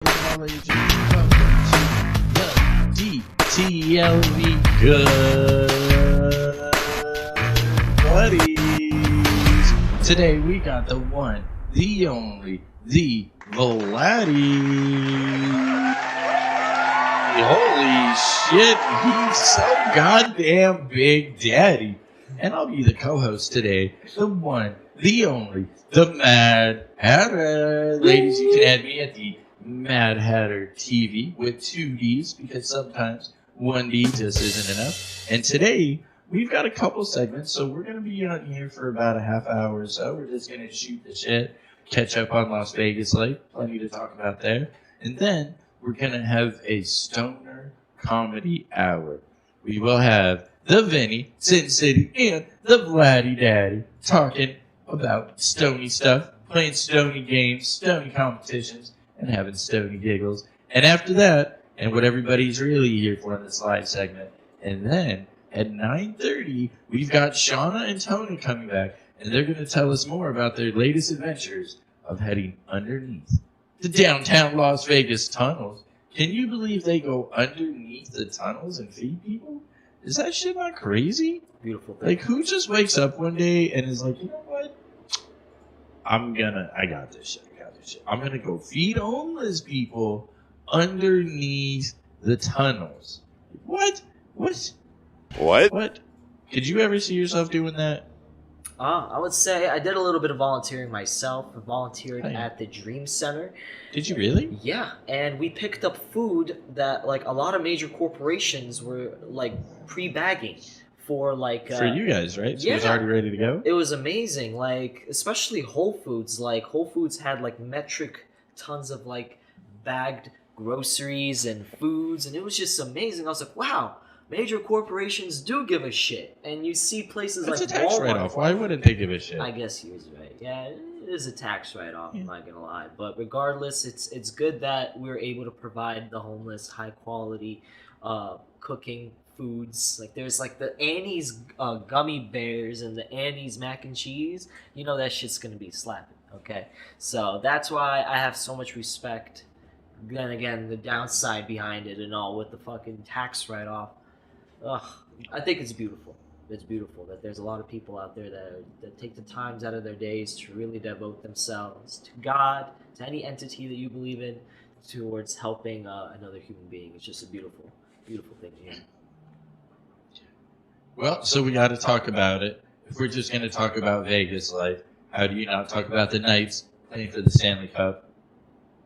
all ages. Welcome to the DTLV Good Buddies. Today we got the one, the only, the Vladdy. Holy shit, he's so goddamn big daddy. And I'll be the co-host today, the one, the only, the Mad Hatter. Ladies, you can add me at the Mad Hatter TV with 2 Ds because sometimes 1 D just isn't enough. And today, we've got a couple segments, so we're going to be on here for about a half hour or so. We're just going to shoot the shit, catch up on Las Vegas life, plenty to talk about there. And then we're going to have a stoner comedy hour. We will have the Vinny, Sin City, and the Vladdy Daddy talking about stony stuff, playing stony games, stony competitions, and having stony giggles. And after that, and what everybody's really here for in this live segment, and then at 9:30, we've got Shauna and Tony coming back, and they're going to tell us more about their latest adventures of heading underneath the downtown Las Vegas tunnels. Can you believe they go underneath the tunnels and feed people? Is that shit not crazy? Beautiful thing. Like, who just wakes up one day and is like, you know what? I got this shit. I'm going to go feed homeless people underneath the tunnels. What? Could you ever see yourself doing that? I would say I did a little bit of volunteering myself. I volunteered at the Dream Center. Did you really? Yeah, and we picked up food that like a lot of major corporations were like pre-bagging for like for you guys, right? So yeah, it was already ready to go. It was amazing. Like especially Whole Foods. Like Whole Foods had like metric tons of like bagged groceries and foods, and it was just amazing. I was like, wow. Major corporations do give a shit, and you see places That's like a tax Walmart. write-off. Why wouldn't they give a shit? I guess he was right. Yeah, it is a tax write-off. I'm not gonna lie, but regardless, it's good that we're able to provide the homeless high quality cooking foods. Like there's like the Annie's gummy bears and the Annie's mac and cheese. You know that shit's gonna be slapping. Okay, so that's why I have so much respect. Then again, the downside behind it and all with the fucking tax write-off. Ugh, I think it's beautiful. It's beautiful that there's a lot of people out there that take the times out of their days to really devote themselves to God, to any entity that you believe in, towards helping another human being. It's just a beautiful, beautiful thing to hear. Well, so we got to talk about it. If we're just going to talk about Vegas life, how do you not talk about the Knights playing for the Stanley Cup?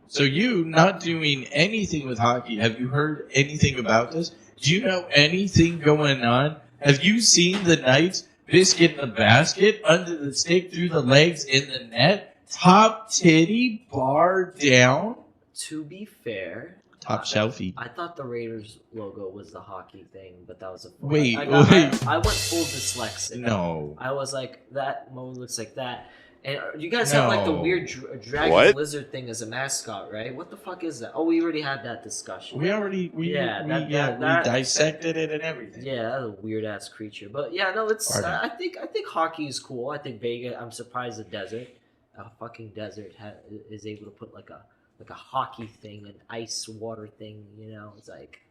So you not doing anything with hockey, have you heard anything about this? Do you know anything going on? Have you seen the Knights biscuit in the basket, under the stick, through the legs, in the net, top titty, bar down? To be fair, top shelfie. I thought the Raiders logo was the hockey thing, but that was a wait. I went full dyslexic. No, I was like, that mode looks like that. And you guys have like the weird dragon lizard thing as a mascot, right? What the fuck is that? Oh, we already had that discussion. We dissected it and everything. Yeah, that's a weird ass creature. But yeah, no, it's. I think hockey is cool. I think Vegas. I'm surprised the desert, a fucking desert, is able to put like a hockey thing, an ice water thing. You know, it's like,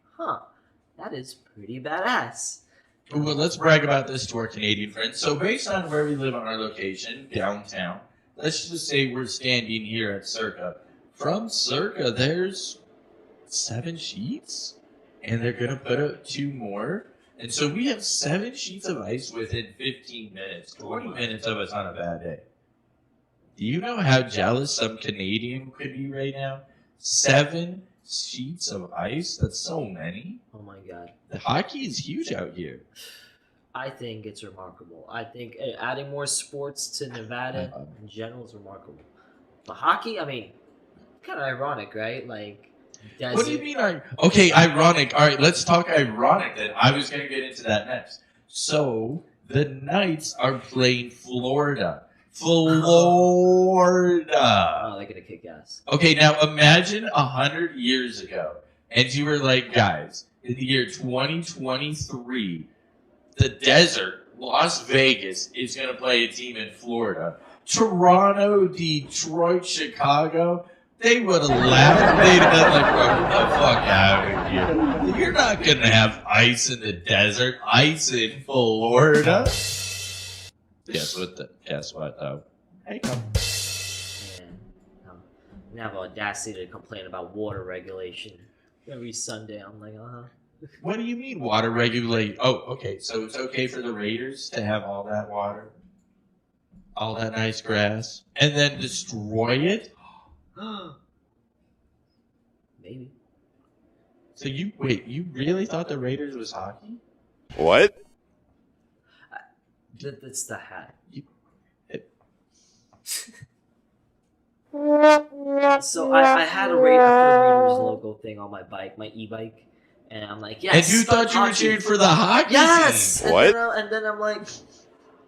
that is pretty badass. Well, let's brag about this to our Canadian friends. So based on where we live on our location, downtown, let's just say we're standing here at Circa. From Circa, there's 7 sheets, and they're going to put up 2 more. And so we have 7 sheets of ice within 15 minutes, 20 minutes of us on a bad day. Do you know how jealous some Canadian could be right now? 7 sheets of ice? That's so many. Oh my god. The hockey is huge out here. I think it's remarkable. I think adding more sports to Nevada in general is remarkable. The hockey, I mean, kind of ironic, right? Like, desert. What do you mean? Okay, ironic. All right, let's talk ironic then. I was going to get into that next. So, the Knights are playing Florida. Oh, they're going to kick ass. Okay, now imagine 100 years ago, and you were like, guys, in the year 2023, the desert, Las Vegas, is going to play a team in Florida. Toronto, Detroit, Chicago, They would have laughed. They'd have been like, bro, get the fuck out of here. You're not going to have ice in the desert. Ice in Florida. Guess what, though? Hey, come. Man, I have audacity to complain about water regulation every Sunday. I'm like, What do you mean water regulate? Oh, okay. So it's okay for the Raiders to have all that water, all that nice grass, and then destroy it? Maybe. So you really thought the Raiders was hockey? What? That's the hat. So I had I put a Raiders logo thing on my bike, my e-bike, and I'm like, yes. And you thought you were cheering for the hockey yes! team? What? And then I'm like,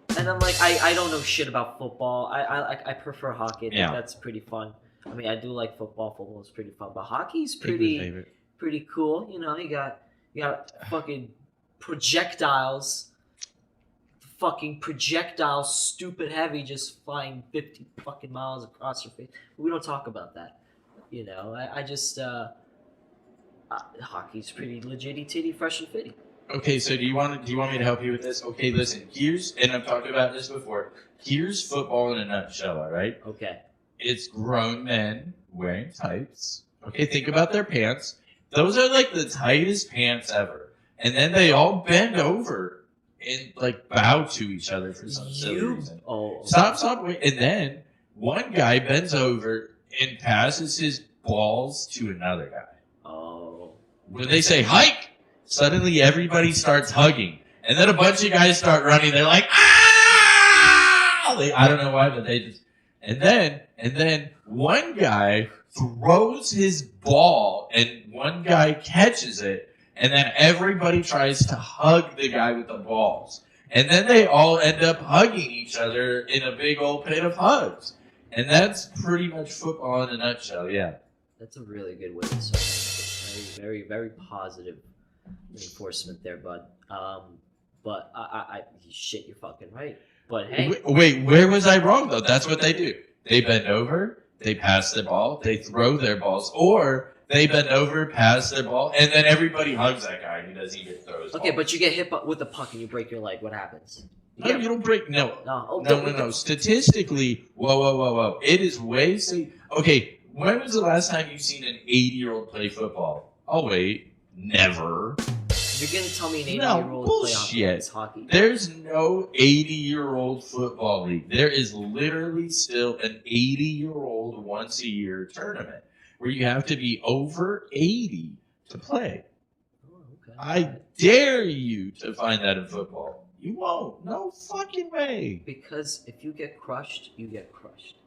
I don't know shit about football. I prefer hockey. I think that's pretty fun. I mean, I do like football. Football is pretty fun, but hockey's pretty cool. You know, you got fucking projectiles. Fucking projectiles, stupid heavy, just flying 50 fucking miles across your face. We don't talk about that. You know, I just hockey's pretty legitty, titty, fresh and fitty. Okay, so do you want me to help you with this? Okay, listen. And I've talked about this before. Here's football in a nutshell. All right. Okay. It's grown men wearing tights. Okay, think about their pants. Those are like the tightest pants ever, and then they all bend over and like bow to each other for some silly reason. Oh, Stop, wait. And then one guy bends over and passes his balls to another guy. Oh. When they say hike, suddenly everybody starts hugging. And then a bunch of guys start running. They're like, ah! I don't know why, but they just... And then one guy throws his ball and one guy catches it. And then everybody tries to hug the guy with the balls. And then they all end up hugging each other in a big old pit of hugs. And that's pretty much football in a nutshell, yeah. That's a really good way to say it. Very, very, very positive reinforcement there, bud. But shit, you're fucking right. But hey. Wait, where was I wrong, though? That's what they do. They bend over, they pass the ball, they throw their balls, or... They bend over, pass their ball, and then everybody hugs that guy who doesn't even throw his ball. Okay, but you get hit with the puck and you break your leg. What happens? No, you don't break. No. No. Statistically, whoa. It is way safe. Okay, when was the last time you've seen an 80-year-old play football? Oh, wait. Never. You're going to tell me an 80-year-old plays hockey? There's no 80-year-old football league. There is literally still an 80-year-old once-a-year tournament where you have to be over 80 to play. Oh, okay. I dare you to find that in football. You won't. No fucking way. Because if you get crushed, you get crushed.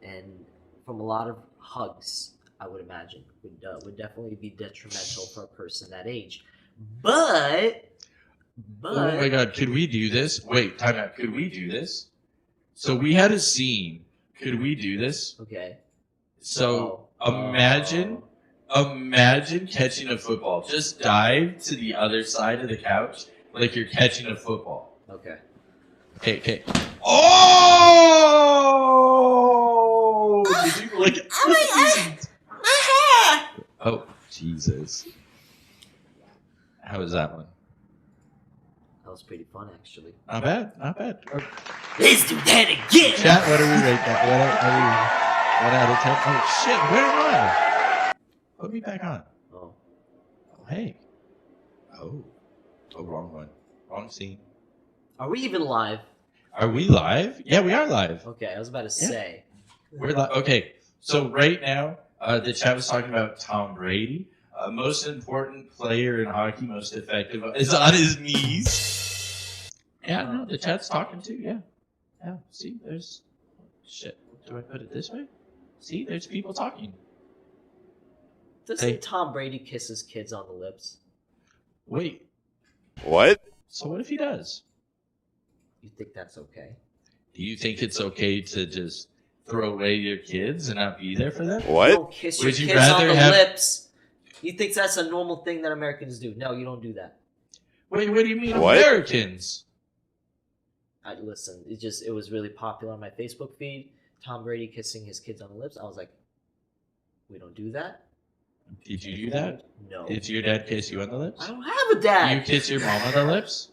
And from a lot of hugs, I would imagine, would definitely be detrimental for a person that age. But... Oh my God, could we do this? Wait, time out. Could we do this? So we had a scene. Could we do this? Okay. So... Imagine catching a football. Just dive to the other side of the couch like you're catching a football. Okay. Okay. Oh! Did you look at my hair? Oh, Jesus. How was that one? That was pretty fun, actually. Not bad. Let's do that again! Chat, what do we rate that? 1 out of 10. Oh, shit. Where am I? Put me back on. Oh, hey. Oh, wrong one. Wrong scene. are we even live? Are we live? Yeah, we are live. Okay, I was about to say. We're live. Okay, so right now, the chat was talking about Tom Brady. Most important player in hockey, most effective, is on his knees. Yeah, no, the chat's talking too, yeah. Yeah, see, there's... Shit, do I put it this way? See, there's people talking. Doesn't Tom Brady kiss his kids on the lips? Wait. What? So what if he does? You think that's okay? Do you think it's okay to just throw away your kids and not be there for them? What? You don't kiss your kids on the lips. You think that's a normal thing that Americans do? No, you don't do that. Wait, what do you mean What? Americans? Listen, it was really popular on my Facebook feed. Tom Brady kissing his kids on the lips. I was like, We don't do that. Did you do that? No. Did your dad kiss you on the lips? I don't have a dad. You kiss your mom on the lips?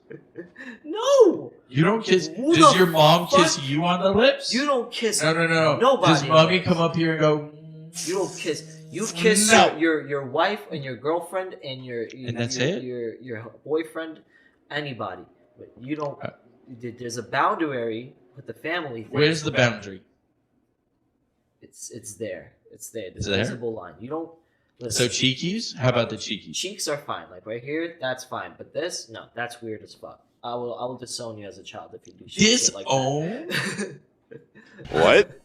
No. You don't kiss. Who Does the your mom fuck? kiss you on the lips? You don't kiss. No. Nobody. Does mommy come up here and go? You don't kiss. You kiss No. your wife and your girlfriend and And that's it? Your boyfriend, anybody. But you don't. There's a boundary with the family thing. Where's the boundary? It's there. It's there. There's Is a there? visible line. You don't. So Listen, cheekies? How about the cheekies? cheeks are fine. Like right here, that's fine. But this, no, that's weird as fuck. I will disown you as a child if you do shit like Disown? that. What?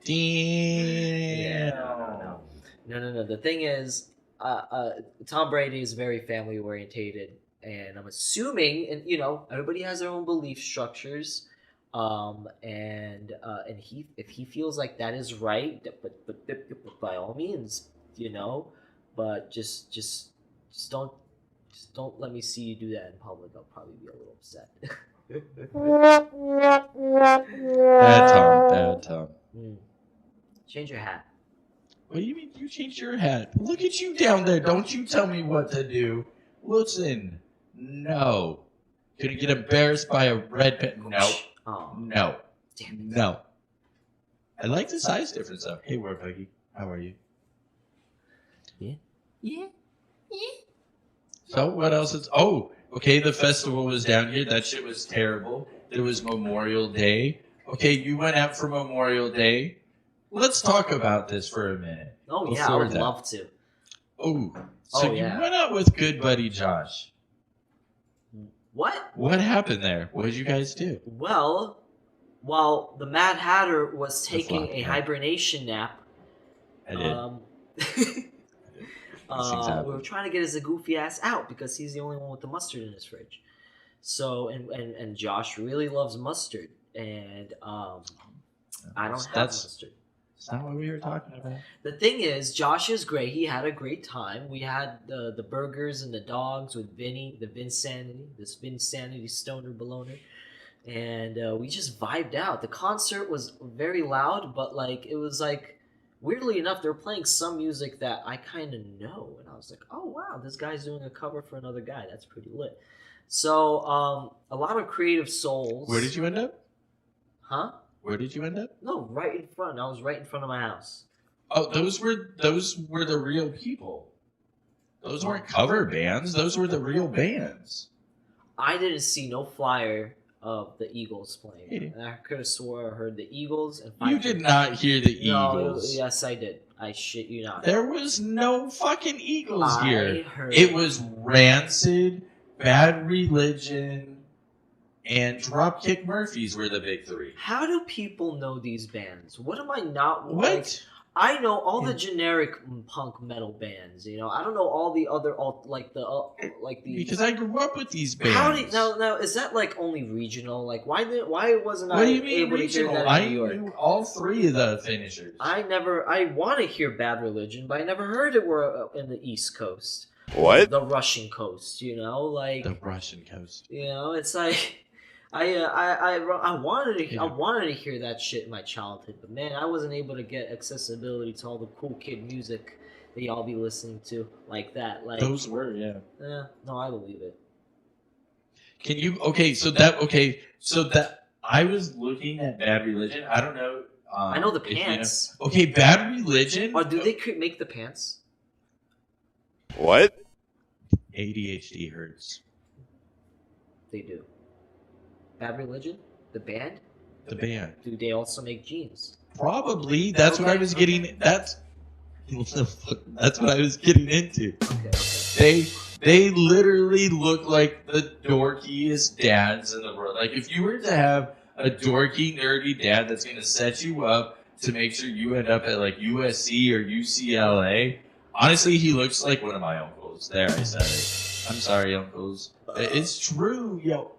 Damn. Yeah, no. The thing is, Tom Brady is very family orientated, and I'm assuming, and everybody has their own belief structures, and he, if he feels like that is right, but by all means, but just don't let me see you do that in public. I'll probably be a little upset. Bad Tom. Change your hat. What do you mean you changed your hat? Look at you down there. Don't you tell me what to do. Listen. No. Gonna get embarrassed by a red pen. No. Oh, No. damn it. No. I like the size difference though. Hey, War Puggy. How are you? Yeah. So what else is... Oh, okay, the festival was down here. That shit was terrible. There was Memorial Day. Okay, you went out for Memorial Day. Let's talk about this for a minute. Oh yeah, I before would that. love to. Oh, so Oh, you yeah. went out with good buddy Josh. What? What happened there? What did you guys do? Well, while the Mad Hatter was taking Vlad, a yeah. hibernation nap, I did. These things we happen. were trying to get his goofy ass out because he's the only one with the mustard in his fridge. So and Josh really loves mustard, and I don't have mustard. That's not what we were talking about. The thing is, Josh is great. He had a great time. We had the burgers and the dogs with Vinny, the Vinsanity stoner beloner, and we just vibed out. The concert was very loud, but it was weirdly enough, they're playing some music that I kind of know, and I was like, oh wow, this guy's doing a cover for another guy. That's pretty lit. So a lot of creative souls. Where did you end up? Huh? Where did you end up? No, right in front. I was right in front of my house. Oh, those were the real people. Those weren't cover bands. Those were the real bands. I didn't see no flyer of the Eagles playing. Hey. And I could have swore I heard the Eagles. And You did not hear the Eagles. No, yes, I did. I shit you not. There was no fucking Eagles I here. heard It was Rancid, Bad Religion, and Dropkick Murphys were the big three. How do people know these bands? What am I not? What? I know all the generic punk metal bands. I don't know all the other Because I grew up with these bands. How did now? Is that only regional? Why wasn't What I do you mean able regional? to hear that I in New York? knew all three of the finishers. I want to hear Bad Religion, but I never heard it were in the East Coast. What? The Russian coast, The Russian coast. it's I wanted to hear that shit in my childhood, but man, I wasn't able to get accessibility to all the cool kid music that y'all be listening to like that. Those were, yeah. No, I believe it. Can you? So that I was looking at Bad Religion. I don't know. I know the if you know- pants. Okay, Bad Religion. Or do they make the pants? What? ADHD hurts. They do. Bad Religion, the band. The band. Do they also make jeans? Probably. That's what I was getting. That's what I was getting into. Okay. They literally look like the dorkiest dads in the world. Like if you were to have a dorky, nerdy dad that's going to set you up to make sure you end up at USC or UCLA, honestly, he looks like one of my uncles. There, I said it. I'm sorry, uncles. It's true, yo.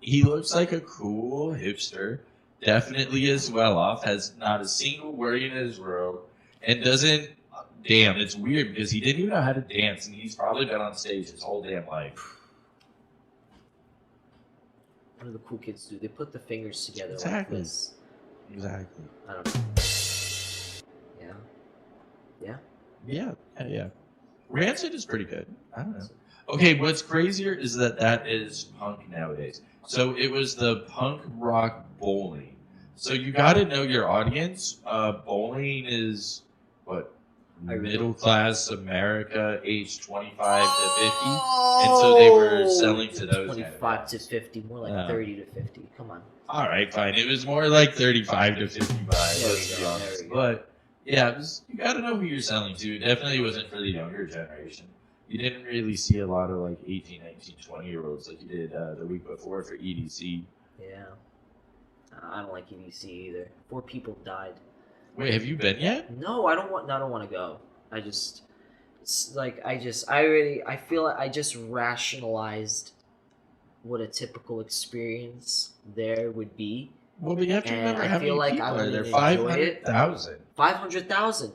He looks like a cool hipster. Definitely is well off. Has not a single worry in his world, and doesn't. Damn, it's weird because he didn't even know how to dance, and he's probably been on stage his whole damn life. What do the cool kids do? They put the fingers together Exactly. like this. Exactly. I don't know. Yeah. Yeah. Rancid is pretty good. I don't know. Okay, what's crazier is that is punk nowadays. So it was the punk rock bowling. So you got to know your audience. Bowling is what middle class America, age 25 to 50, and so they were selling to those. 25 to 50, more like 30 to 50. Come on. All right, fine. It was more like 35 to 55. Let's be honest. But yeah, you got to know who you're selling to. It definitely wasn't for the younger generation. You didn't really see a lot of like 18, 19, 20-year-olds like you did the week before for EDC. Yeah. I don't like EDC either. 4 people died. Wait, have you been yet? No, I don't want to go. I feel like I just rationalized what a typical experience there would be. Well, but you have to remember how many like people I are there. enjoy 500,000. 500,000.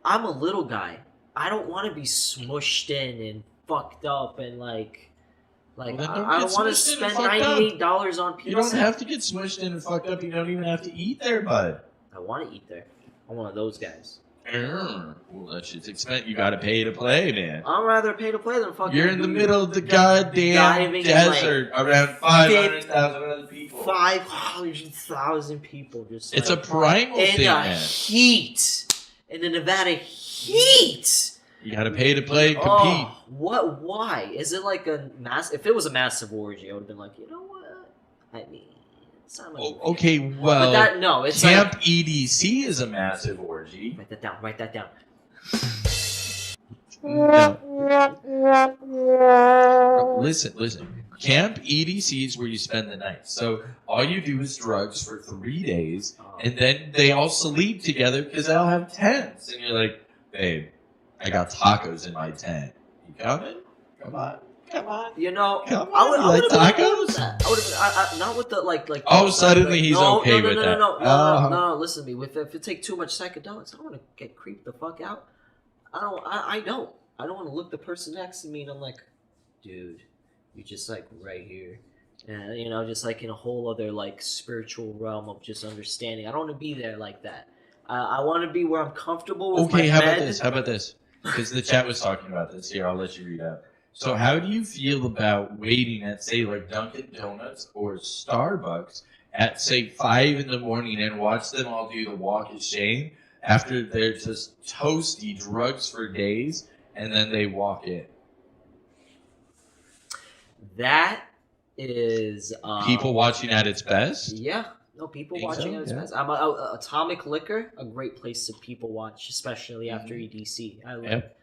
I'm a little guy. I don't want to be smushed in and fucked up and like Well, I don't want to spend $98 on pizza. You don't have to get smushed in and fucked up. You don't even have to eat there, bud. I want to eat there. I'm one of those guys. Well, that shit's expensive. You gotta pay to play, man. I'd rather pay to play than fucking. You're in the middle of the goddamn desert, around 500,000 other people. 500,000 people just. It's a primal thing, man. Heat. In the Nevada heat. You gotta pay to play and compete. Oh, what? Why? Is it like a mass? If it was a massive orgy, I would have been like, you know what? I mean, it's not like okay, well, but it's Camp EDC is a massive orgy. Write that down. No. Listen. Camp EDC is where you spend the night. So all you do is drugs for 3 days, and then they all sleep together because they all have tents. And you're like, babe, I got tacos in my tent. You coming? Come on. You know, I would like tacos. I would have not with the like. Oh, suddenly he's okay with that. No. Listen to me. If it take too much psychedelics, I don't want to get creeped the fuck out. I don't want to look the person next to me and I'm like, dude, you're just like right here, and you know, just like in a whole other like spiritual realm of just understanding. I don't want to be there like that. I want to be where I'm comfortable with my how bed. about this? Because the chat was talking about this. Here, I'll let you read out. So how do you feel about waiting at, say, like Dunkin' Donuts or Starbucks at, say, 5 in the morning and watch them all do the walk of shame after they're just toasty drugs for days and then they walk in? That is... people watching at its best? Yeah. No, people watching at its best. Atomic Liquor, a great place to people watch, especially after EDC. I love it.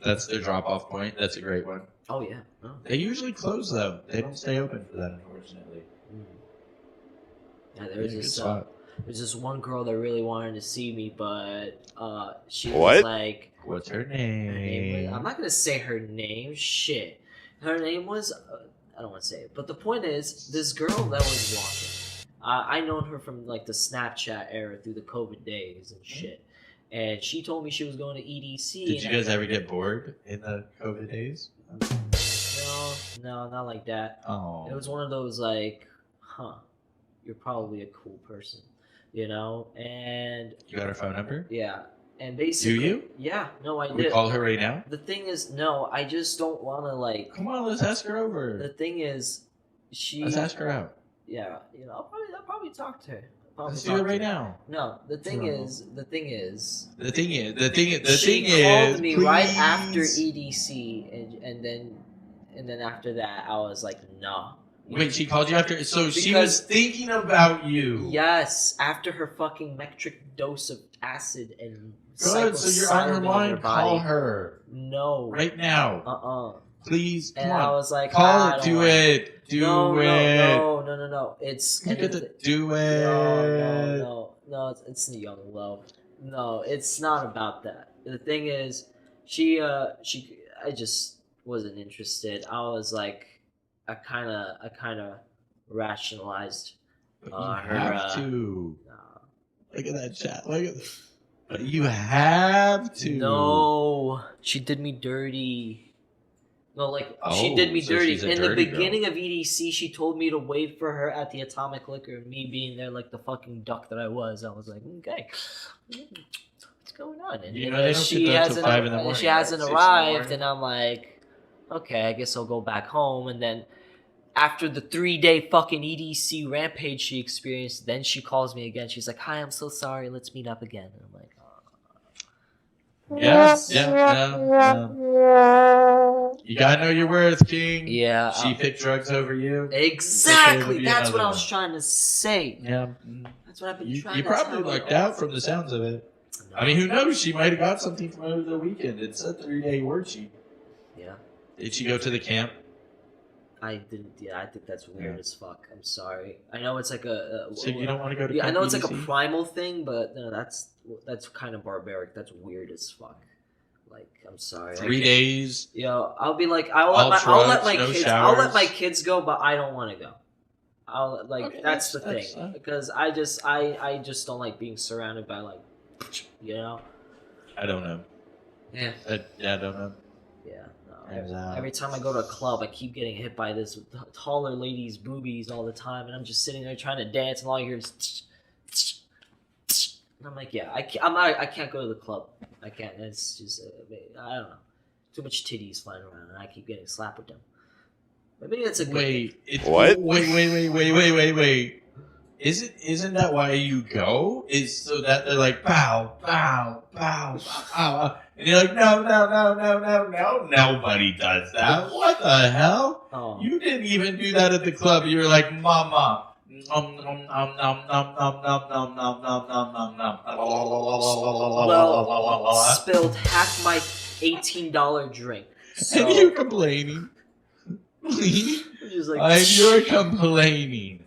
That's their drop-off point. That's a great one. Oh, yeah. Oh. They usually close, though. They don't stay open for that, unfortunately. Yeah, there's this one girl that really wanted to see me, but she What? was like... What's her name? I'm not going to say her name. Shit. Her name was... I don't want to say it. But the point is, this girl that was walking, I known her from like the Snapchat era through the COVID days and shit. And she told me she was going to EDC. Did you guys ever get bored in the COVID days? No, not like that. Oh. It was one of those like, you're probably a cool person, you know? And... You got her phone number? Yeah. And basically... Do you? Yeah. No, I did. We call her right now? The thing is, no, I just don't want to like... Come on, let's ask her over. The thing is, Let's ask her out. Yeah, you know, I'll probably talk to her. Let's do it right now. No, the thing is. She called me right after EDC, and then after that, I was like, no. Wait, she called you after? So she was thinking about you. Yes, after her fucking metric dose of acid and good, so you're on her mind. Call her. No. Right now. Please, come on. I was like, call it. Do it. Do it. No. It's do it. No. It's the young love. No, it's not about that. The thing is, I just wasn't interested. I was like, I kind of rationalized. But you have to. Look at that chat. Look at this. But you have to. No, she did me dirty. No, she did me dirty. In the beginning of EDC, she told me to wait for her at the Atomic Liquor. Me being there like the fucking duck that I was. I was like, okay. what's going on? And You know, they don't she get done till hasn't 5 in the morning. she hasn't 6 in the arrived, morning. and I'm like, okay, I guess I'll go back home. And then after the 3-day fucking EDC rampage she experienced, then she calls me again. She's like, hi, I'm so sorry. Let's meet up again. And I'm like, Yeah. You gotta know your worth, King. yeah. She picked drugs over you. Exactly. That's what I was trying to say. Yeah. That's what I've been trying You to probably tell lucked out from the sounds of it. No. I mean, who knows? She might have got something from over the weekend. It's a 3-day worksheet. Yeah. Did she go to the camp? I didn't. Yeah, I think that's weird as fuck. I'm sorry. I know it's like a So you don't want to go to yeah, I camp know it's like a EDC? primal thing, but no, that's kind of barbaric. That's weird as fuck. Like, I'm sorry. 3 days. Yo, I'll be like, I'll All let my drugs, no kids. I'll let showers. my kids go, but I don't want to go. Okay, that's the that's thing, because I just don't like being surrounded by like, you know. I don't know. Yeah. I don't know. Yeah. No, And, every time I go to a club, I keep getting hit by this taller lady's boobies all the time, and I'm just sitting there trying to dance, and all I hear is. And I'm like, yeah, I can't go to the club. I can't. It's just, I don't know. Too much titties flying around, and I keep getting slapped with them. But maybe that's a good thing. What? Wait. Isn't that why you go? Is so that they're like, pow, pow, pow, pow. And you're like, no, nobody does that. What the hell? Oh. You didn't even do that at the club. You were like, mama. Well, spilled half my $18 drink. So And you're complaining. I'm just like, And you're complaining.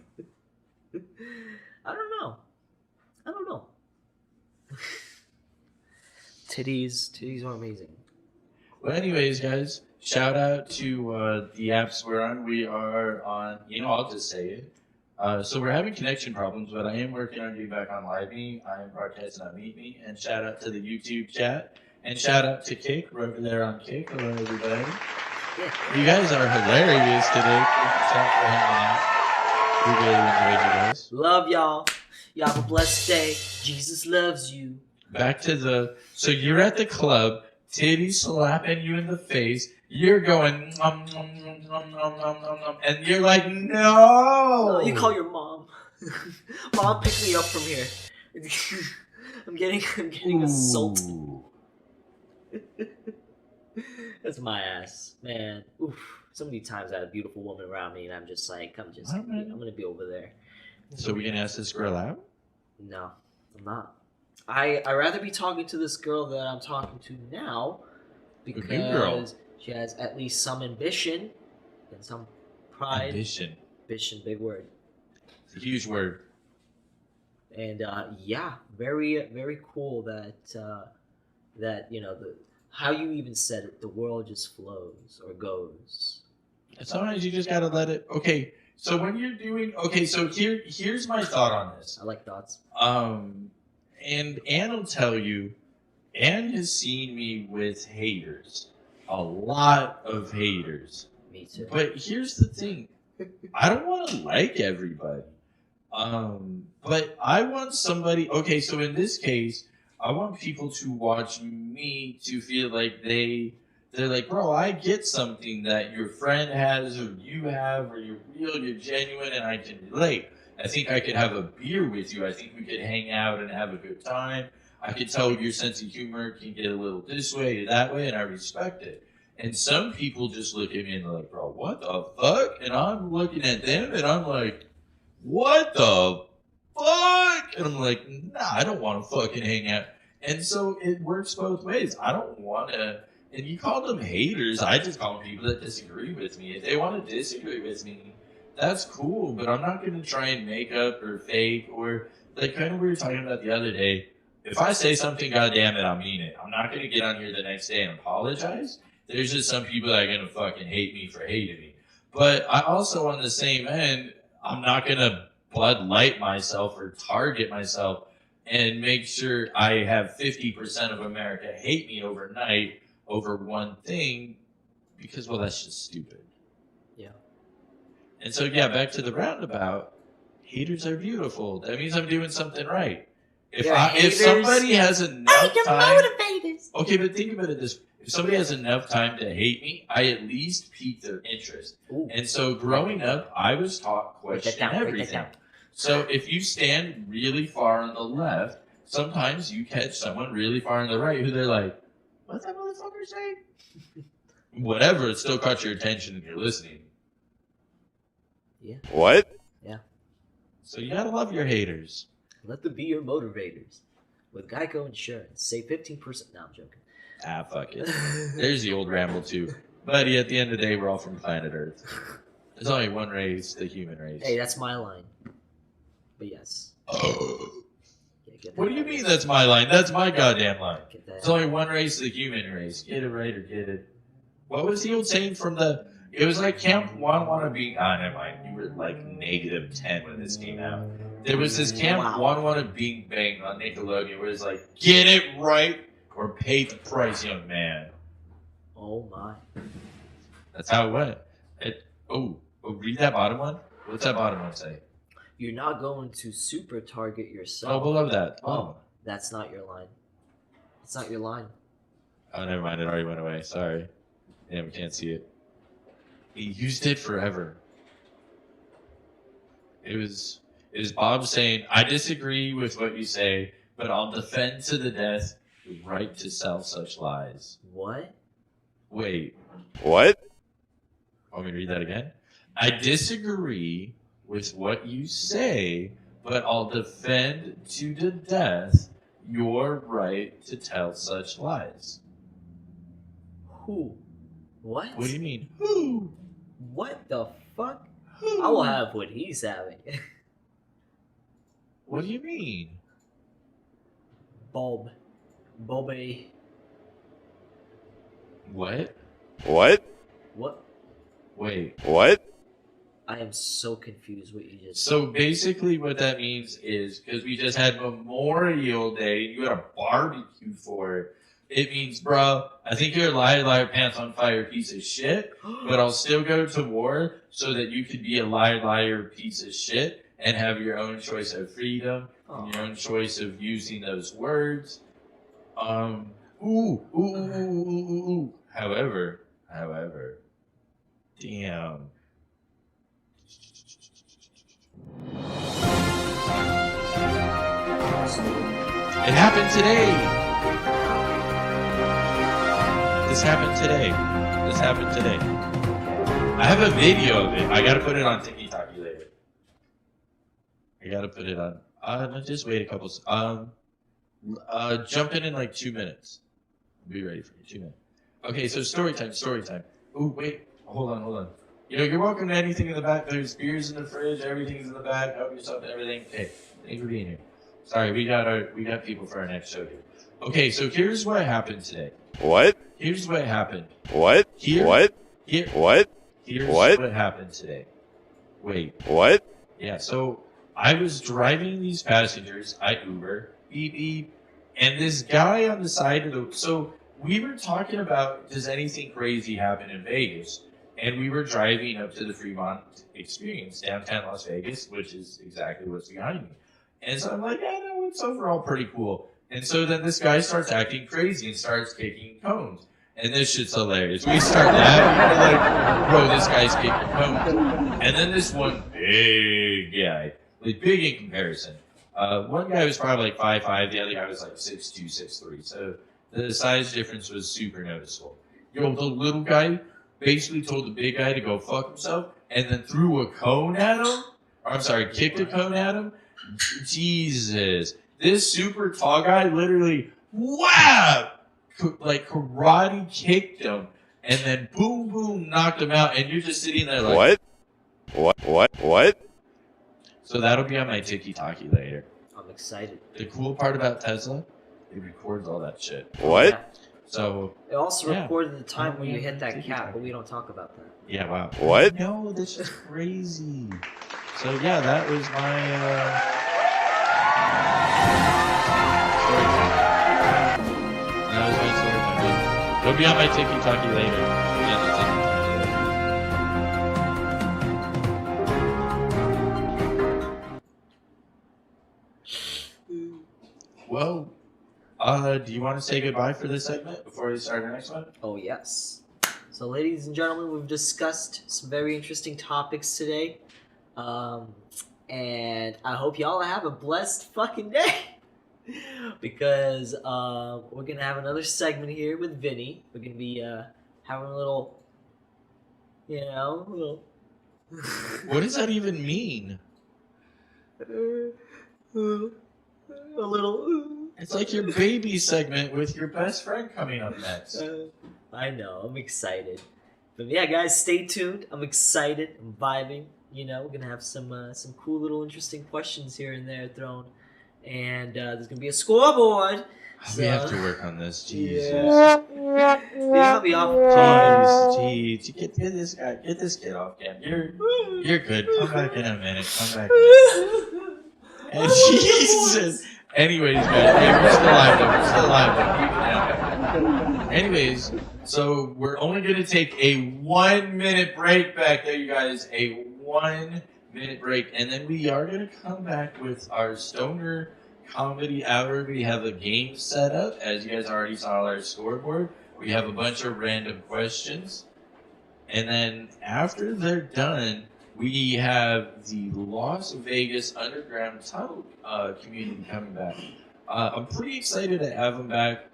I don't know. Titties are amazing. Well, anyways, guys, shout out to the apps we're on. We are on, I'll just say it. So we're having connection problems, but I am working on getting back on Live Me. I am broadcasting on Meet Me. And shout out to the YouTube chat. And shout out to Kick. We're over there on Kick. Hello, everybody. Yeah. You guys are hilarious today. Thanks for hanging out. We really enjoyed you guys. Love y'all. Y'all have a blessed day. Jesus loves you. Back to so you're at the club, titties slapping you in the face. You're going, and you're like, no. You call your mom. Mom, pick me up from here. I'm getting assaulted. Ooh. That's my ass, man. Oof. So many times I had a beautiful woman around me, and I'm just like, I'm gonna be over there. So we can ask this girl out? No, I'm not. I rather be talking to this girl that I'm talking to now, Good girl. because she has at least some ambition and some pride. Ambition. Ambition, big word. It's a huge word. And yeah, very very cool that how you even said it, the world just flows or goes. And sometimes you just gotta let it. Okay, so when you're doing. Okay, so here's my thought on this. I like thoughts. And Ann will tell you, Ann has seen me with haters. A lot of haters. Me too. But here's the thing. I don't want to like everybody. But I want somebody. Okay, so in this case, I want people to watch me to feel like they're like, bro, I get something that your friend has or you have, or you're real, you're genuine, and I can relate. I think I could have a beer with you. I think we could hang out and have a good time. I could tell your sense of humor can get a little this way or that way, and I respect it. And some people just look at me and they're like, bro, what the fuck? And I'm looking at them and I'm like, what the fuck? And I'm like, nah, I don't want to fucking hang out. And so it works both ways. I don't want to, and you call them haters. I just call them people that disagree with me. If they want to disagree with me, that's cool, but I'm not going to try and make up or fake or like kind of we were talking about the other day. If I say something, goddamn it, I mean it. I'm not going to get on here the next day and apologize. There's just some people that are going to fucking hate me for hating me. But I also, on the same end, I'm not going to Bud Light myself or target myself and make sure I have 50% of America hate me overnight over one thing because, well, that's just stupid. Yeah. And so, yeah, back to the roundabout. Haters are beautiful. That means I'm doing something right. If somebody has enough time, motivators. okay, but think about it this: if somebody has enough time to hate me, I at least pique their interest. Ooh. And so, growing up, I was taught question Write that everything. down. So if you stand really far on the left, sometimes you catch someone really far on the right who they're like, "What's that motherfucker saying?" Whatever, it still caught your attention and you're listening. Yeah. What? Yeah. So you gotta love your haters. Let them be your motivators. With Geico Insurance, save 15%. No, I'm joking. Ah, fuck it. There's the old ramble too. Buddy, at the end of the day, we're all from planet Earth. There's only one race, the human race. Hey, that's my line. But yes. Yeah, get that What do you right. mean that's my line? That's my goddamn line. Get that. There's only one race, the human race. Get it right or get it. What was the old saying from the... It was like Camp Wanna Be... Ah, never mind. You were like -10 when this came out. There was this Camp Wanna Bing Bang on Nickelodeon where it's like, get it right or pay the price, young man. Oh my. That's how it went. Read that bottom one. What's that bottom one say? You're not going to super target Oh, yourself. below that. Oh, that's not your line. It's not your line. Oh, never mind. It already went away. Sorry. Yeah, we can't see it. He used it forever. It was Bob saying, I disagree with what you say, but I'll defend to the death the right to sell such lies. What? Wait. What? Want me to read that again? I disagree with what you say, but I'll defend to the death your right to tell such lies. Who? What? What do you mean? Who? What the fuck? Who? I will have what he's having. What do you mean? Bobby. What? What? What? Wait. What? I am so confused what you just So basically what that means is, because we just had Memorial Day, and you had a barbecue for it, it means, bro, I think you're a liar, pants on fire piece of shit, but I'll still go to war so that you can be a liar, piece of shit, and have your own choice of freedom, and your own choice of using those words. However, damn. It happened today. This happened today. I have a video of it. I gotta put it on TikTok later. I gotta put it on. Just wait a couple. Jump in like 2 minutes. I'll be ready for you. 2 minutes. Okay, so story time. Ooh, wait. Hold on. You know, you're welcome to anything in the back. There's beers in the fridge. Everything's in the back. Help yourself to everything. Hey, thanks for being here. Sorry, we got people for our next show here. Okay, so here's what happened today. What? Here's what happened. What? Here. What? Here. What? Here's What? what happened today. Wait. What? Yeah, so I was driving these passengers. I Uber. Beep, beep. And this guy on the side of the... So we were talking about, does anything crazy happen in Vegas? And we were driving up to the Fremont Experience, downtown Las Vegas, which is exactly what's behind me. And so I'm like, yeah, no, it's overall pretty cool. And so then this guy starts acting crazy and starts kicking cones. And this shit's hilarious. We start laughing. We're like, bro, this guy's kicking cones. And then this one big guy, like big in comparison. One guy was probably like 5'5", the other guy was like 6'2", 6'3". So the size difference was super noticeable. Yo, the little guy basically told the big guy to go fuck himself and then threw a cone at him. Or, I'm sorry, kicked a cone at him. Jesus. This super tall guy literally, wow! Like karate kicked him and then boom, boom, knocked him out. And you're just sitting there like... What? So that'll be on my TikTok later. I'm excited. The cool part about Tesla, it records all that shit. What? Yeah. So... It also Yeah. recorded the time when you hit that cap, but we don't talk about that. Yeah, wow. What? No, this is crazy. So yeah, that was my story time. That was my story time. It'll be on my TikTok later. Yeah, the TikTok later. do you want to say goodbye for this segment before we start our next one? Oh, yes. So, ladies and gentlemen, we've discussed some very interesting topics today. And I hope y'all have a blessed fucking day. Because we're going to have another segment here with Vinny. We're going to be having a little, What does that even mean? a little... It's like your baby segment with your best friend coming up next. I know, I'm excited. But yeah, guys, stay tuned. I'm excited. I'm vibing. We're gonna have some cool little interesting questions here and there thrown, and there's gonna be a scoreboard. We have to work on this. Jesus. Yeah, I'll be off. Jeez. Get this kid off cam. You're good. Come back in a minute. Come back. And Jesus. Anyways, man, hey, we're still live though. Anyways, so we're only going to take a 1 minute break back there, you guys. A 1 minute break. And then we are going to come back with our stoner comedy hour. We have a game set up. As you guys already saw on our scoreboard, we have a bunch of random questions. And then after they're done, we have the Las Vegas Underground Tunnel community coming back. I'm pretty excited to have them back.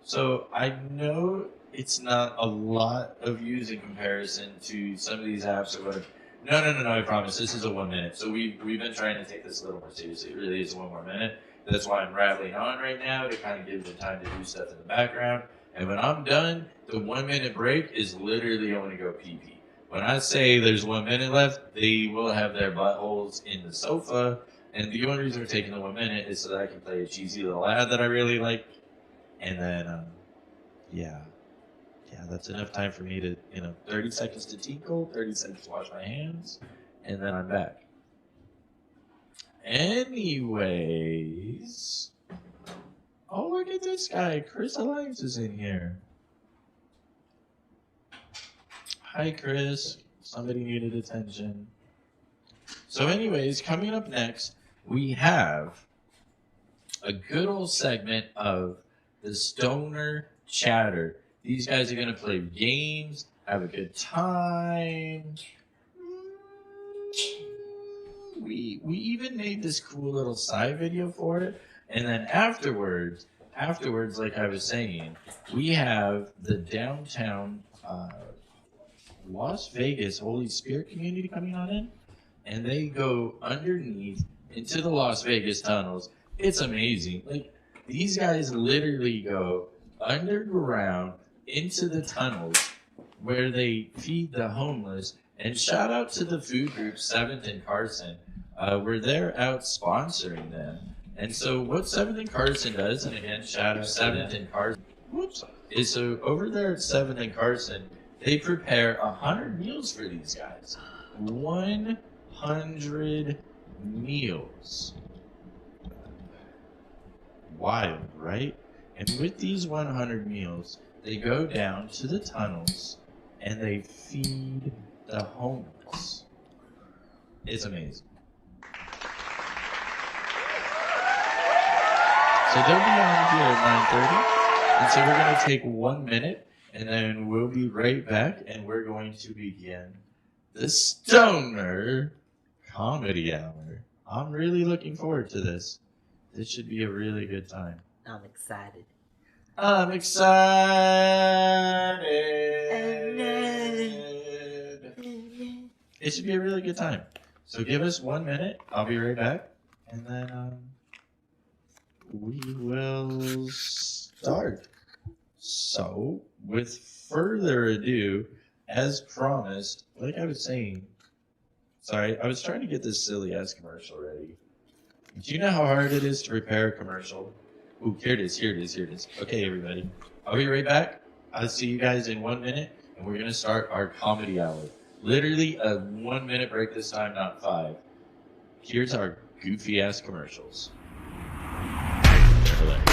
So I know it's not a lot of views in comparison to some of these apps or whatever. No, I promise. This is a 1 minute. So we've been trying to take this a little more seriously. It really is 1 more minute. That's why I'm rattling on right now, to kind of give them time to do stuff in the background. And when I'm done, the 1 minute break is literally only go pee-pee. When I say there's 1 minute left, they will have their buttholes in the sofa. And the only reason we're taking the 1 minute is so that I can play a cheesy little ad that I really like. And then, yeah, that's enough time for me to, 30 seconds to tinkle, 30 seconds to wash my hands, and then I'm back. Anyways, oh, look at this guy. Chris Alliance is in here. Hi, Chris. Somebody needed attention. So anyways, coming up next, we have a good old segment of the Stoner Chatter. These guys are going to play games, have a good time. We even made this cool little side video for it. And then afterwards, like I was saying, we have the downtown Las Vegas Holy Spirit community coming on in, and they go underneath into the Las Vegas tunnels. It's amazing. Like, these guys literally go underground into the tunnels where they feed the homeless. And shout out to the food group 7th and Carson, where they're out sponsoring them. And so what 7th and Carson does, and again, shout out 7th and Carson, is so over there at 7th and Carson, they prepare 100 meals for these guys. 100 meals. Wild, right? And with these 100 meals, they go down to the tunnels and they feed the homeless. It's amazing. So they'll be on here at 9:30. And so we're going to take 1 minute. And then we'll be right back, and we're going to begin the Stoner Comedy Hour. I'm really looking forward to this. This should be a really good time. I'm excited. It should be a really good time. So give us 1 minute. I'll be right back. And then we will start. So, with further ado, as promised, like I was saying, sorry, I was trying to get this silly ass commercial ready. Do you know how hard it is to prepare a commercial? Ooh, here it is. Okay, everybody. I'll be right back. I'll see you guys in 1 minute, and we're going to start our comedy hour. Literally a 1 minute break this time, not 5. Here's our goofy ass commercials. They're hilarious.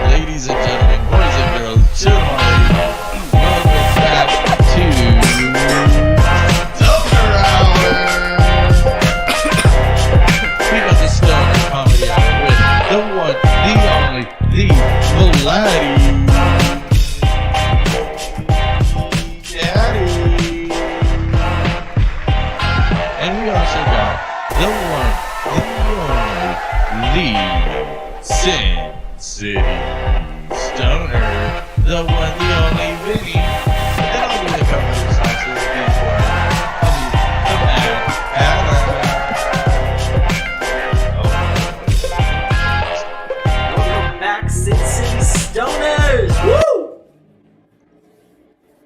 Ladies and gentlemen, boys and girls, children, welcome back to Stoner Hour. We got the Stoner Comedy Hour with the one, the only, the Vlad. Daddy. And we also got the one, the only, the Sin City Stoner, the one, the only Vinny, and I'll be the co-host on this before the man, Welcome back, Sin City Stoners! Woo!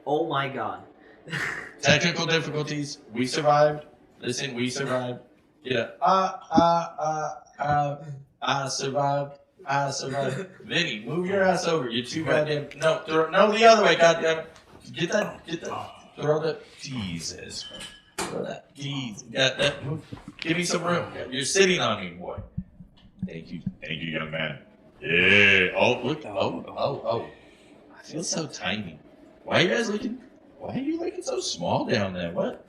Oh my god. Technical difficulties, we survived. Listen, we survived. Yeah. I survived. I survived. Vinny, move your ass over. You're too goddamn. No, no, the other way, goddamn. Get that. Throw that. Jesus. Throw that. Jesus. That. Move. Give me some room. You're sitting on me, boy. Thank you, young man. Yeah. Oh, look. Oh. I feel so tiny. Why are you guys looking? Why are you looking so small down there? What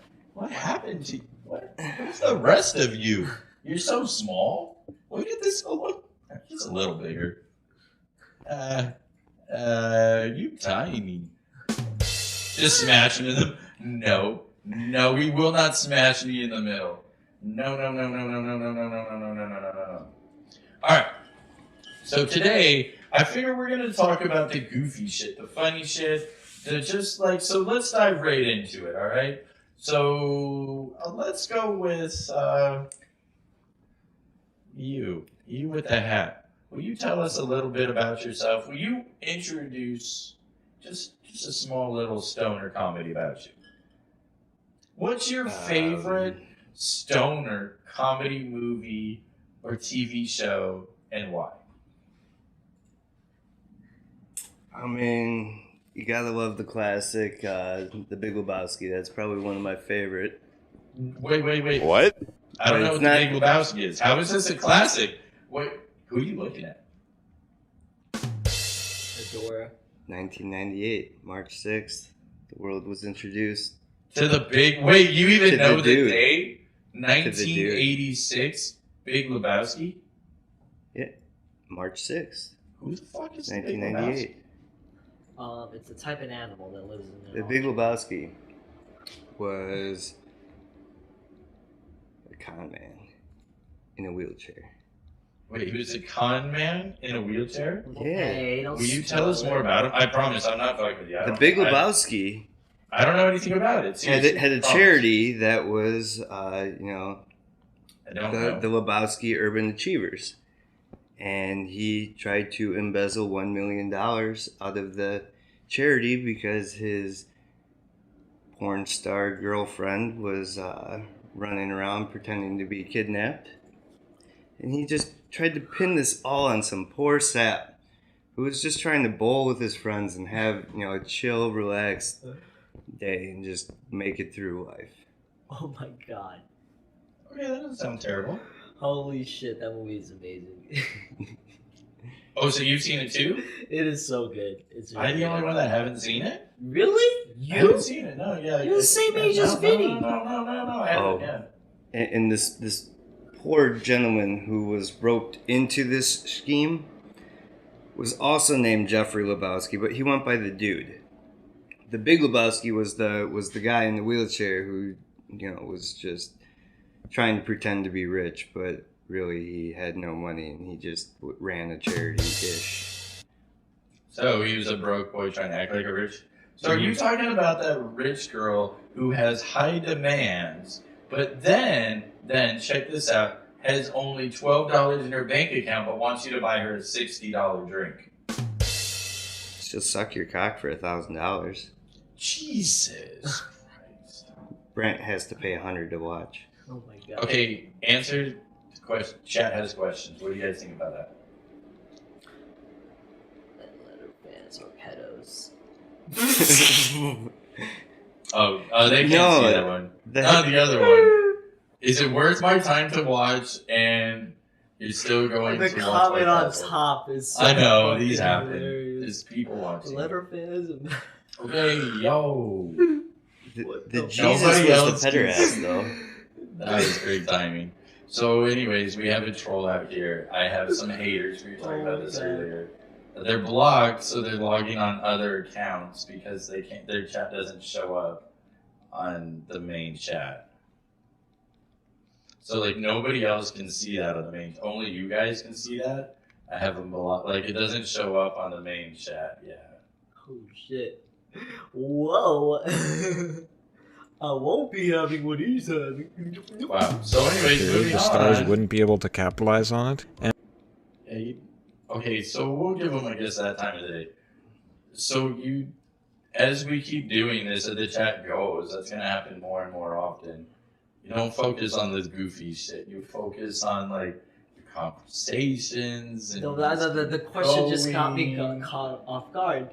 happened to you? Where's the rest of you? You're so small. Look at this. Oh, look. He's a little bigger. You tiny. Just smashing in the. No, we will not smash me in the middle. No. All right. So today, I figure we're gonna talk about the goofy shit, the funny shit, so let's dive right into it. All right. So let's go with you with the hat. Will you tell us a little bit about yourself? Will you introduce just a small little stoner comedy about you? What's your favorite stoner comedy movie or TV show and why? I mean, you gotta love the classic, The Big Lebowski. That's probably one of my favorite. Wait. What? I don't know what The Big Lebowski is. How is this a classic? Wait, who are you looking at? Adora. 1998, March 6th. The world was introduced. To the big... Wait, you even know the dude. date? 1986? Big Lebowski? Yeah, March 6th, Who the fuck is the Big Lebowski? 1998. It's a type of animal that lives in The Big Lebowski was a con man in a wheelchair. Wait, he was a con man in a wheelchair? Okay, don't Will you tell us spoil more it. about him? I promise, I'm not fucking with you. The Big Lebowski I don't know anything about it. Had a charity that was, I don't the know. Lebowski Urban Achievers. And he tried to embezzle $1 million out of the charity because his porn star girlfriend was running around pretending to be kidnapped. And he just tried to pin this all on some poor sap who was just trying to bowl with his friends and have, a chill, relaxed day and just make it through life. Oh my god. Okay, that doesn't sound terrible. Holy shit, that movie is amazing. Oh, so you've seen it too? It is so good. It's I'm the only one that haven't seen it? Really? I haven't seen it, no, yeah. You're the same age as Vinny. No, I haven't, yeah. And this poor gentleman who was roped into this scheme was also named Jeffrey Lebowski, but he went by the Dude. The Big Lebowski was the guy in the wheelchair who, was just trying to pretend to be rich, but really he had no money and he just ran a charity-ish. So he was a broke boy trying to act like a rich. So are you talking about that rich girl who has high demands, but then check this out, has only $12 in her bank account, but wants you to buy her a $60 drink? She'll suck your cock for $1,000. Jesus Christ. Brent has to pay $100 to watch. Oh my god. Okay, answer the question. Chat has questions. What do you guys think about that? Letter fans are pedos. They can't see that one. Not the other one. Is it worth my time to watch? And you're still going the to comment watch on top is so I know fucking these happen. hilarious. There's people watching. Letter fans. And Okay, yo. The Jesus Nobody else was the pederast, though. That was great timing. So, anyways, we have a troll out here. I have some haters. We were talking about this earlier. They're blocked, so they're logging on other accounts because they can't. Their chat doesn't show up on the main chat. So, like, nobody else can see that on the main. Only you guys can see that. I have them blocked. Like, it doesn't show up on the main chat. Yeah. oh shit. Whoa. I won't be having what he's having. Wow. So, anyways, Dude, moving the stars on. wouldn't be able to capitalize on it. And Okay, so we'll give them, I guess, that time of the day. So as we keep doing this, as the chat goes, that's going to happen more and more often. You don't focus on the goofy shit. You focus on, like, the conversations. And The question just got me caught off guard.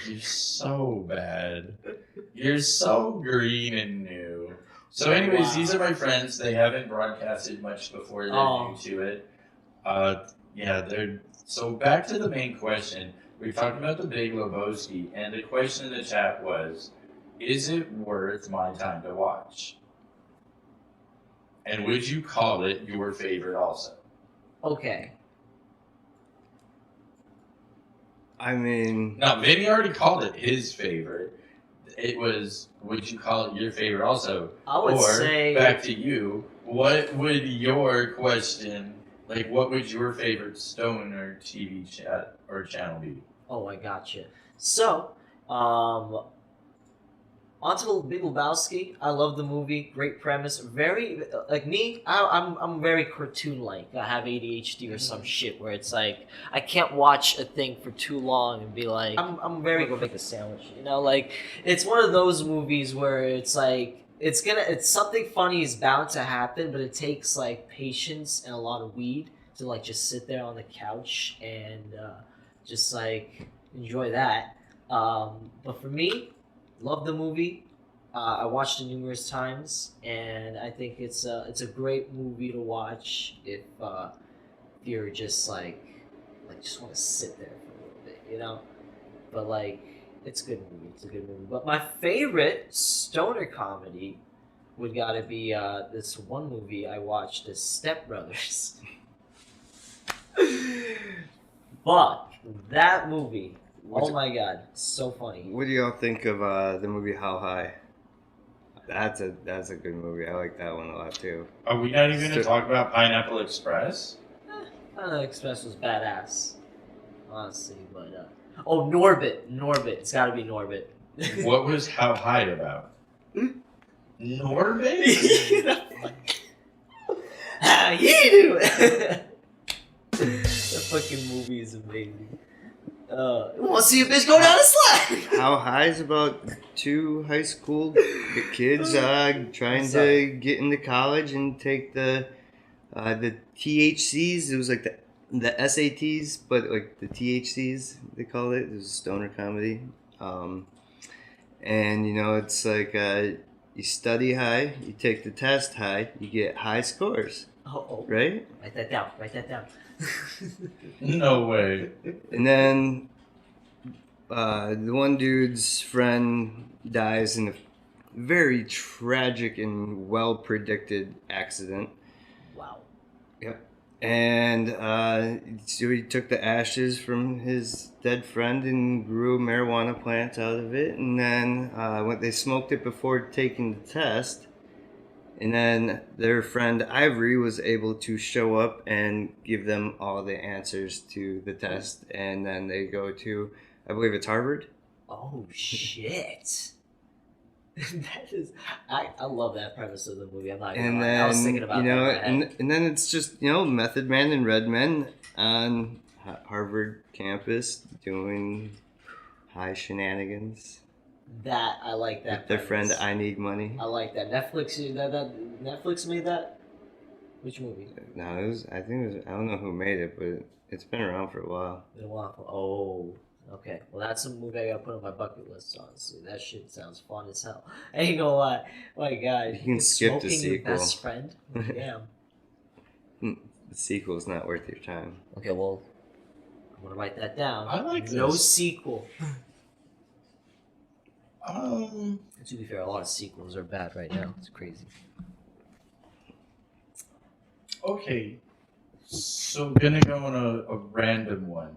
You're so bad. You're so green and new. So anyways, These are my friends. They haven't broadcasted much before. They're new to it. So back to the main question. We're talking about the Big Lebowski, and the question in the chat was, is it worth my time to watch? And would you call it your favorite also? Okay. I mean... Now, Vinny already called it his favorite. It was, would you call it your favorite also? I would say... back to you, what would your question... Like, what would your favorite stoner TV chat or channel be? Oh, I gotcha. So, onto the Big Lebowski. I love the movie. Great premise. Very, like me, I'm very cartoon-like. I have ADHD or some shit where it's like, I can't watch a thing for too long and be like, I'm very go make a sandwich. Like, it's one of those movies where it's like, it's something funny is bound to happen, but it takes like patience and a lot of weed to like just sit there on the couch and just like enjoy that. But for me, love the movie. I watched it numerous times, and I think it's a great movie to watch if you're just like just want to sit there for a little bit, But like. It's a good movie. It's a good movie. But my favorite stoner comedy would gotta be this one movie I watched, the Step Brothers. Fuck that movie! Oh my god, so funny. What do y'all think of the movie How High? That's a good movie. I like that one a lot too. Are we not even going to talk about Pineapple Express? Pineapple Express was badass, honestly. But Norbit. It's got to be Norbit. What was How High about? Norbit? How you doing? The fucking movie is amazing. Want to see a bitch go down a slide? How High is about two high school kids trying to get into college and take the THCs. It was like the SATs, but like the THCs they call it. It was a stoner comedy. And you know, it's like you study high, you take the test high, you get high scores. Oh. Right? Write that down. Write that down. No way. And then the one dude's friend dies in a very tragic and well predicted accident. Wow. Yep. And so he took the ashes from his dead friend and grew a marijuana plant out of it. And then when they smoked it before taking the test. And then their friend Ivory was able to show up and give them all the answers to the test. And then they go to, I believe it's Harvard. Oh shit. That is, I love that premise of the movie. I'm not gonna And lie. then, I was thinking about you know, that. and then it's just, you know, Method Man and Redman on Harvard campus doing high shenanigans. That I like that. With their friend, premise. I Need Money. I like that. Netflix Netflix made that. Which movie? No, it was. I think it was. I don't know who made it, but it's been around for a while. Been a while. Oh, okay. Well, that's a movie I gotta put on my bucket list. Honestly, that shit sounds fun as hell. I ain't gonna lie. My God, You can skip the smoking your sequel. best friend. Damn. The sequel is not worth your time. Okay, well, I'm gonna write that down. I like no this. sequel. Um, To be fair, a lot of sequels are bad right now. It's crazy. okay. So I'm gonna go on a random one.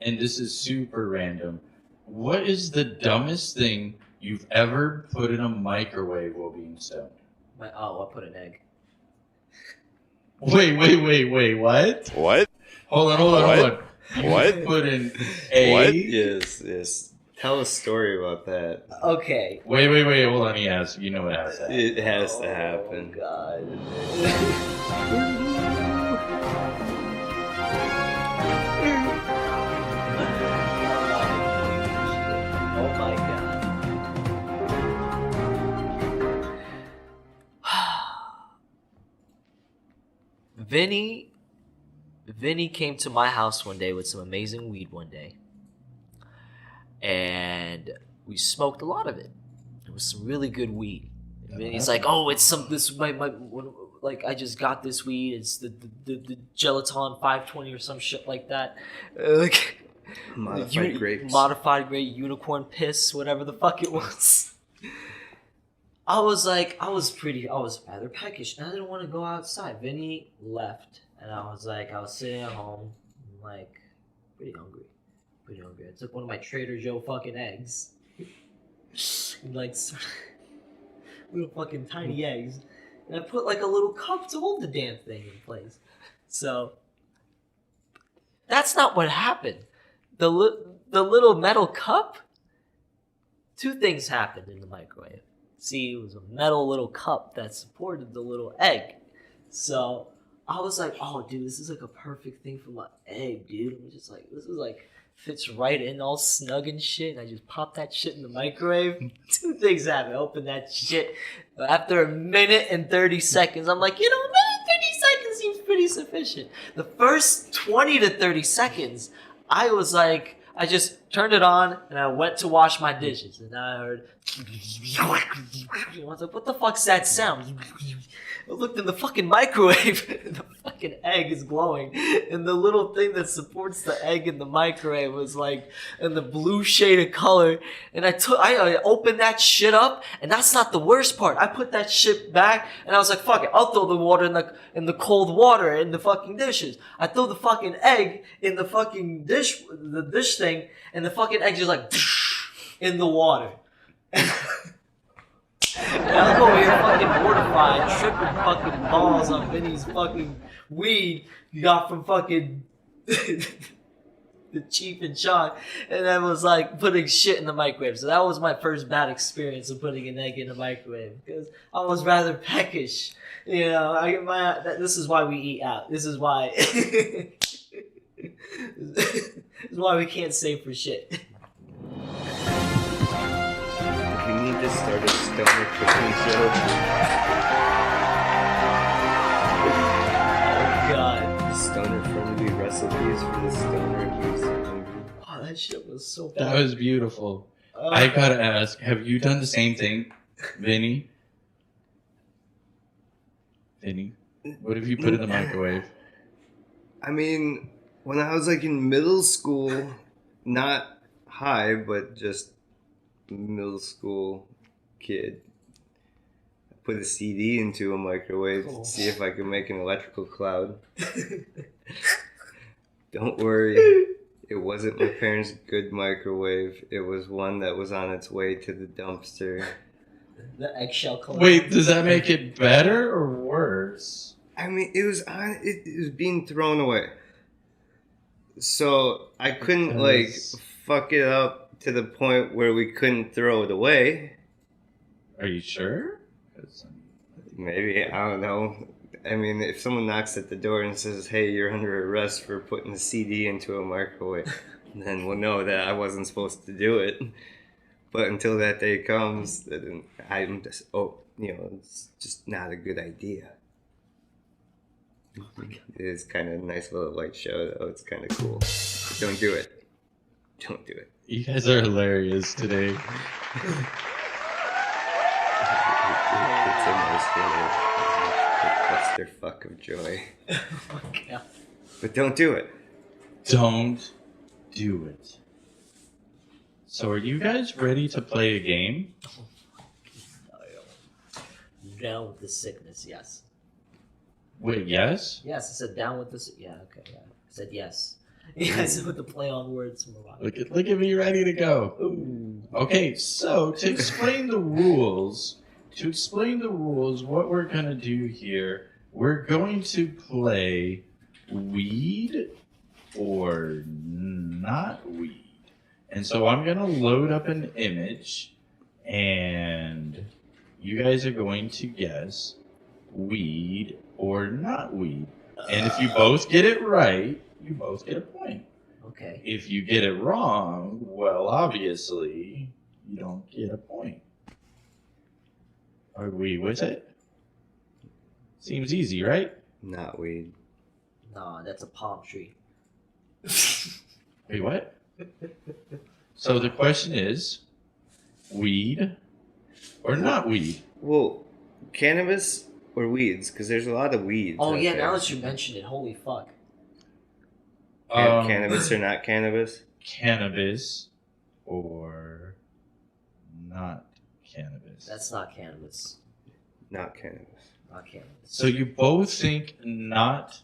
And this is super random. What is the dumbest thing you've ever put in a microwave while being stoned? I put an egg. Wait, what? What? Hold on. You What? put in a... What? Yes. Tell a story about that. Okay. Wait, hold on, he has. You know what has to happen. It has to happen. God. Oh my God. Vinny came to my house one day with some amazing weed one day. And we smoked a lot of it. It was some really good weed. And he's like, "Oh, it's some this my like I just got this weed. It's the Gelaton 520 or some shit like that. Like Modified grapes. Modified grape unicorn piss, whatever the fuck it was." I was rather peckish, and I didn't want to go outside. Vinny left, and I was sitting at home, like pretty hungry. I took one of my Trader Joe fucking eggs, like little fucking tiny eggs, and I put like a little cup to hold the damn thing in place. So that's not what happened. The little metal cup. Two things happened in the microwave. See, it was a metal little cup that supported the little egg. So I was like, "Oh, dude, this is like a perfect thing for my egg, dude." I'm just like, this is like fits right in, all snug and shit. And I just popped that shit in the microwave. Two things happened. I opened that shit. After a minute and 30 seconds, I'm like, a minute and 30 seconds seems pretty sufficient. The first 20 to 30 seconds, I was like, I just turned it on and I went to wash my dishes. And I heard, I was like, what the fuck's that sound? I looked in the fucking microwave, and the fucking egg is glowing, and the little thing that supports the egg in the microwave was like in the blue shade of color. And I opened that shit up, and that's not the worst part. I put that shit back, and I was like, fuck it, I'll throw the water in the cold water in the fucking dishes. I throw the fucking egg in the fucking dish thing, and the fucking egg just like in the water. I'm over here fucking mortified, tripping fucking balls on Vinny's fucking weed you got from fucking the chief in shock, and then was like putting shit in the microwave. So that was my first bad experience of putting an egg in the microwave because I was rather peckish. You know, this is why we eat out. This is why. This is why we can't save for shit. If you need to start a stoner cooking show, Oh god. stoner friendly recipes for the stoner who's hungry. Oh, that shit was so bad. That was beautiful. I gotta ask, have you done the same thing, Vinny? Vinny, what have you put in the microwave? I mean, when I was like in middle school, not high, but just middle school kid, I put a CD into a microwave to see if I could make an electrical cloud. Don't worry, it wasn't my parents' good microwave. It was one that was on its way to the dumpster. The eggshell color. Wait, does that make it better or worse? I mean, it was being thrown away. So I couldn't like fuck it up to the point where we couldn't throw it away. Are you sure? Maybe, I don't know. I mean, if someone knocks at the door and says, "Hey, you're under arrest for putting a CD into a microwave," then we'll know that I wasn't supposed to do it. But until that day comes, then I'm just, it's just not a good idea. It is kind of a nice little light show, though. It's kind of cool. Don't do it. Don't do it. You guys are hilarious today. It's a nice little clusterfuck of joy. Oh my god. But don't do it. Don't do it. So are you guys ready to play a game? Down with the sickness, yes. Wait, yes? Yes, I said down with this. Yeah, okay, yeah. I said yes. Yes, with the play on words. Look at me ready to go. Ooh. Okay, so to explain the rules, what we're going to do here, we're going to play weed or not weed. And so I'm going to load up an image, and you guys are going to guess weed or not weed. And if you both get it right, you both get a point. Okay. If you get it wrong, well, obviously, you don't get a point. Are we with it? Seems easy, right? Not weed. Nah, that's a palm tree. Wait, what? So the question is, weed or not weed? Well, cannabis or weeds? Because there's a lot of weeds. Oh out yeah, there. now that you mention it, holy fuck. Cannabis or not cannabis? Cannabis or not cannabis? That's not cannabis. Not cannabis. Not cannabis. So you both think not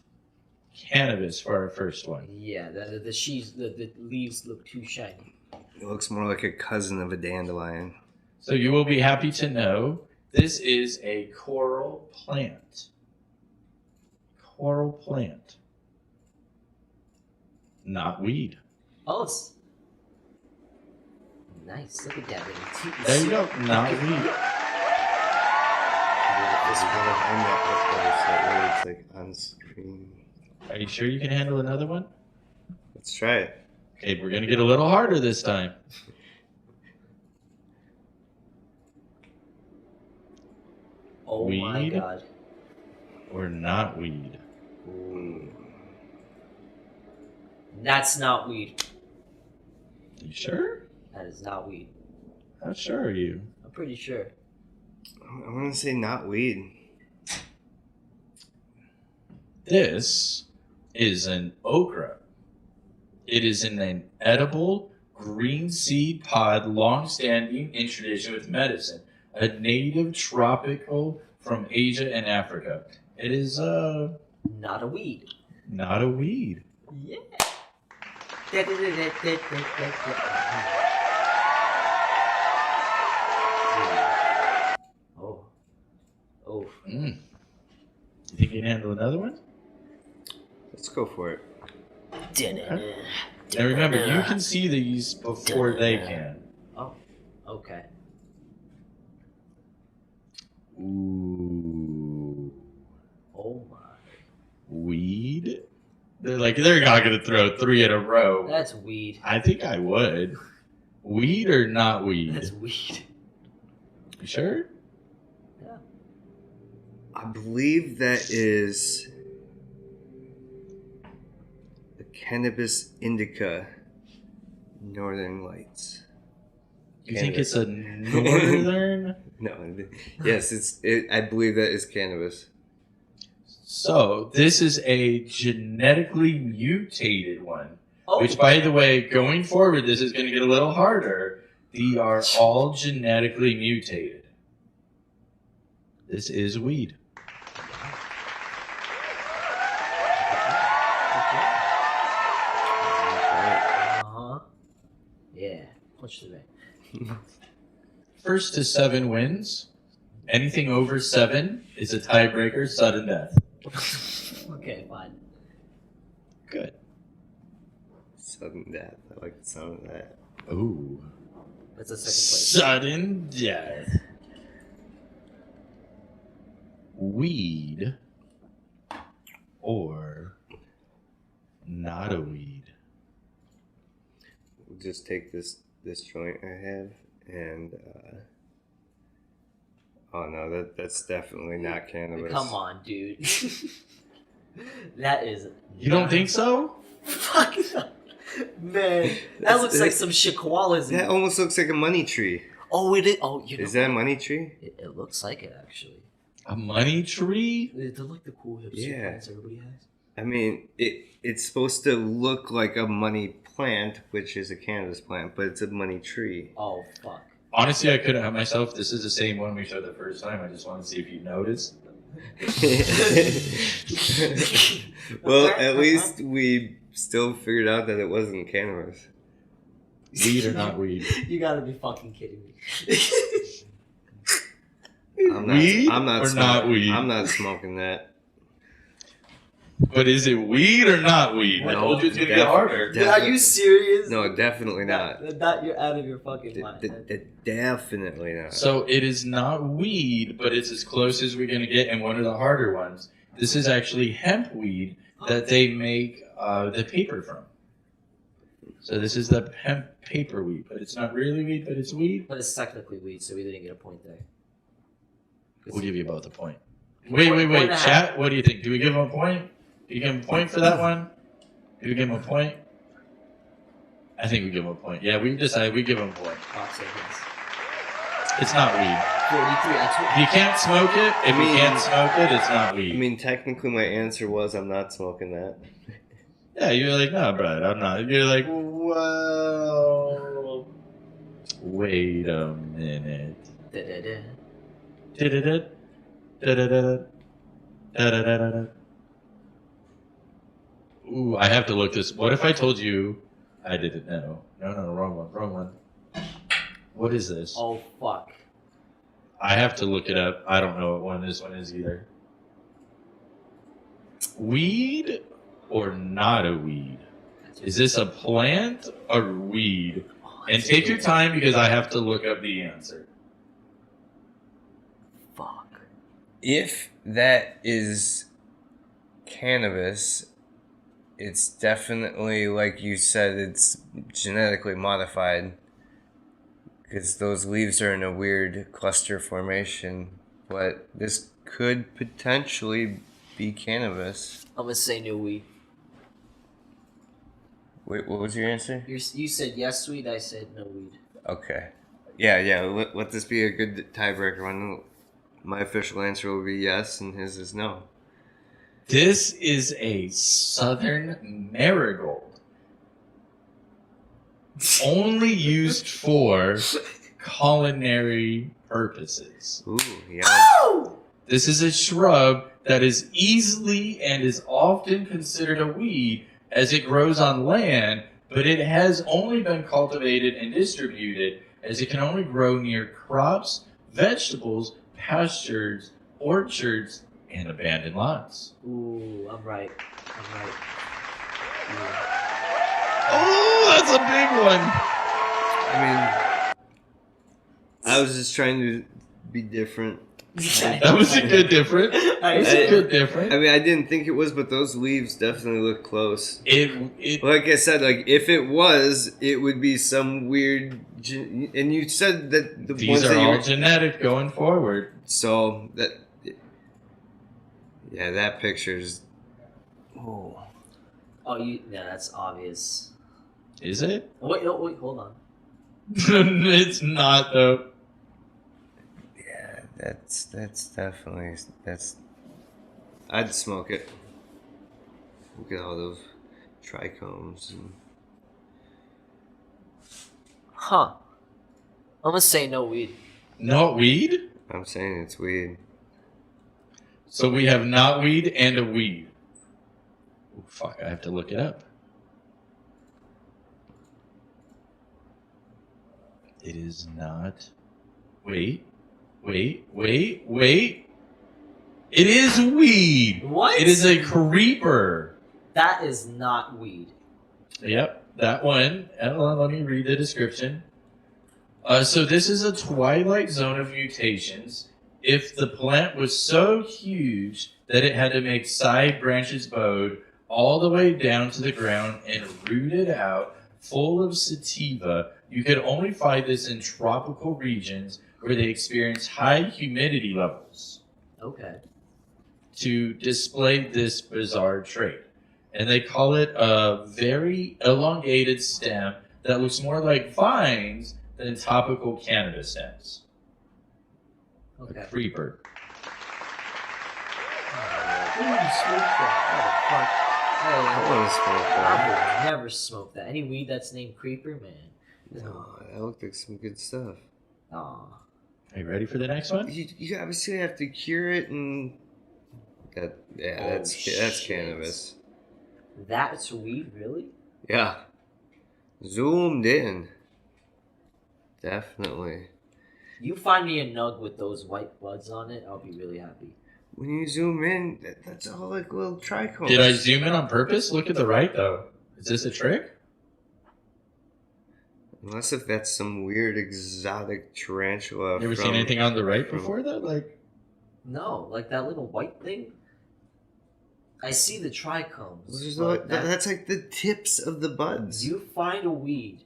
cannabis for our first one. Yeah, the leaves look too shiny. It looks more like a cousin of a dandelion. So you will be happy to know this is a coral plant. Coral plant. Not weed. Oh, it's nice. Look at that. There you go. Not weed. This one behind that it's like on screen. Are you sure you can handle another one? Let's try it. Okay, we're going to get a little harder this time. Oh my Weed? god. Or not weed? Ooh. That's not weed. You sure? That is not weed. How sure are you? I'm pretty sure. I'm gonna say not weed. This is an okra. It is an edible green seed pod, long-standing in tradition with medicine. A native tropical from Asia and Africa. It is Not a weed. not a weed. Yeah. Oh. Oh. You think you can handle another one? Let's go for it. Now remember, you can see these before they can. Oh, okay. Ooh. Oh my. Weed? They're not going to throw 3 in a row. That's weed. I think I would. Weed or not weed? That's weed. You sure? Yeah. I believe that is the cannabis indica Northern Lights. You think it's a northern? No. Yes, I believe that is cannabis. So, this is a genetically mutated one. Oh. Which, by the way, going forward, this is going to get a little harder. They are all genetically mutated. This is weed. Uh-huh. Yeah. Punch the bag. First to 7 wins. Anything over 7 is a tiebreaker, sudden death. Okay, fine. Good. Sudden death. I like the sound of that. Ooh. That's a second place. Sudden death. Weed or not a weed? We'll just take this joint I have and oh no, that's definitely not cannabis. Come on, dude. That is. You don't think so? Fuck no. Man, that looks like some shit koalas. That almost looks like a money tree. Oh, it is. Oh, you know. Is that a money tree? It looks like it, actually. A money tree? They're like the cool hipster Yeah. plants everybody has. I mean, it's supposed to look like a money plant, which is a cannabis plant, but it's a money tree. Oh, fuck. Honestly, I couldn't help myself. This is the same one we showed the first time. I just wanted to see if you noticed. Well, at least we still figured out that it wasn't cannabis. Weed or not weed? You gotta be fucking kidding me. Weed I'm not or smoking, not weed? I'm not smoking that. But is it weed or not weed? I No, told you it's going to get harder. Are you serious? No, definitely not. That you're out of your fucking mind. Definitely not. So it is not weed, but it's as close as we're going to get, and one of the harder ones. This is actually hemp weed that they make the paper from. So this is the hemp paper weed, but it's not really weed, but it's weed. But it's technically weed, so we didn't get a point there. We'll give you both a point. Wait. Chat, what do you think? Do we give them a point? Do you give them a point for that one? Do we give them a point? I think we give them a point. Yeah, we decided we give them a point. It's not weed. 43. If you can't smoke it, if you can't smoke it, it's not weed. I mean, technically my answer was I'm not smoking that. Yeah, you're like, no, bro, I'm not. You're like, well, wait a minute. Da-da-da. Da-da-da. Da-da-da. Da-da-da-da. Ooh, I have to look this. What if I told you I didn't know? No, wrong one. What is this? Oh, fuck. I have to look it up. I don't know what one this one is either. Weed or not a weed? Is this a plant or weed? And take your time because I have to look up the answer. Fuck. If that is cannabis, it's definitely, like you said, it's genetically modified. Because those leaves are in a weird cluster formation. But this could potentially be cannabis. I'm gonna say no weed. Wait, what was your answer? You said yes weed, I said no weed. Okay. Yeah, let this be a good tiebreaker one. My official answer will be yes, and his is no. This is a southern marigold. Only used for culinary purposes. Ooh, yeah. Oh! This is a shrub that is easily and is often considered a weed as it grows on land, but it has only been cultivated and distributed as it can only grow near crops, vegetables, pastures, orchards, and abandoned lots. Ooh, I'm right. Oh, that's a big one. I mean, I was just trying to be different. That was a good different. That was a good different. I mean, I didn't think it was, but those leaves definitely look close. It Like I said, like if it was, it would be some weird. And you said that the these ones are that all you're, genetic going forward. so that. Yeah, that picture's. Oh. Oh, yeah, that's obvious. Is it? Wait, hold on. It's not though. Yeah, that's definitely I'd smoke it. Look at all those trichomes. Huh. I'm gonna say no weed. Not weed? I'm saying it's weed. So we have not weed and a weed. Oh, fuck, I have to look it up. It is not. Wait. It is weed. What? It is a creeper. That is not weed. Yep, that one. Let me read the description. So this is a twilight zone of mutations. If the plant was so huge that it had to make side branches bowed all the way down to the ground and rooted out, full of sativa, you could only find this in tropical regions where they experience high humidity levels Okay. to display this bizarre trait. And they call it a very elongated stem that looks more like vines than topical cannabis stems. Okay. A creeper. Who would smoke that? I want to smoke that. I would never smoke that. Any weed that's named creeper, man. No, that looked like some good stuff. Aw. Are you ready for the next one? You obviously have to cure it and that. Yeah, Oh, that's shit. cannabis. That's weed, really? Yeah, zoomed in. Definitely. You find me a nug with those white buds on it, I'll be really happy. When you zoom in, that's all like little trichomes. Did I zoom in on purpose? Look at the right, though. Is this a trick? Unless if that's some weird exotic tarantula. You ever seen anything on the right before that? Like, No, like that little white thing. I see the trichomes. There's but that's like the tips of the buds. you find a weed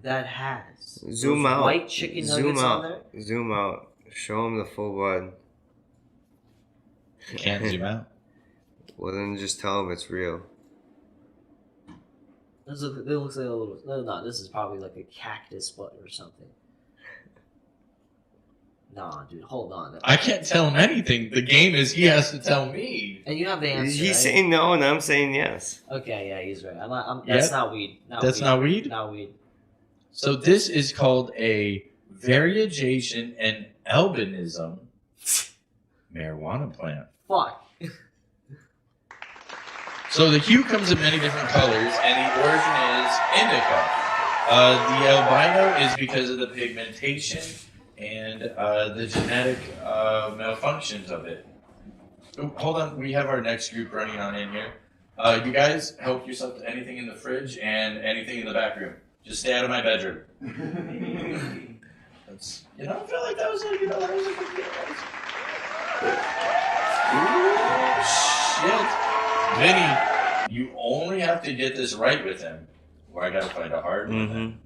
that has Zoom those out. white chicken Zoom nuggets out. on there. Zoom out. Show them the full bud. you can't zoom out. Well, then just tell them it's real. It looks like a little. No, this is probably like a cactus bud or something. Nah, dude, hold on. I can't tell him anything. The game is he has to tell me. And you have the answer. He's right? saying no, and I'm saying yes. Okay, yeah, he's right. That's Yep. not weed. That's not weed? Not weed. So this is called a variegation and albinism marijuana plant. Fuck. So the hue comes in many different colors, and the origin is indica. The albino is because of the pigmentation and the genetic malfunctions of it. Oh, hold on, we have our next group running on in here. You guys help yourself to anything in the fridge and anything in the back room. Just stay out of my bedroom. That's, I feel like that was a good Ooh, shit. Vinny, you only have to get this right with him, or I gotta find a hard one. then.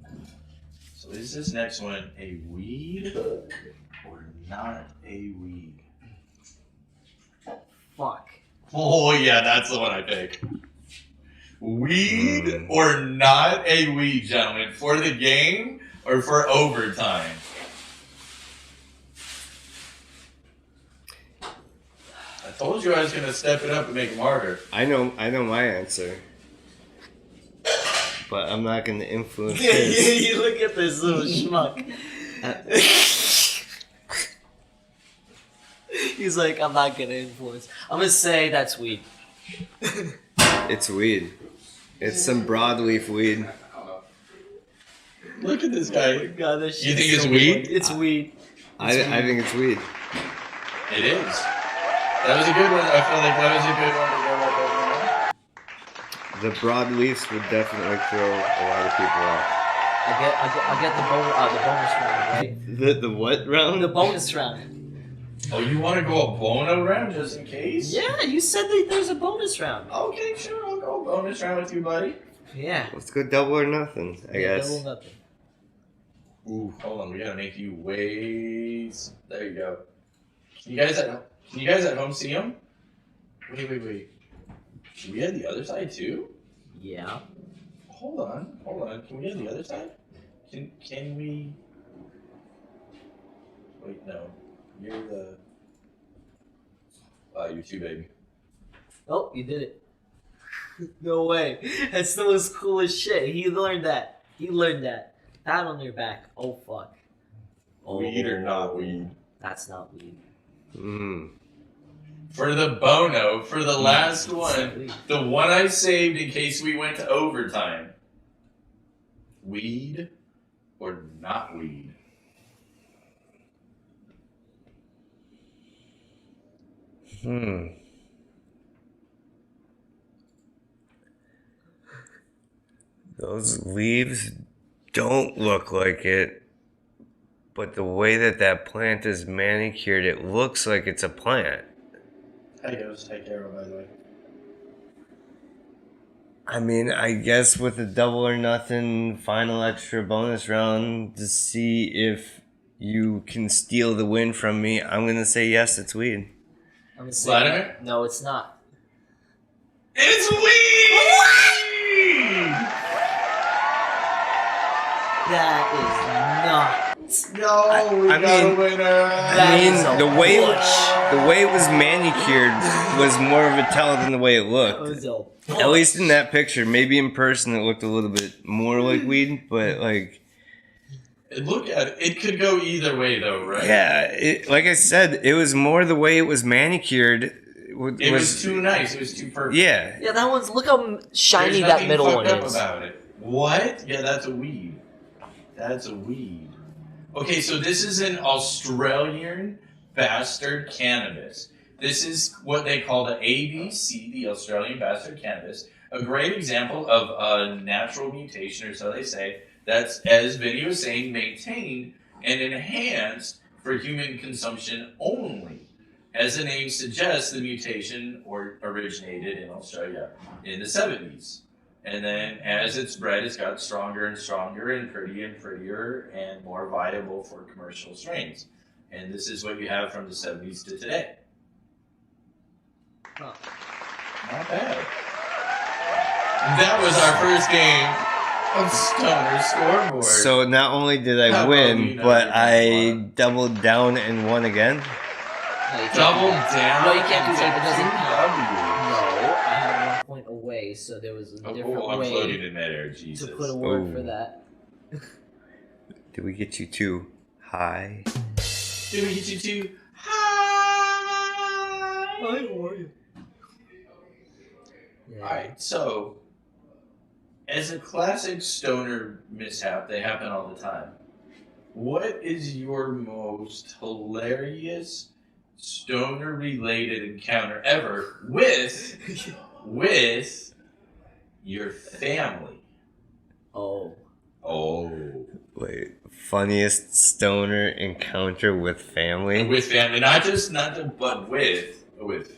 So is this next one a weed or not a weed? Fuck. Oh yeah, that's the one I pick. Weed or not a weed, gentlemen? For the game or for overtime? I told you I was gonna step it up and make them harder. I know my answer, but I'm not gonna influence Yeah, his. you look at this little schmuck. He's like, I'm not gonna influence. I'm gonna say that's weed. It's weed. It's some broadleaf weed. Look at this guy. God, this You shit's think it's so weed? funny. It's weed. I think it's weed. It is. That was a good one. I feel like that was a good one to go with. The broadleafs would definitely throw a lot of people off. I get the bonus round, right? The what round? The bonus round. Oh, you want to go a bono round just in case? Yeah, you said that there's a bonus round. Okay, sure. I'll go bonus round with you, buddy. Yeah. Let's go double or nothing, I guess. Double nothing. Ooh, hold on. We gotta make you wait. There you go. Can you guys at home see him? Wait. Can we have the other side too? Yeah. Hold on. Can we have the other side? Can we? Wait, no. You're the. You're too big. Oh, you did it. No way. That's the most coolest shit. He learned that. Pat on your back. Oh, fuck. Weed or not weed? That's not weed. For the bono, for the last one, the one I saved in case we went to overtime. Weed or not weed? Those leaves don't look like it, but the way that plant is manicured, it looks like it's a plant. Hi, Ghost. Hi, Carol, by the way. I mean, I guess with a double or nothing final extra bonus round to see if you can steal the win from me, I'm going to say yes, it's weed. I'm gonna say Vladimir? no, it's not. It's weed! That is not. No, we I got mean- a winner. I mean, is a the way push. it was manicured was more of a tell than the way it That looked. was a At least in that picture, maybe in person it looked a little bit more like weed, but like, Look at it. It could go either way, though, right? yeah, like I said, it was more the way it was manicured. It was too nice. It was too perfect. Yeah. Yeah, that one's. Look how shiny There's that nothing middle fucked one up is. about it. What? Yeah, that's a weed. That's a weed. Okay, so this is an Australian bastard cannabis. This is what they call the ABC, the Australian bastard cannabis. A great example of a natural mutation, or so they say, that's, as Vinny was saying, maintained and enhanced for human consumption only. As the name suggests, the mutation originated in Australia in the 70s. And then as it spread, it's got stronger and stronger and prettier and more viable for commercial strains. And this is what you have from the 70s to today. Huh. Not bad. That was our first game of Stoner Scoreboard. So not only did I How about win, you know but you I won? doubled down and won again. No, you can't Double do that. down. No, you can't do that. It doesn't Two count. W's. No, I had 1 point away, so there was a different I'm floating way in midair, Jesus. to put a word Ooh. for that. Did we get you too high? Did we get you too high? How are you? Yeah. Alright, so as a classic stoner mishap, they happen all the time. What is your most hilarious stoner related encounter ever with your family? Oh. Oh. Wait, funniest stoner encounter with family? With family, but with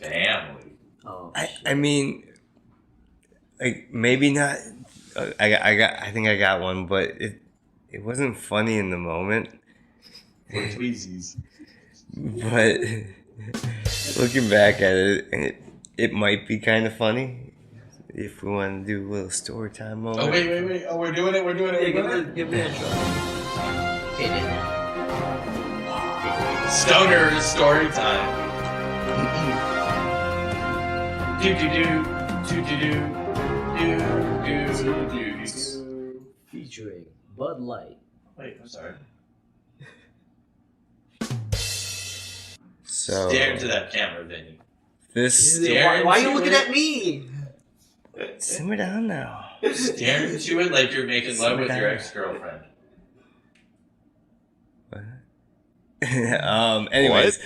family. Oh. I mean, like maybe not. I think I got one, but it wasn't funny in the moment. For tweezies. But looking back at it, it might be kind of funny if we want to do a little story time moment. Oh wait! Oh, we're doing it. Give me a intro. Okay, then. Stoner story time. Do do do do do do do do do. Featuring Bud Light. Wait, I'm sorry. So Stare into that camera, Vinny. this Stare Why are you into looking it. at me? simmer down now. Stare into it like you're making love with your ex-girlfriend. Anyways,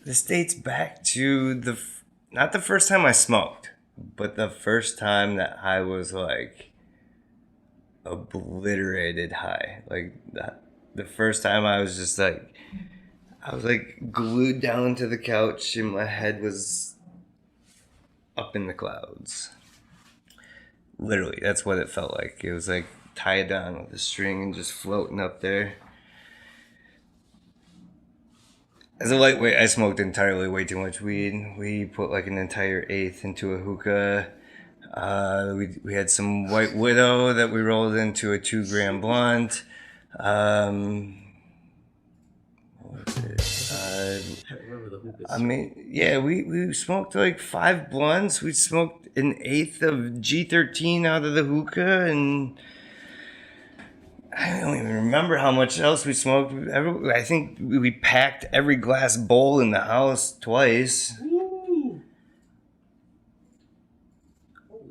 this dates back to not the first time I smoked, but the first time that I was like obliterated high. Like that, the first time I was just like, I was like glued down to the couch and my head was up in the clouds. Literally, that's what it felt like. It was like tied down with a string and just floating up there. As a lightweight, I smoked entirely way too much weed. We put like an entire eighth into a hookah. We had some White Widow that we rolled into a 2-gram blunt. What was it? I remember the hookahs. I mean, yeah, we smoked like 5 blunts. We smoked an eighth of G13 out of the hookah, and I don't even remember how much else we smoked. I think we packed every glass bowl in the house twice. Woo.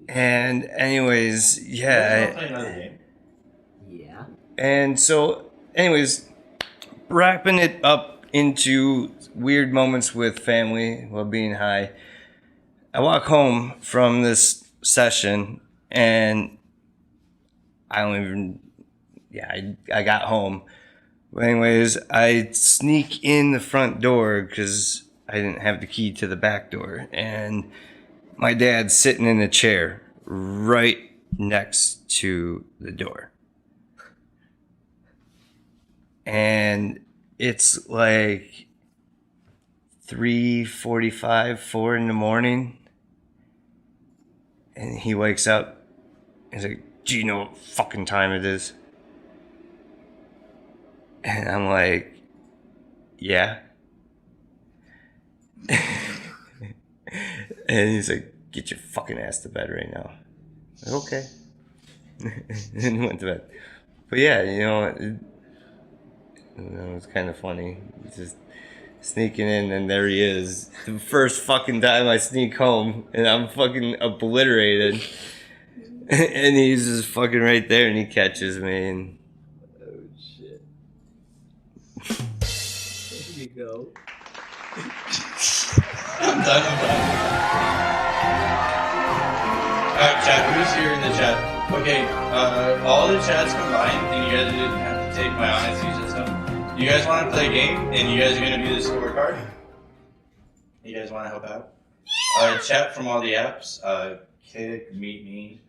And anyways, Let's play another game. Yeah. And so, anyways, wrapping it up into weird moments with family while being high. I walk home from this session and I don't even, I got home. But anyways, I sneak in the front door because I didn't have the key to the back door. And my dad's sitting in a chair right next to the door. And it's like 3:45, 4 in the morning. And he wakes up. He's like, do you know what fucking time it is? And I'm like, yeah. And he's like, get your fucking ass to bed right now. I'm like, okay. And went to bed. But yeah, it was kind of funny. Just sneaking in, and there he is. The first fucking time I sneak home, and I'm fucking obliterated. And he's just fucking right there, and he catches me. And Oh shit. There you go. I'm done. Alright, chat, who's here in the chat? Okay, all the chats combined, and you guys didn't have to take my honesties and stuff. You guys want to play a game, and you guys are going to be the scorecard? You guys want to help out? Chat from all the apps, Kick, Meet Me,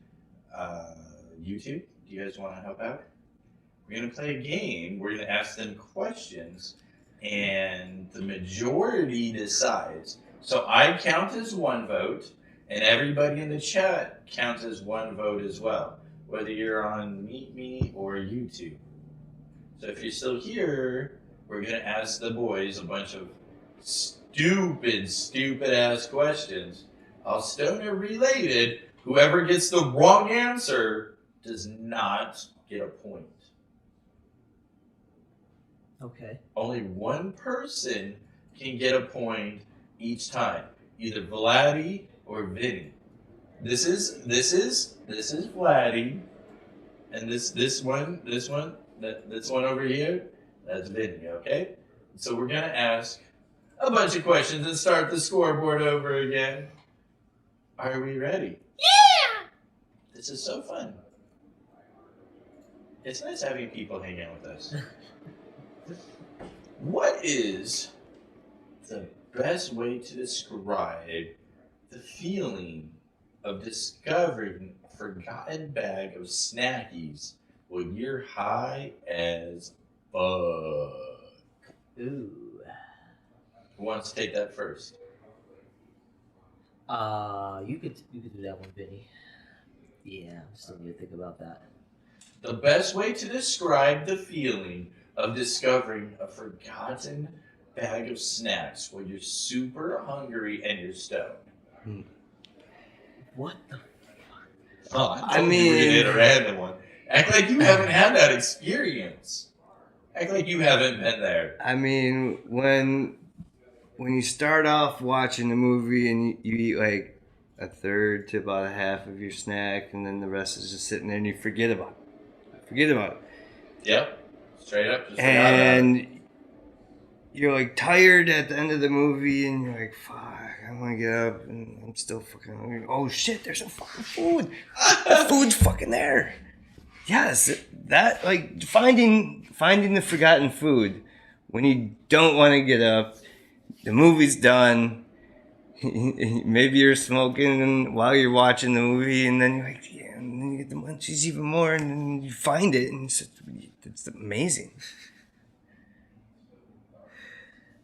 YouTube. Do you guys want to help out? We're going to play a game. We're going to ask them questions, and the majority decides. So I count as 1 vote, and everybody in the chat counts as 1 vote as well, whether you're on Meet Me or YouTube. So if you're still here, we're going to ask the boys a bunch of stupid ass questions, all stoner related. Whoever gets the wrong answer does not get a point. Okay. Only 1 person can get a point each time, either Vladdy or Vinny. This is Vladdy, and this one over here, that's Vinny. Okay, so we're gonna ask a bunch of questions and start the scoreboard over again. Are we ready? Yeah. This is so fun. It's nice having people hang out with us. What is the best way to describe the feeling of discovering a forgotten bag of snackies when you're high as fuck? Ooh. Who wants to take that first? You could do that one, Vinny. Yeah, I'm still need to think about that. The best way to describe the feeling of discovering a forgotten bag of snacks when you're super hungry and you're stoned. What the? Oh, I mean, we're gonna hit a random one. Act like you haven't had that experience. Act like you haven't been there. I mean, when you start off watching the movie and you eat like a third to about a half of your snack, and then the rest is just sitting there, and you forget about it. Yep. Straight up. Just And you're like tired at the end of the movie, and you're like, fuck, I want to get up, and I'm still fucking hungry. Oh shit, there's some fucking food. The food's fucking there. Yes, that, like, finding the forgotten food when you don't want to get up, the movie's done, maybe you're smoking while you're watching the movie, and then you're like, yeah, and then you get the munchies even more, and then you find it, and it's amazing.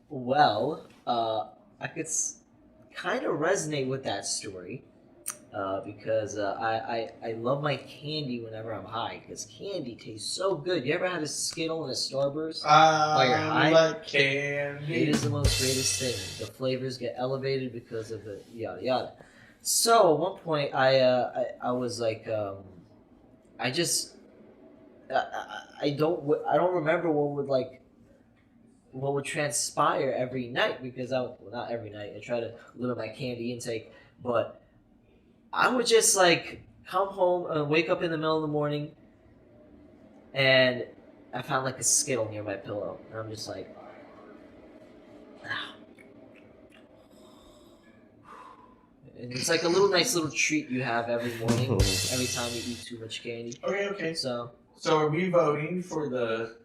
Well, I could kind of resonate with that story because I love my candy whenever I'm high because candy tastes so good. You ever had a Skittle and a Starburst while you're high? Like candy. It is the most greatest thing. The flavors get elevated because of the yada yada. So at one point, I was like, I don't remember what would transpire every night because not every night. I try to limit my candy intake, but I would just like come home and wake up in the middle of the morning, and I found like a Skittle near my pillow, and I'm just like, and it's like a nice little treat you have every morning, every time you eat too much candy. Okay. So are we voting for the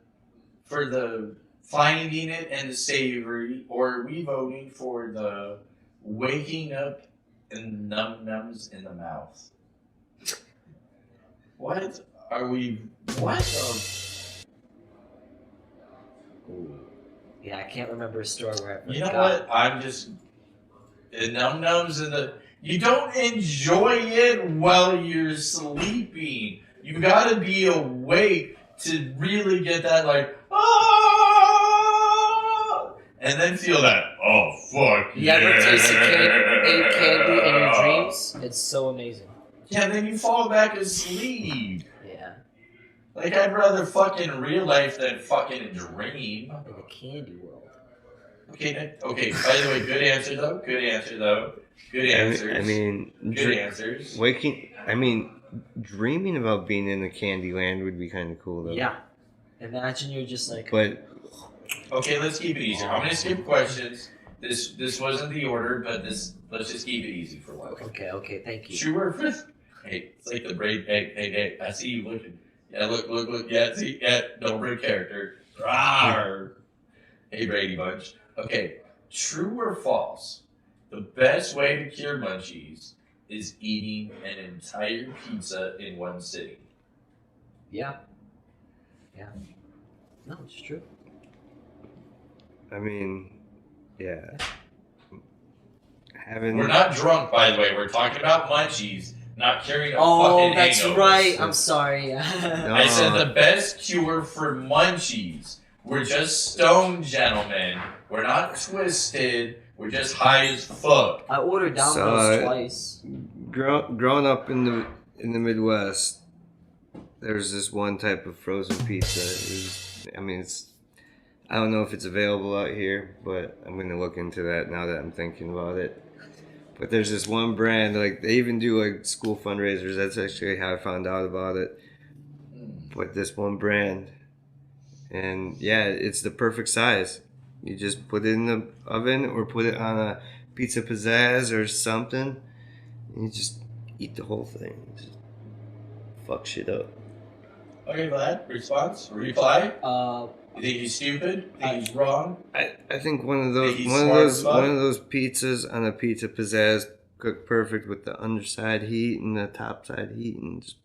finding it and the savory, or are we voting for the waking up and nums in the mouth? What are we? What? Yeah, I can't remember a story where I You know what? I'm just the nums in the. You don't enjoy it while you're sleeping. You gotta be awake to really get that, like, ah, and then feel that, oh fuck. You ever tasted ate candy in your dreams? It's so amazing. Yeah, then you fall back asleep. Yeah. Like, I'd rather fucking real life than fucking dream. In the candy world. Okay. By the way, good answer though. Good answers. I mean, good answers. Dreaming about being in the candy land would be kind of cool though. Yeah. Imagine you're just like. But okay, let's keep it easy. I'm gonna skip questions. This wasn't the order, but let's just keep it easy for one. Okay, thank you. True or false? Hey, it's like the braid. Hey, I see you looking. Yeah, look. Yeah, see, yeah, don't break character. Rawr. Hey, Brady Bunch. Okay, true or false? The best way to cure munchies is eating an entire pizza in one sitting. Yeah. No, it's true. I mean, yeah. We're not drunk, by the way. We're talking about munchies, not curing a fucking that's hangover. right. I'm sorry. No. I said the best cure for munchies. We're just stoned gentlemen. We're not twisted. We're just high as fuck. I ordered Domino's twice. Growing up in the Midwest, there's this one type of frozen pizza. I don't know if it's available out here, but I'm gonna look into that now that I'm thinking about it. But there's this one brand, like they even do like school fundraisers. That's actually how I found out about it. But this one brand, and yeah, it's the perfect size. You just put it in the oven or put it on a pizza pizzazz or something, and you just eat the whole thing. Just fuck shit up. Okay, Vlad, response? Reply? You think he's stupid? Think he's wrong? I think one of those pizzas on a pizza pizzazz cooked perfect with the underside heat and the top side heat and just,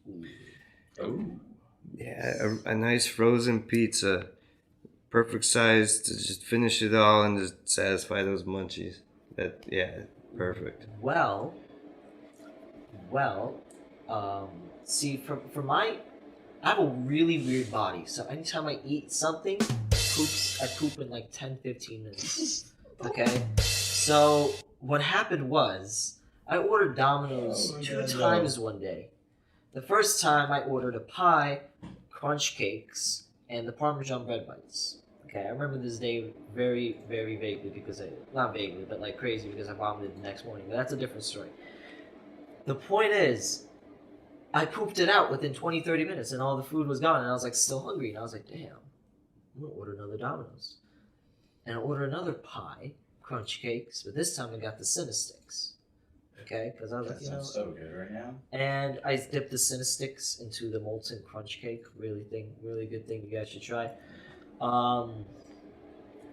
a nice frozen pizza, perfect size to just finish it all and just satisfy those munchies. Perfect. Well, see, for my, I have a really weird body, so anytime I eat something, I poop in like 10-15 minutes. Okay? So what happened was, I ordered Domino's two times one day. The first time I ordered a pie, crunch cakes, and the Parmesan bread bites. Okay, I remember this day very, very vaguely because not vaguely, but like crazy because I vomited the next morning, but that's a different story. The point is, I pooped it out within 20-30 minutes and all the food was gone and I was like still hungry and I was like, damn, I'm gonna order another Domino's. and order another pie, crunch cakes, but this time I got the Cinnasticks. Okay, because I was That like, sounds so good right now. and I dipped the Cinnasticks into the molten crunch cake. Really good thing. You guys should try.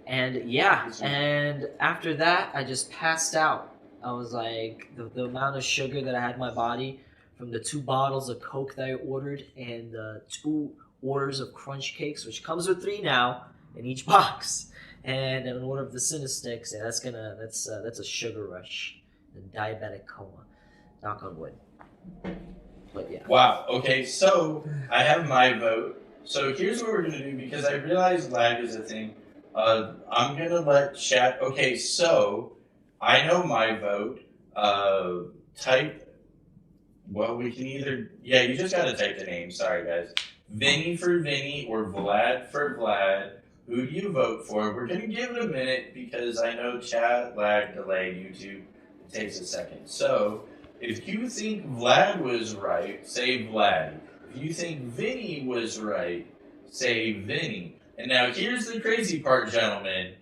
And yeah, and after that, I just passed out. I was like, the amount of sugar that I had in my body from the 2 bottles of Coke that I ordered and the 2 orders of crunch cakes, which comes with 3 now in each box, and an order of the Cinnasticks. Yeah, that's a sugar rush. The diabetic coma. Knock on wood. But yeah. Wow. Okay, so I have my vote. So here's what we're gonna do because I realize lag is a thing. I'm gonna let chat. Okay, so I know my vote. Type. Well, we can either. Yeah, you just gotta type the name. Sorry, guys. Vinny for Vinny or Vlad for Vlad. Who do you vote for? We're gonna give it a minute because I know chat, lag, delay, YouTube. Takes a second. So, if you think Vlad was right, say Vlad. If you think Vinny was right, say Vinny. And now here's the crazy part, gentlemen.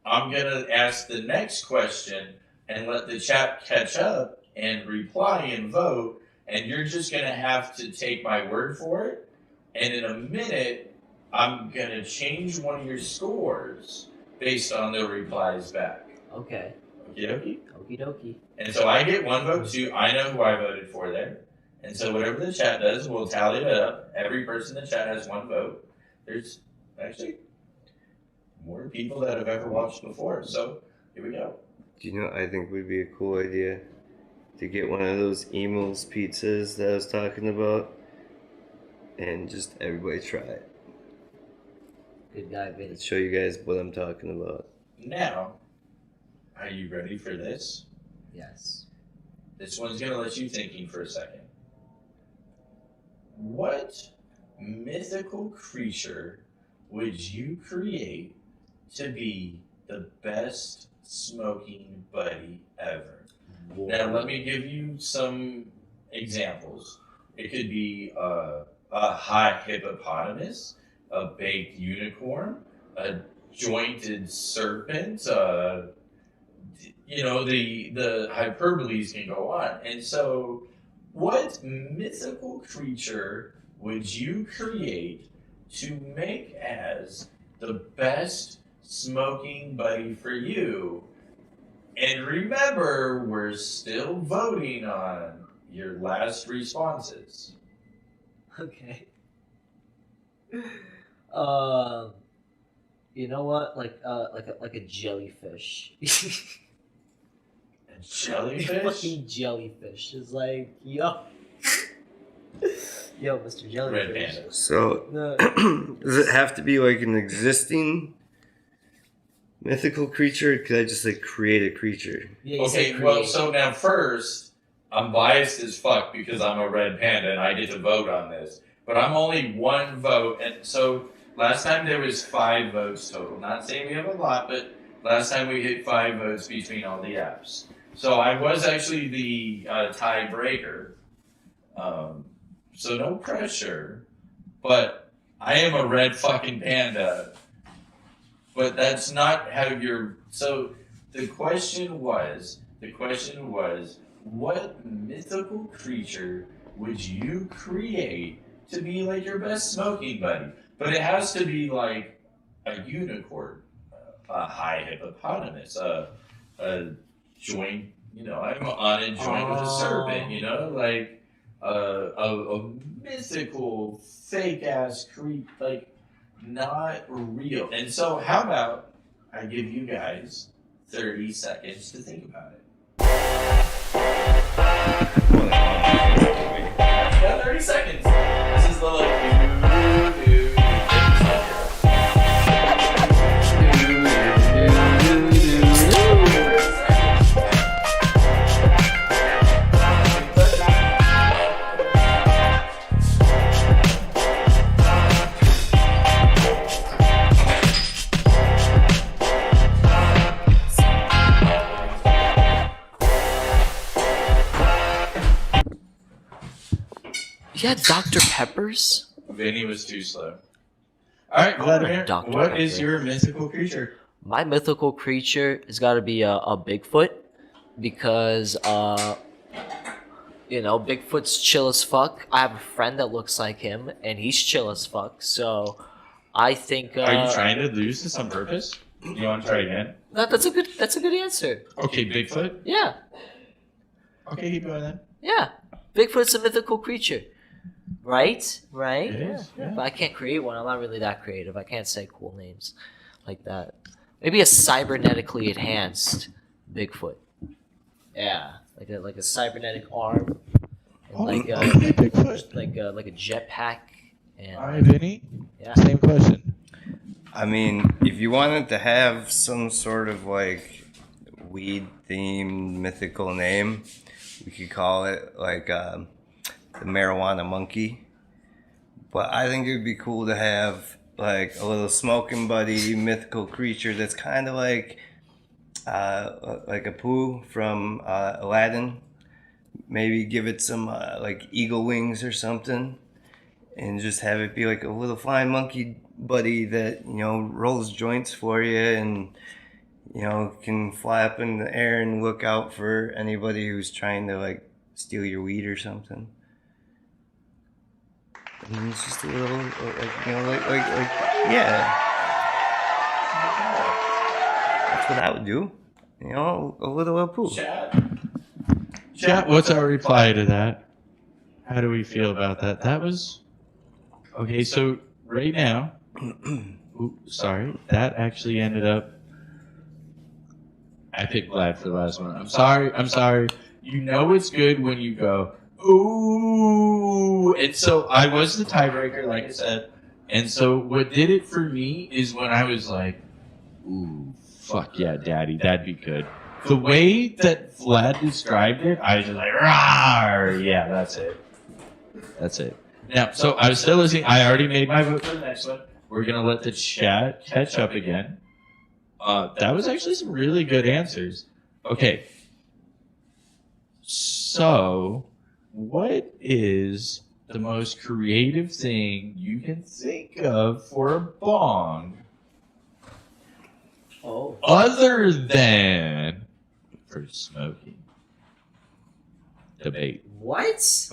I'm going to ask the next question and let the chat catch up and reply and vote. And you're just going to have to take my word for it. And in a minute, I'm going to change one of your scores based on the replies back. Okay. Okie dokie? Okie dokie. And so I get 1 vote too. I know who I voted for there. And so whatever the chat does, we'll tally it up. Every person in the chat has 1 vote. There's actually more people that have ever watched before. So here we go. Do you know, I think would be a cool idea to get one of those Emil's pizzas that I was talking about and just everybody try it. Good guy, Vinny. Let's show you guys what I'm talking about. Now, are you ready for this? Yes. This one's going to let you thinking for a second. What mythical creature would you create to be the best smoking buddy ever? Whoa. Now, let me give you some examples. It could be a high hippopotamus, a baked unicorn, a jointed serpent, you know, the hyperboles can go on. And so, what mythical creature would you create to make as the best smoking buddy for you? And remember, we're still voting on your last responses. Okay. You know what? Like a jellyfish. A jellyfish? Fucking jellyfish. It's like, yo, Mr. Jellyfish. Red panda. So, No. does it have to be like an existing mythical creature? Could I just like create a creature? Yeah, you Okay, said well, create. so now first, I'm biased as fuck because I'm a red panda and I get to vote on this. But I'm only 1 vote, and so last time there was 5 votes total. Not saying we have a lot, but last time we hit 5 votes between all the apps. So I was actually the tiebreaker. So no pressure, but I am a red fucking panda. But that's not how you're. So the question was, what mythical creature would you create to be like your best smoking buddy? But it has to be like a unicorn, a high hippopotamus, a joint. You know, I'm on a joint with a serpent. You know, like a mythical fake ass creep, like not real. And so, how about I give you guys 30 seconds to think about it. Yeah, 30 seconds. This is the You had Dr. Peppers? Vinny was too slow. All right, Vladimir, Dr. what is Pepper. your mythical creature? My mythical creature has got to be a Bigfoot because Bigfoot's chill as fuck. I have a friend that looks like him, and he's chill as fuck. So I think. Are you trying to lose this on purpose? You want to try again? That's a good answer. Okay, Bigfoot. Yeah. Okay, keep going then. Yeah. Bigfoot's a mythical creature. Right? It is, yeah. But I can't create one. I'm not really that creative. I can't say cool names like that. Maybe a cybernetically enhanced Bigfoot. Yeah. Like a cybernetic arm. And like a jetpack. And, all right, Vinny. Yeah. Same question. I mean, if you wanted to have some sort of like weed-themed mythical name, we could call it like the marijuana monkey. But I think it would be cool to have like a little smoking buddy mythical creature that's kind of like a poo from Aladdin. Maybe give it some like eagle wings or something, and just have it be like a little flying monkey buddy that, you know, rolls joints for you and, you know, can fly up in the air and look out for anybody who's trying to like steal your weed or something. I mean, it's just a little, like, you know, like yeah. That's what I would do. You know, a little Apu. Chat, what's our reply to that? How do we feel about that? That was... Okay, so right now... sorry. That actually ended up... I picked Vlad for the last one. I'm sorry. You know it's good when you go, ooh. And so I was the tiebreaker, like I said. And so what did it for me is when I was like, ooh, fuck yeah, daddy, that'd be good. The way that Vlad described it, I was just like, rawr, yeah, that's it. Now, so I was still listening. I already made my vote for the next one. We're going to let the chat catch up again. That was actually some really good answers. Okay. So, what is the most creative thing you can think of for a bong? Oh. Other than for smoking. Debate. What?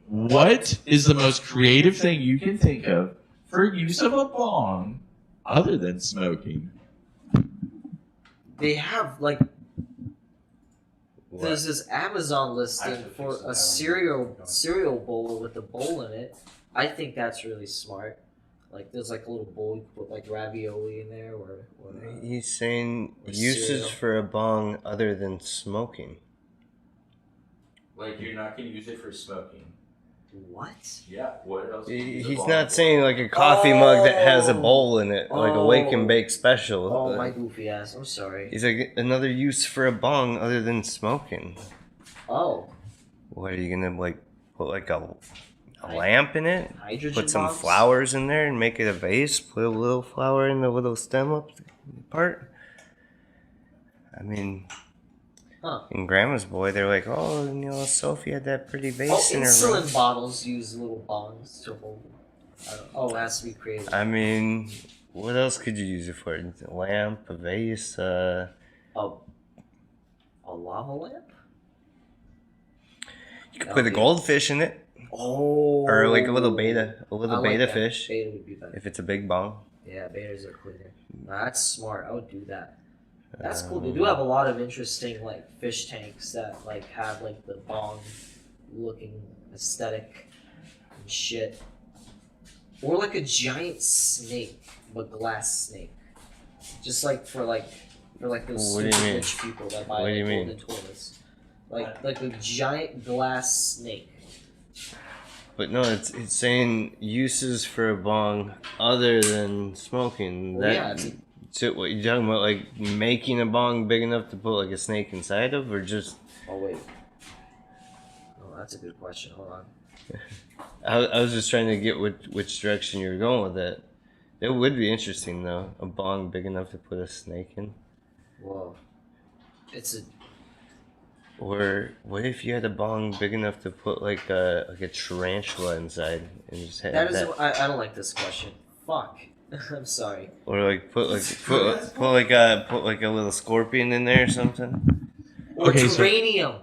What is the most creative thing you can think of for use of a bong other than smoking? They have like there's this Amazon listing for a cereal bowl with a bowl in it. I think that's really smart. Like there's like a little bowl you put like ravioli in there or He's saying or uses cereal. for a bong other than smoking. Like you're not going to use it for smoking. What? Yeah. What else? He's not saying like a coffee mug that has a bowl in it, like a wake and bake special. Oh, my goofy ass. I'm sorry. He's like another use for a bong other than smoking. Oh. What are you gonna like put like a lamp in it? Hydrogen Put some bombs? flowers in there and make it a vase. Put a little flower in the little stem up part. I mean, in Grandma's Boy, they're like, oh, you know, Sophie had that pretty vase in her room. Insulin bottles use little bongs to hold. It has to be creative. I mean, what else could you use it for? A lamp, a vase, A lava lamp? You could put a goldfish in it. Oh. Or like a little beta I like beta that. fish. Beta would be better. If it's a big bong. Yeah, betas are cleaner. That's smart. I would do that. That's cool. They do have a lot of interesting like fish tanks that like have like the bong looking aesthetic and shit. Or like a giant snake, but glass snake. Just like for those What do you super mean? rich people that buy What do you like mean? golden toilets. Like a giant glass snake. But no, it's saying uses for a bong other than smoking. Well, yeah, So what you talking about? Like making a bong big enough to put like a snake inside of, or just? Oh wait. Oh, that's a good question. Hold on. I was just trying to get which direction you were going with it. It would be interesting though, a bong big enough to put a snake in. Whoa. It's a. Or what if you had a bong big enough to put like a tarantula inside and just have That is. that? I don't like this question. Fuck. I'm sorry. Or like put like a little scorpion in there or something. Or Okay, so- terrarium.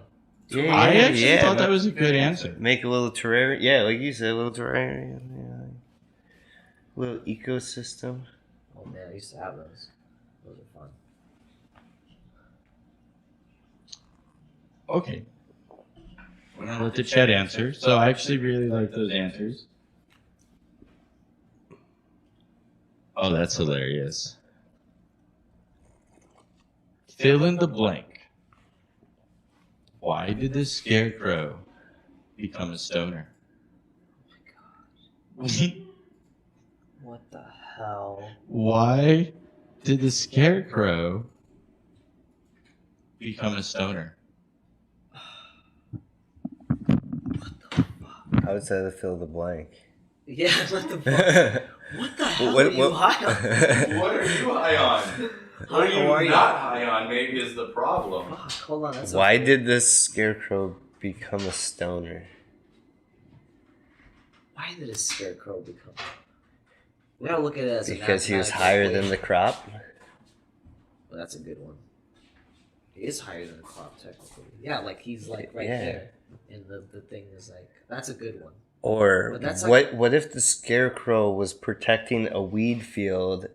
I actually thought that was a good answer. Make a little terrarium. Yeah, like you said, a little terrarium. Yeah. Little ecosystem. Oh man, I used to have those. Those are fun. Okay. We're gonna let the chat answer. So I actually really like those answers. Oh, that's hilarious. Fill in the blank. Why did the scarecrow become a stoner? What the hell? Why did the scarecrow become a stoner? I would say to fill the blank. Yeah, what the fuck? What the hell are you high on? What are you high on? What are you not high on? Maybe is the problem. Fuck, hold on. That's Why did this scarecrow become a stoner? Why did a scarecrow become? We gotta look at it as Because he was higher than the crop. Well, that's a good one. He is higher than the crop, technically. Yeah, like he's like right Yeah. there, and the thing is like that's a good one. Or But that's like- what if the scarecrow was protecting a weed field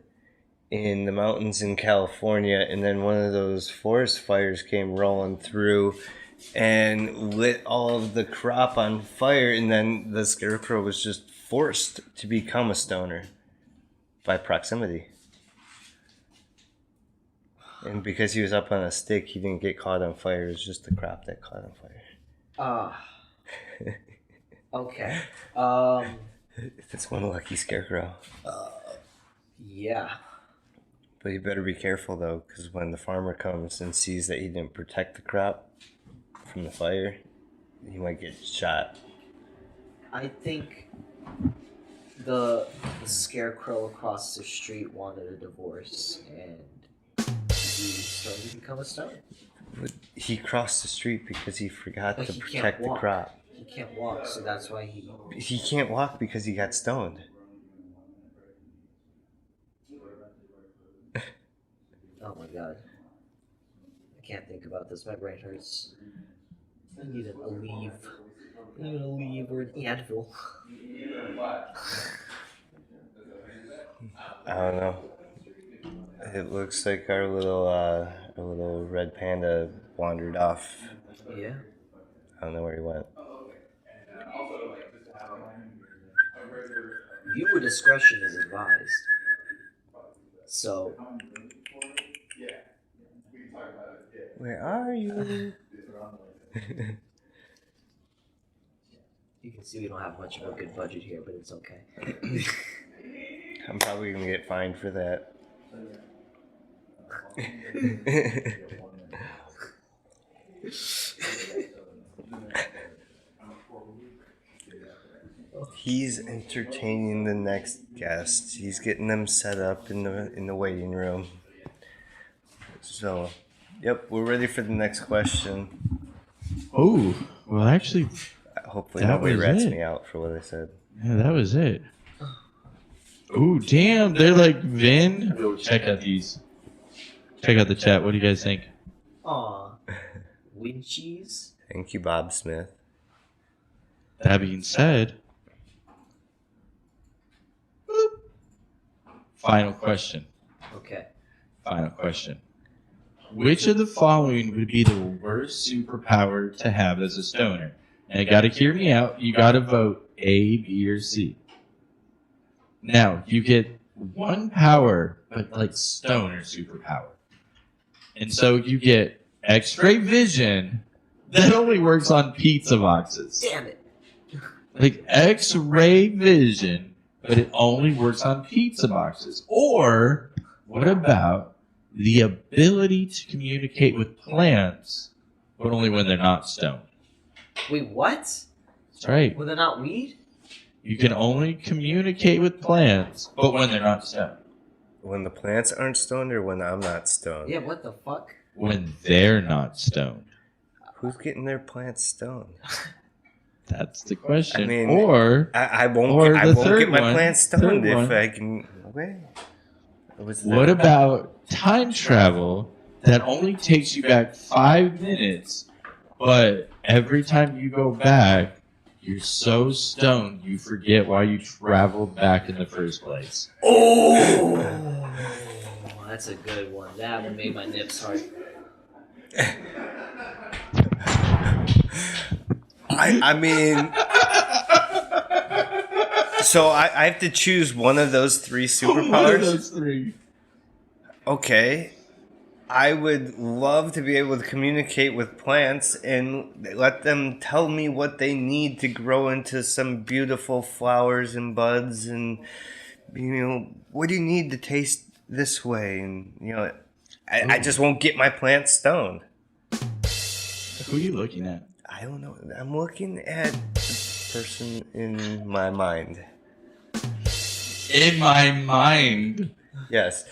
in the mountains in California, and then one of those forest fires came rolling through and lit all of the crop on fire, and then the scarecrow was just forced to become a stoner by proximity. And because he was up on a stick, he didn't get caught on fire. It was just the crop that caught on fire. Okay. It's one lucky scarecrow. Yeah. But you better be careful, though, because when the farmer comes and sees that he didn't protect the crop from the fire, he might get shot. I think the scarecrow across the street wanted a divorce, and he started to become a stoner. But he crossed the street because he forgot But to he can't protect the walk. crop. He can't walk, so that's why he. He can't walk because he got stoned. Oh my god. I can't think about this. My brain hurts. I need a leave. I need a leave or an Advil. I don't know. It looks like our little red panda wandered off. Yeah. I don't know where he went. Viewer discretion is advised. So. Where are you? You can see we don't have much of a good budget here, but it's okay. I'm probably gonna get fined for that. He's entertaining the next guest. He's getting them set up in the waiting room. So, yep, we're ready for the next question. Oh, well, actually, Hopefully That nobody was rats it. me out for what I said. yeah, that was it. Oh, damn, they're like Vin. Go check out these. Check out the chat. What do you guys think? Aw. Wind cheese? Thank you, Bob Smith. That being said, boop. Final question. Okay. Final question. Which of the following would be the worst superpower to have as a stoner? And you gotta hear me out. You gotta vote A, B, or C. Now, you get one power, but like stoner superpower. And so you get X-ray vision that only works on pizza boxes. Damn it. Like X-ray vision, but it only works on pizza boxes. Or what about the ability to communicate with plants, but only when they're not stoned? Wait, what? That's right. Well, they're not weed? You can only communicate with plants, but when they're not stoned. When the plants aren't stoned or when I'm not stoned? Yeah, what the fuck? When they're not stoned. Who's getting their plants stoned? That's the question. I mean, or I won't. or I the won't third get my one- plants third stoned if one. I can. Okay. what about time travel that only takes you back 5 minutes, but every time you go back, you're so stoned you forget why you traveled back in the first place? Oh, that's a good one. That one made my nips hard. I mean, so I have to choose one of those three One of superpowers. those three. Okay. I would love to be able to communicate with plants and let them tell me what they need to grow into some beautiful flowers and buds, and what do you need to taste this way, and I just won't get my plants stoned. Who are you looking at? I don't know. I'm looking at the person in my mind. In my mind, Yes,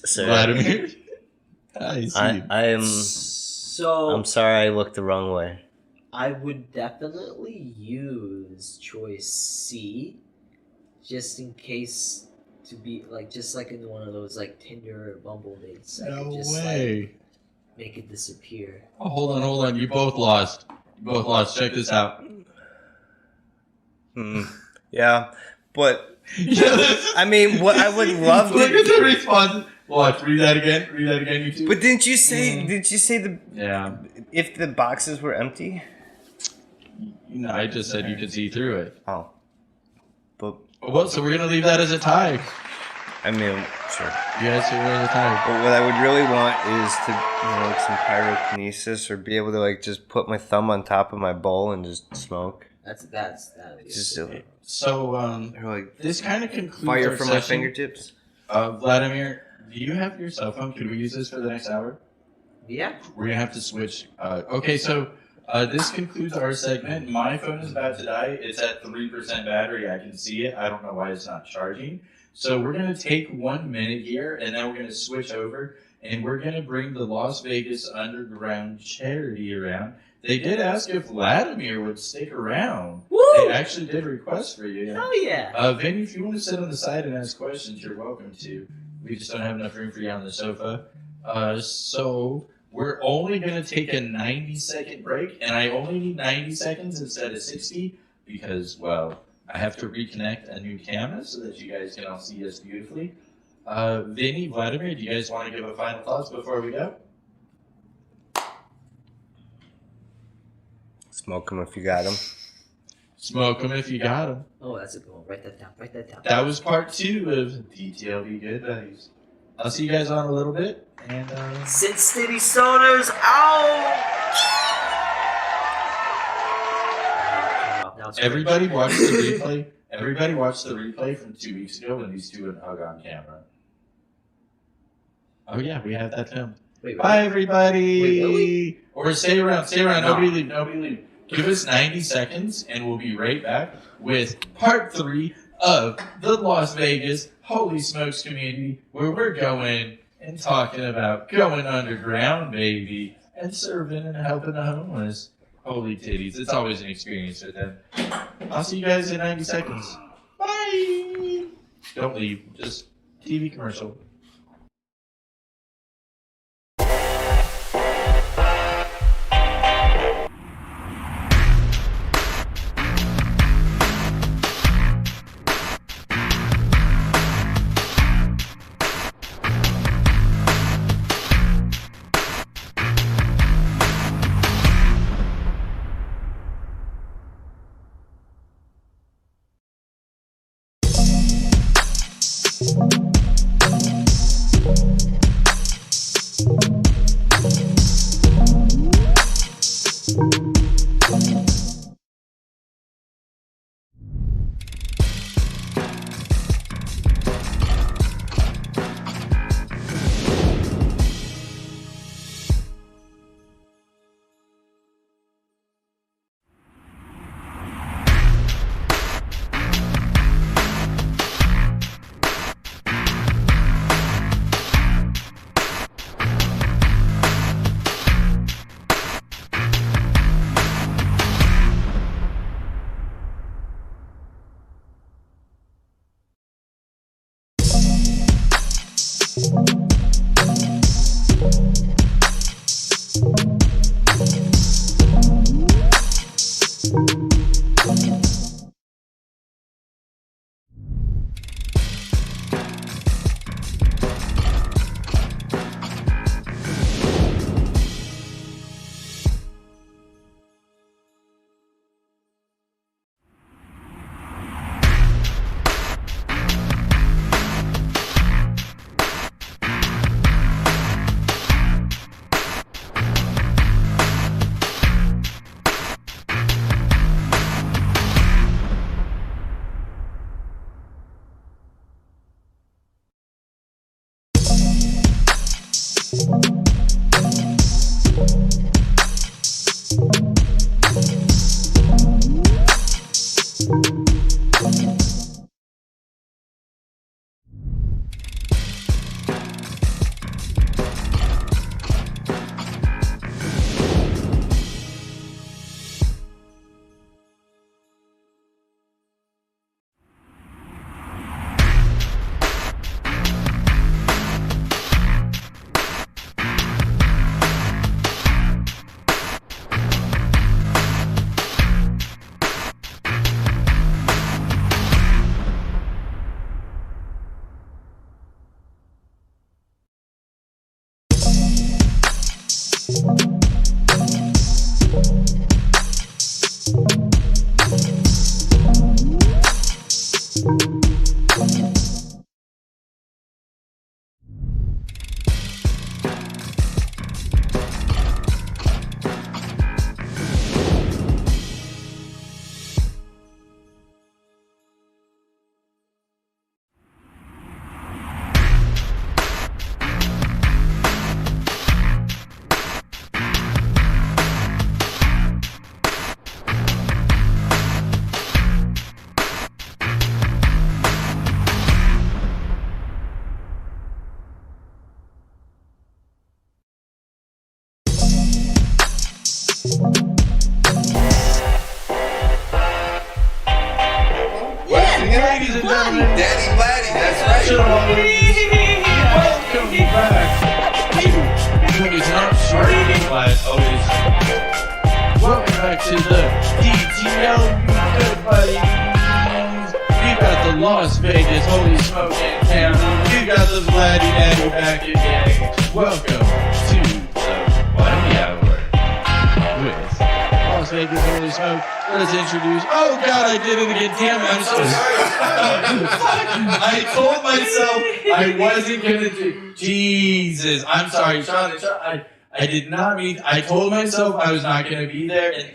sir. Vladimir. I see. I am. So I'm sorry, I looked the wrong way. I would definitely use choice C, just in case to be just like in one of those Tinder or Bumble dates. I No could just way. make it disappear. Oh, hold on. You both lost. Check this out. Yeah, but Yeah, I mean, what I would love Look at to. the response. Watch. Read that again, you two. But didn't you say? Did you say Yeah. if the boxes were empty? No, I just said you could see through it. Oh, but Well, so we're gonna leave that as a tie. I mean, sure. You guys are as a tie. But what I would really want is to, some pyrokinesis, or be able to just put my thumb on top of my bowl and just smoke. That. Just So, or this kind of concludes fire our from session. my fingertips. Vladimir, do you have your cell phone? Could we use this for the next hour? Yeah. We're gonna have to switch. Okay, so this concludes our segment. My phone is about to die. It's at 3% battery. I can see it. I don't know why it's not charging. So we're gonna take 1 minute here, and then we're gonna switch over, and we're gonna bring the Las Vegas Underground charity around. They did ask if Vladimir would stick around. Woo! They actually did request for you. Hell yeah. Vinny, if you want to sit on the side and ask questions, you're welcome to. We just don't have enough room for you on the sofa. So we're only going to take a 90-second break, and I only need 90 seconds instead of 60 because, well, I have to reconnect a new camera so that you guys can all see us beautifully. Vinny, Vladimir, do you guys want to give a final thoughts before we go? Smoke them if you got them. Smoke them if you got them. Oh, that's a good one. Write that down. That was part 2 of DTLV Good Buddies. I'll see you guys on a little bit. And Sin City Stoners out! Now it's everybody watched the replay. Everybody watched the replay from 2 weeks ago when these two would hug on camera. Oh yeah, we have that filmed. Wait, Bye everybody. Wait, really? Or stay around. No. Nobody leave. Give us 90 seconds and we'll be right back with part 3 of the Las Vegas Holy Smokes community, where we're going and talking about going underground, baby, and serving and helping the homeless. Holy titties. It's always an experience with them. I'll see you guys in 90 seconds. Bye. Don't leave. Just TV commercial. Ladies and gentlemen, Daddy Vladdy, that's right. welcome back. It's not starting, but always. Welcome back to the DTLV, good buddies. We got the Las Vegas Holy Smoking Town. We got the Vladdy Daddy back again. Welcome to the Buddy Hour with Las Vegas Holy Smoke. Let's introduce. Oh God, I did it again. Damn it, I'm so sorry. I told myself I wasn't gonna do. Jesus, I'm sorry, Sean. I did not mean. I told myself I was not gonna be there. And,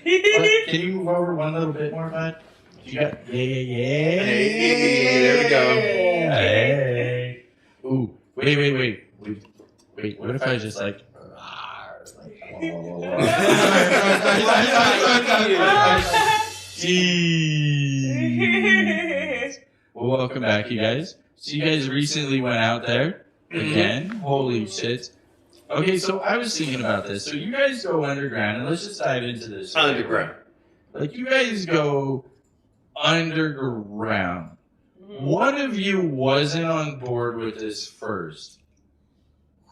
can you move over one little bit more, bud? You got. Yeah. Hey, there we go. Hey. Ooh, wait. What if I just like. Jeez. Well, welcome back, you guys. So you guys recently went out there again. Holy shit. Okay, so I was thinking about this. So you guys go underground, and let's just dive into this. Underground. Like, you guys go underground. One of you wasn't on board with this first.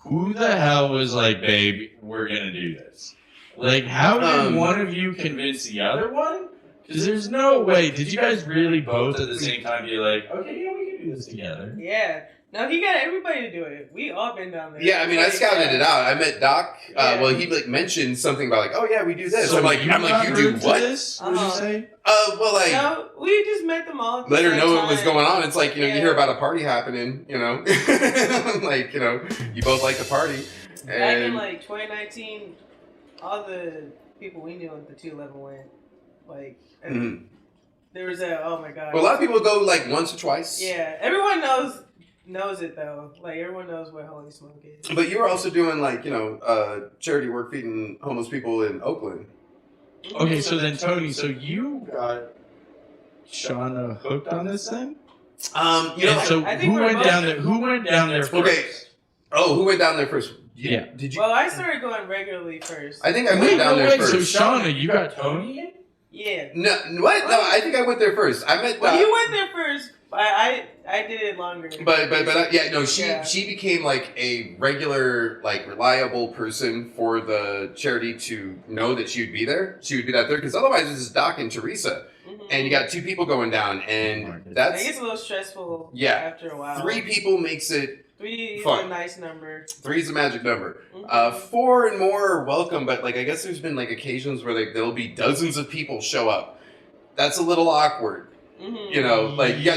Who the hell was like, babe, we're going to do this? Like, how did one of you convince the other one? Because there's no way. Did you guys really both at the same time be like, okay, yeah, we can do this together? Yeah. No, he got everybody to do it. We all been down there. Yeah, I mean, I scouted it out. I met Doc. Well, he like mentioned something about like, oh yeah, we do this. So I'm like, you do what? This? What did you say? Well, like, No, we just met them all. At the let her same know what was time. going on. It's like, you Yeah. hear about a party happening, like, you both like to party. Back in And like 2019, all the people we knew at the 211 went. Like, there was a, oh my god. well, a lot of people go like once or twice. Yeah, everyone knows it though. Like, everyone knows what Holy Smoke is. But you were also doing like, charity work feeding homeless people in Oakland. Okay, so then, Tony, so you got Shauna hooked on this then? And so I think who we're went both- down there? Who went down there first? Okay. Oh, who went down there first? Yeah. Did you? Well, I started going regularly first. I think I went Wait, down no, there wait. So first. Shauna, you got Tony in? Yeah. No, what? No, I think I went there first. I met. Well, you went there first. I did it longer. She became like a regular, like reliable person for the charity to know that she would be there. She would be that there because otherwise it's just Doc and Teresa, and you got two people going down, and It that's gets a little stressful. Yeah. After a while. 3 people makes it. 3 is Fun. a nice number. 3 is a magic number. 4 and more are welcome, but like I guess there's been like occasions where like there'll be dozens of people show up. That's a little awkward. You got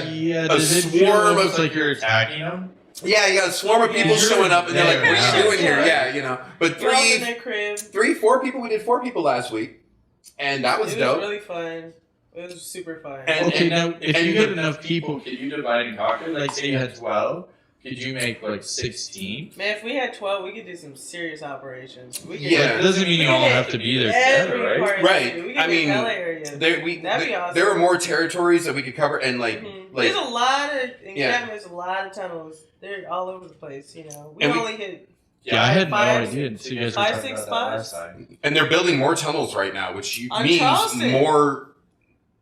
a does it feel swarm of almost like you're attacking them. Yeah, you got a swarm of people You're showing up, and they're like, there, "What are you doing here?" yeah. Yeah, But We're all in their crib. 4 people. We did 4 people last week, and that was It dope. was really fun. It was super fun. And- Okay, now if you get enough people, can you divide and conquer? Like, say you had 12, could you make like 16? Man, if we had 12, we could do some serious operations. We could Yeah. It doesn't mean you all have to be there every together, right? part of Right. it. We could I do mean, LA area. That'd be awesome. There are more territories that we could cover, and like There's a lot of Yeah. encampments, a lot of tunnels. They're all over the place. We And we- only hit. Yeah, I had no Five- idea until you guys were 5, talking 6 about that last spots. time. and they're building more tunnels right now, which On means Charleston. more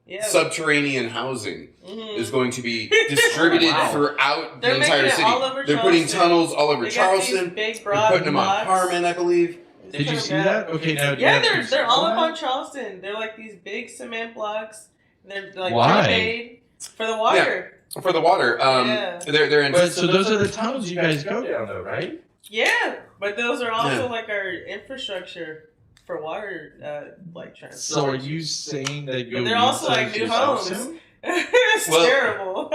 Yeah. subterranean housing Mhm. is going to be distributed Wow. throughout They're the entire making it city. all over They're putting Charleston. tunnels all over They got Charleston. these big, They're broad putting them on blocks. Harmon, I believe. Did you see that? Okay, now Yeah, you they're all up that? on Charleston. They're like these big cement blocks. They're like Why? made for the water. For the water, Yeah. they're But, so those are the tunnels you guys go down, though, right? Yeah, but those are also like our infrastructure for water, like transport. So are you saying that you'll they're also use like those new yourself homes. soon? It's Well- terrible.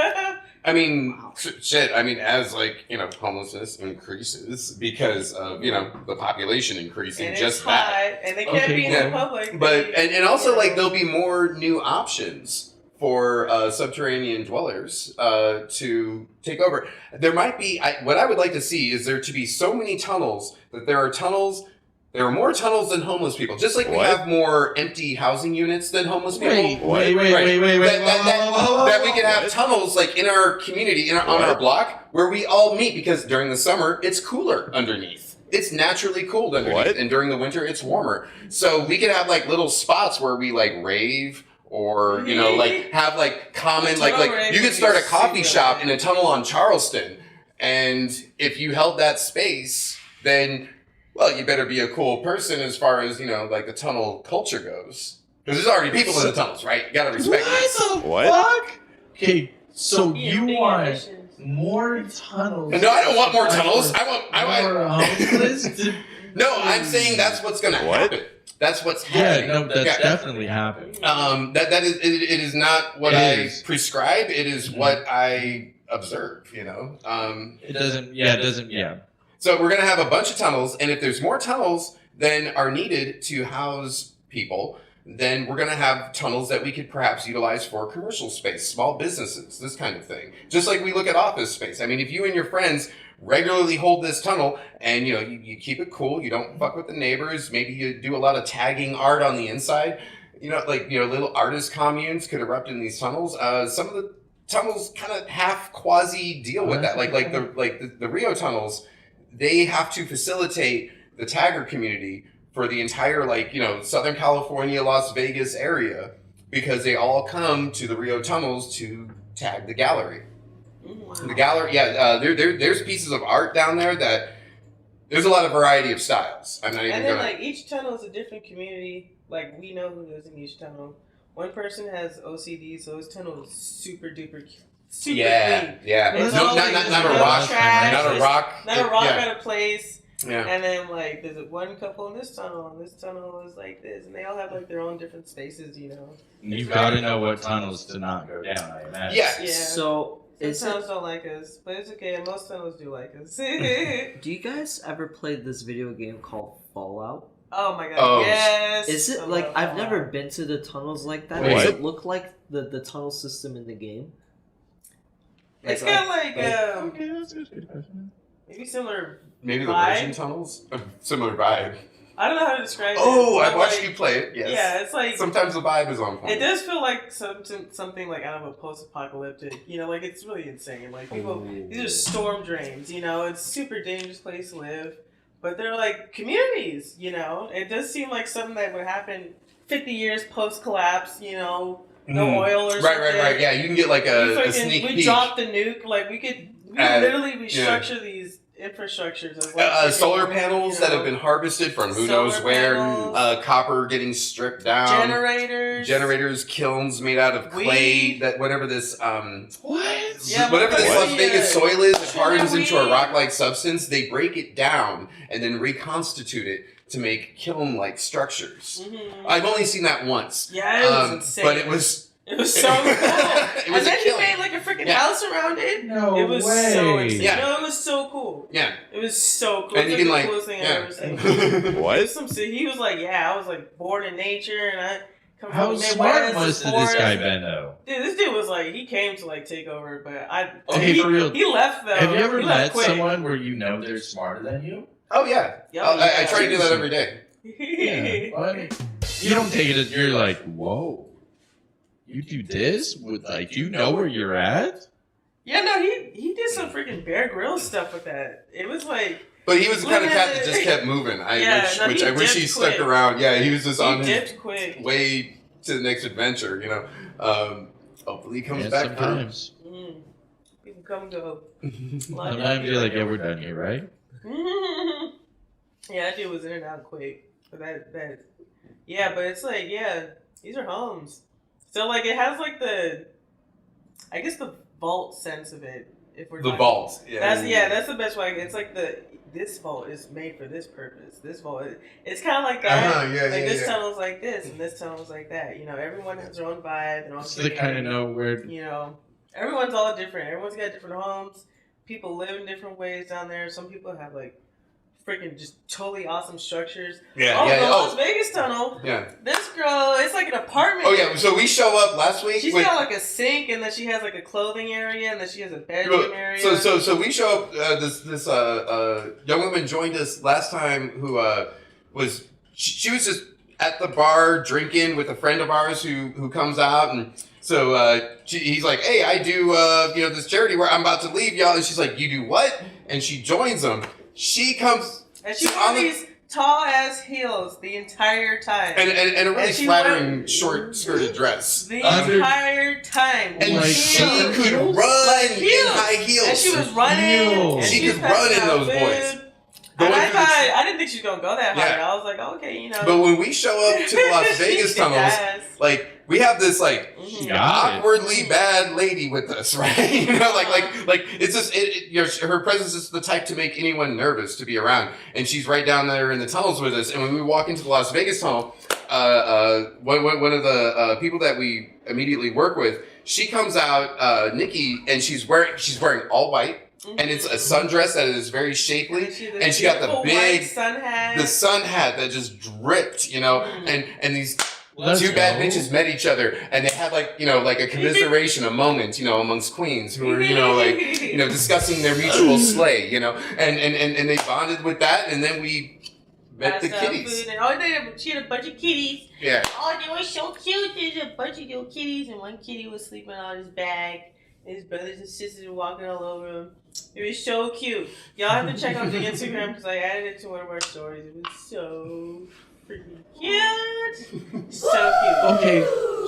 I mean, shit. I mean, as like homelessness increases because of the population increasing, And just it's that. hot, and they can't Okay, be in yeah. the public. But and also like they'll there'll be more new options for subterranean dwellers to take over. There might be. What I would like to see is there to be so many tunnels that there are tunnels. There are more tunnels than homeless people. Just like we What? have more empty housing units than homeless people. Wait, Right. That we can have What? tunnels like in our community, on our What? block, where we all meet because during the summer it's cooler underneath. It's naturally cooled underneath, What? and during the winter it's warmer. So we could have like little spots where we like rave, or like have like common like Tunnel rave you could would start be a coffee super shop lit. in a tunnel on Charleston, and if you held that space, then. Well, you better be a cool person as far as, like the tunnel culture goes. Because there's already people in the tunnels, right? You gotta respect it. What the fuck? Okay, so Yeah, you big want ambitions. more tunnels? No, I don't want more tunnels. I More want homeless to- No, I'm saying that's what's gonna What? happen. That's what's Yeah, happening. no, that's Yeah. definitely happening. That is it is not what It I is. prescribe, it is what I observe, It doesn't. Yeah, it doesn't. Yeah. So we're going to have a bunch of tunnels, and if there's more tunnels than are needed to house people, then we're going to have tunnels that we could perhaps utilize for commercial space, small businesses, this kind of thing. Just like we look at office space. I mean, if you and your friends regularly hold this tunnel, and you keep it cool, you don't fuck with the neighbors, maybe you do a lot of tagging art on the inside, little artist communes could erupt in these tunnels. Some of the tunnels kind of half quasi deal with that, like the Rio tunnels. They have to facilitate the tagger community for the entire, Southern California, Las Vegas area, because they all come to the Rio tunnels to tag the gallery. The gallery, there's pieces of art down there that there's a lot of variety of styles. I'm not even And then, gonna. each tunnel is a different community. Like, we know who lives in each tunnel. One person has OCD, so his tunnel is super duper super clean. Yeah. There's No, always not a no rock. trash, Not a there's rock. Not a rock Yeah. out of place. Yeah. And then, there's one couple in this tunnel, and this tunnel is like this. And they all have, their own different spaces, You've got to know what tunnels to not go down. I imagine. Yeah. Yeah. So, Some is tunnels it, don't like us, but it's okay. Most tunnels do like us. do you guys ever play this video game called Fallout? Oh my god, Oh. yes! Is I it like love I've never Fallout. been to the tunnels like that? Wait. Does it look like the tunnel system in the game? It's Like, got Okay, that's a good question. maybe similar. Maybe the Vibe? Virgin tunnels? A similar vibe. I don't know how to describe it. Oh, I but, watched you play it. Yes. Yeah, it's like Sometimes the vibe is on point. it does feel like something like out of a post-apocalyptic. It's really insane. Like people, these are storm drains. It's a super dangerous place to live, but they're like communities. It does seem like something that would happen 50 years post-collapse. No oil or something. Right. Yeah, you can get like a sneak we peek. dropped the nuke. Like we could literally restructure these infrastructures as Solar panels that have been harvested from who Solar knows where. panels. Copper getting stripped down. generators, Kilns made out of clay. Weed. That whatever this What? Yeah, whatever but this what? Las Vegas soil is, it hardens into a Weed. rock-like substance. They break it down and then reconstitute it to make kiln-like structures. Mhm. I've only seen that once. Yeah, it was insane. But it was so cool. It was and a then he killing. made like a freaking Yeah. house around it. No It was way. so insane. Yeah. No, it was so cool. yeah. It was so cool. And you It was can the coolest thing I've ever seen. yeah. What? He was like, I was like born in nature, and I come How from the smart Midwest, must have forest. this guy been, though? Dude, this dude was like, he came to like take over, but Okay, he, for real. he left though. Have you ever He left met quick. someone where they're smarter than you? Oh yeah. Yeah, I try to do that every day. Yeah. Well, I mean, you don't take it as you're like, whoa. You do this with you know where you're at? Yeah, no, he did some freaking Bear Grylls stuff with that. It was like But he was the kind of Look at cat that it. just kept moving. I Yeah, wish no, he he dipped stuck quick. around. Yeah, he was just on he his dipped quick. way to the next adventure. Hopefully he comes Yeah, back. sometimes. People come and go. Sometimes you're like, yeah, we're done here, right? Yeah, that dude was in and out quick. But yeah, but it's like, these are homes. So like it has like the vault sense of it. If we're The talking- vault. Yeah. That's the best way. It's like this vault is made for this purpose. This vault, it's kind of like that. This tunnel's like this, and this tunnel's like that. You know, everyone has their own vibe. Their own so they kind of know where. You know, everyone's all different. Everyone's got different homes. People live in different ways down there. Some people have like freaking just totally awesome structures. The Las Vegas tunnel. Yeah. This girl, it's like an apartment. Oh yeah. So we show up last week. She's got like a sink, and then she has like a clothing area, and then she has a bedroom area. So we show up. This young woman joined us last time who was she was just at the bar drinking with a friend of ours who comes out, and so he's like, hey, I do this charity where I'm about to leave y'all, and she's like, you do what? And she joins them. She comes and she wore these tall ass heels the entire time, and a really flattering short skirted dress the entire time. And she could run in high heels, and she was running. And she could run in those boys. And I didn't think she was gonna go that hard. I was like, okay, you know. But when we show up to the Las Vegas tunnels, like we have this like awkwardly bad lady with us, right? You know, like it's just her presence is the type to make anyone nervous to be around, and she's right down there in the tunnels with us. And when we walk into the Las Vegas tunnel, one of the people that we immediately work with, she comes out, Nikki, and she's wearing all white. And it's a sundress that is very shapely, and she got the big sun hat that just dripped, you know. And these two bad bitches met each other, and they had like a commiseration, a moment, amongst queens who were discussing their mutual slay, and they bonded with that, and then we met the kitties. She had a bunch of kitties. Yeah. Oh, they were so cute. There's a bunch of little kitties, and one kitty was sleeping on his bag. His brothers and sisters were walking all over him. It was so cute. Y'all have to check out the Instagram because I added it to one of our stories. It was so freaking cute. So cute. Okay,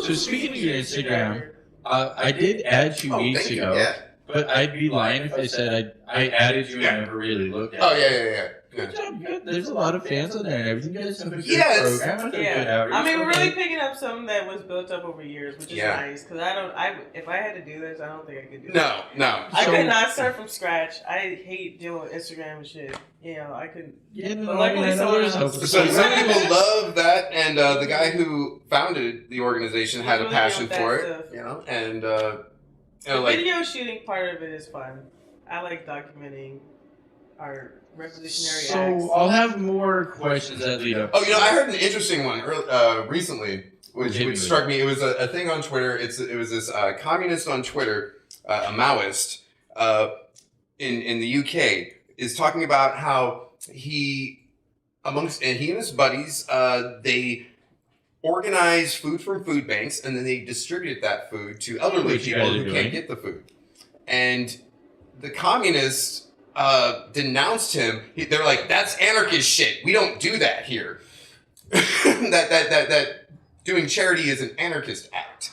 so speaking of your Instagram, I did add you weeks ago, but I'd be lying if I said I added you and never really looked at it. Oh, yeah. Good job, good. There's a lot of fans on there and everything. You guys have a good program. Yeah. I mean, we're really picking up something that was built up over years, which is nice. Because if I had to do this, I don't think I could do it. No. I could not start from scratch. I hate dealing with Instagram and shit. I couldn't. Yeah, but luckily So some people love that, and the guy who founded the organization had a passion for it. And the video shooting part of it is fun. I like documenting our revolutionary acts. So I'll have more questions that lead up. Oh, I heard an interesting one recently, which struck me. It was a thing on Twitter. It was this communist on Twitter, a Maoist, in the UK, is talking about how he and his buddies, they organize food from food banks, and then they distribute that food to elderly people who can't get the food. And the communists denounced him. They're like, that's anarchist shit. We don't do that here. that doing charity is an anarchist act.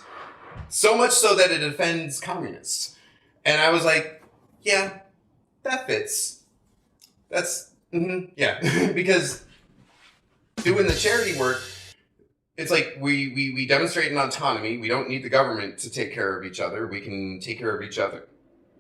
So much so that it offends communists. And I was like, yeah, that fits. That's, yeah. Because doing the charity work, it's like we demonstrate an autonomy. We don't need the government to take care of each other. We can take care of each other.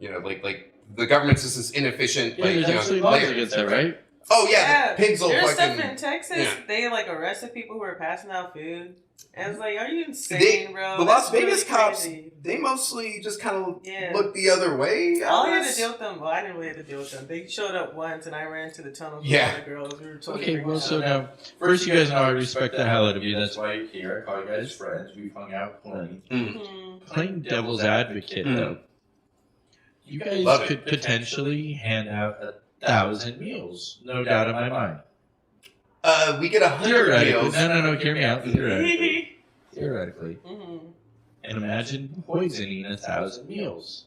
Like the government's just this inefficient. Yeah, there's actually laws against that, right? Oh yeah, the pigs will There's fucking. stuff in Texas. They arrested people who were passing out food, and it's like, are you insane, bro? The Las Vegas cops, they mostly just kind of look the other way. All I had to deal with them. Well, I didn't really have to deal with them. They showed up once, and I ran to the tunnels with other girls. We were totally so now, first, you guys know I respect the hell out of you. That's why you're here. I call you guys friends. We've hung out plenty. Playing devil's advocate, though. You guys could potentially hand out 1,000 meals, no doubt in my mind. We get 100 meals. No, hear me out. Theoretically. And imagine poisoning 1,000 meals.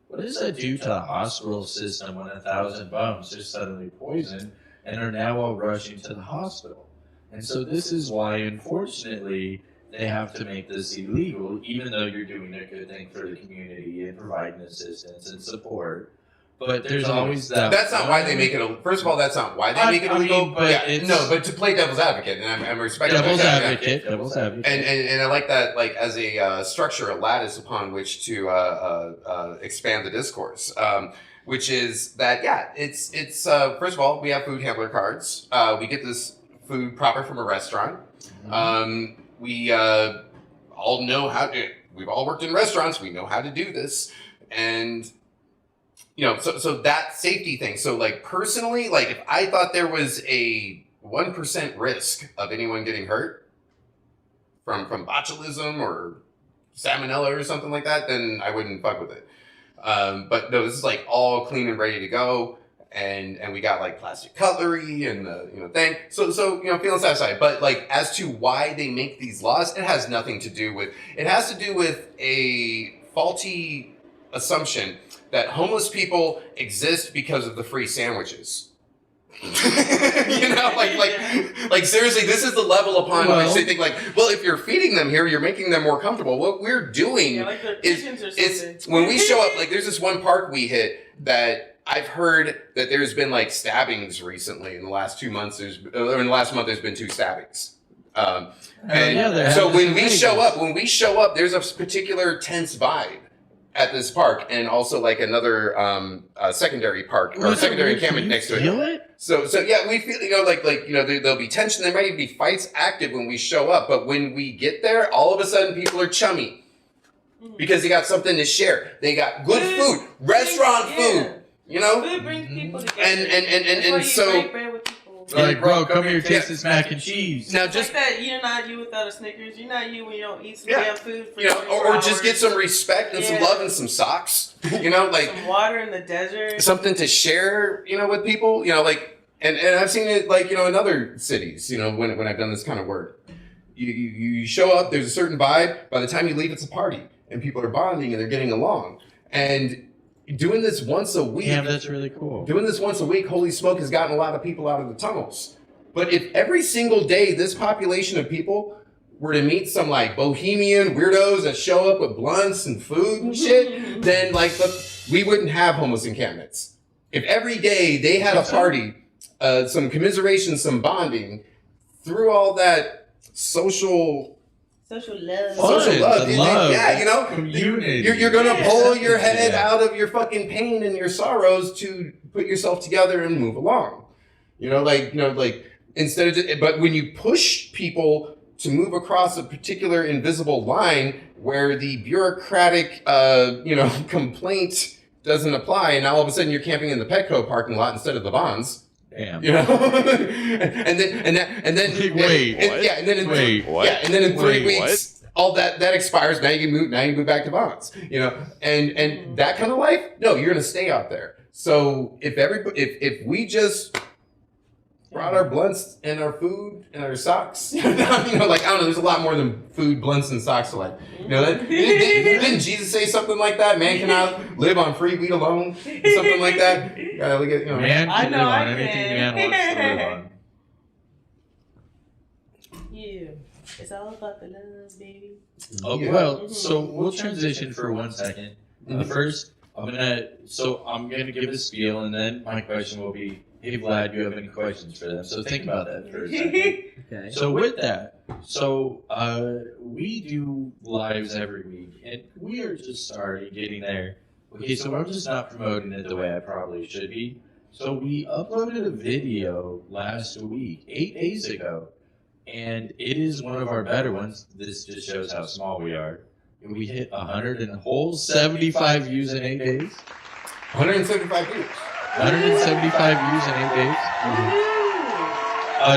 What does that do to the hospital system when 1,000 bums are suddenly poisoned and are now all rushing to the hospital? And so this is why, unfortunately, they have to make this illegal, even though you're doing a good thing for the community and providing assistance and support. But there's always that. That's not why they make it. First of all, that's not why they make it illegal. But to play devil's advocate, and I'm respecting devil's advocate. And I like that, like as a structure, a lattice upon which to expand the discourse. which is that it's first of all, we have food handler cards. We get this food proper from a restaurant. We all know how to. We've all worked in restaurants. We know how to do this, and so that safety thing. So like personally, like if I thought there was a 1% risk of anyone getting hurt from botulism or salmonella or something like that, then I wouldn't fuck with it. But no, this is like all clean and ready to go, and we got like plastic cutlery and the thing. So feeling satisfied. But like as to why they make these laws, it has nothing to do with. It has to do with a faulty assumption that homeless people exist because of the free sandwiches. Like seriously, this is the level upon which they think like, well, if you're feeding them here, you're making them more comfortable. What we're doing is when we show up, like there's this one park we hit that I've heard that there's been like stabbings recently in the last 2 months. In the last month, there's been 2 stabbings. So when we show up, there's a particular tense vibe at this park, and also like another secondary park or secondary encampment next to it. So yeah, we feel there'll be tension. There might even be fights active when we show up, but when we get there, all of a sudden people are chummy because they got something to share. They got good food, restaurant food. Food brings people together. And so. Like, bro, come here, taste this mac and cheese. Now, just like that, you're not you without a Snickers. You're not you when you don't eat some damn food for or just get some respect and some love and some socks. Like some water in the desert. Something to share, with people. And I've seen it like in other cities. When I've done this kind of work, you show up. There's a certain vibe. By the time you leave, it's a party, and people are bonding and they're getting along. And doing this once a week. Yeah, that's really cool. Doing this once a week, holy smoke, has gotten a lot of people out of the tunnels. But if every single day this population of people were to meet some like bohemian weirdos that show up with blunts and food and shit, then like we wouldn't have homeless encampments. If every day they had a party, some commiseration, some bonding, through all that social love. Community. You're gonna pull your head out of your fucking pain and your sorrows to put yourself together and move along. Instead of but when you push people to move across a particular invisible line where the bureaucratic complaint doesn't apply, and all of a sudden you're camping in the Petco parking lot instead of the Bonds. Damn. and then in 3 weeks, all that expires. Now you move back to Bonds. And that kind of life. No, you're gonna stay out there. So if we just brought our blunts and our food and our socks, I don't know. There's a lot more than food, blunts, and socks to life. Didn't Jesus say something like that? Man cannot live on free wheat alone. Something like that. Gotta look at man can live on anything man wants to live on. Yeah, it's all about the love, baby. Okay, well, so we'll transition for 1 second. First, I'm gonna give a spiel, and then my question will be, hey Vlad, do you have any questions for them? So think about that for a second. Okay. So with that, we do lives every week, and we are just starting getting there. Okay, so I'm just not promoting it the way I probably should be. So we uploaded a video last week, 8 days ago, and it is one of our better ones. This just shows how small we are. And we hit 175 views in 8 days. 175 views. 175 views in 8 days.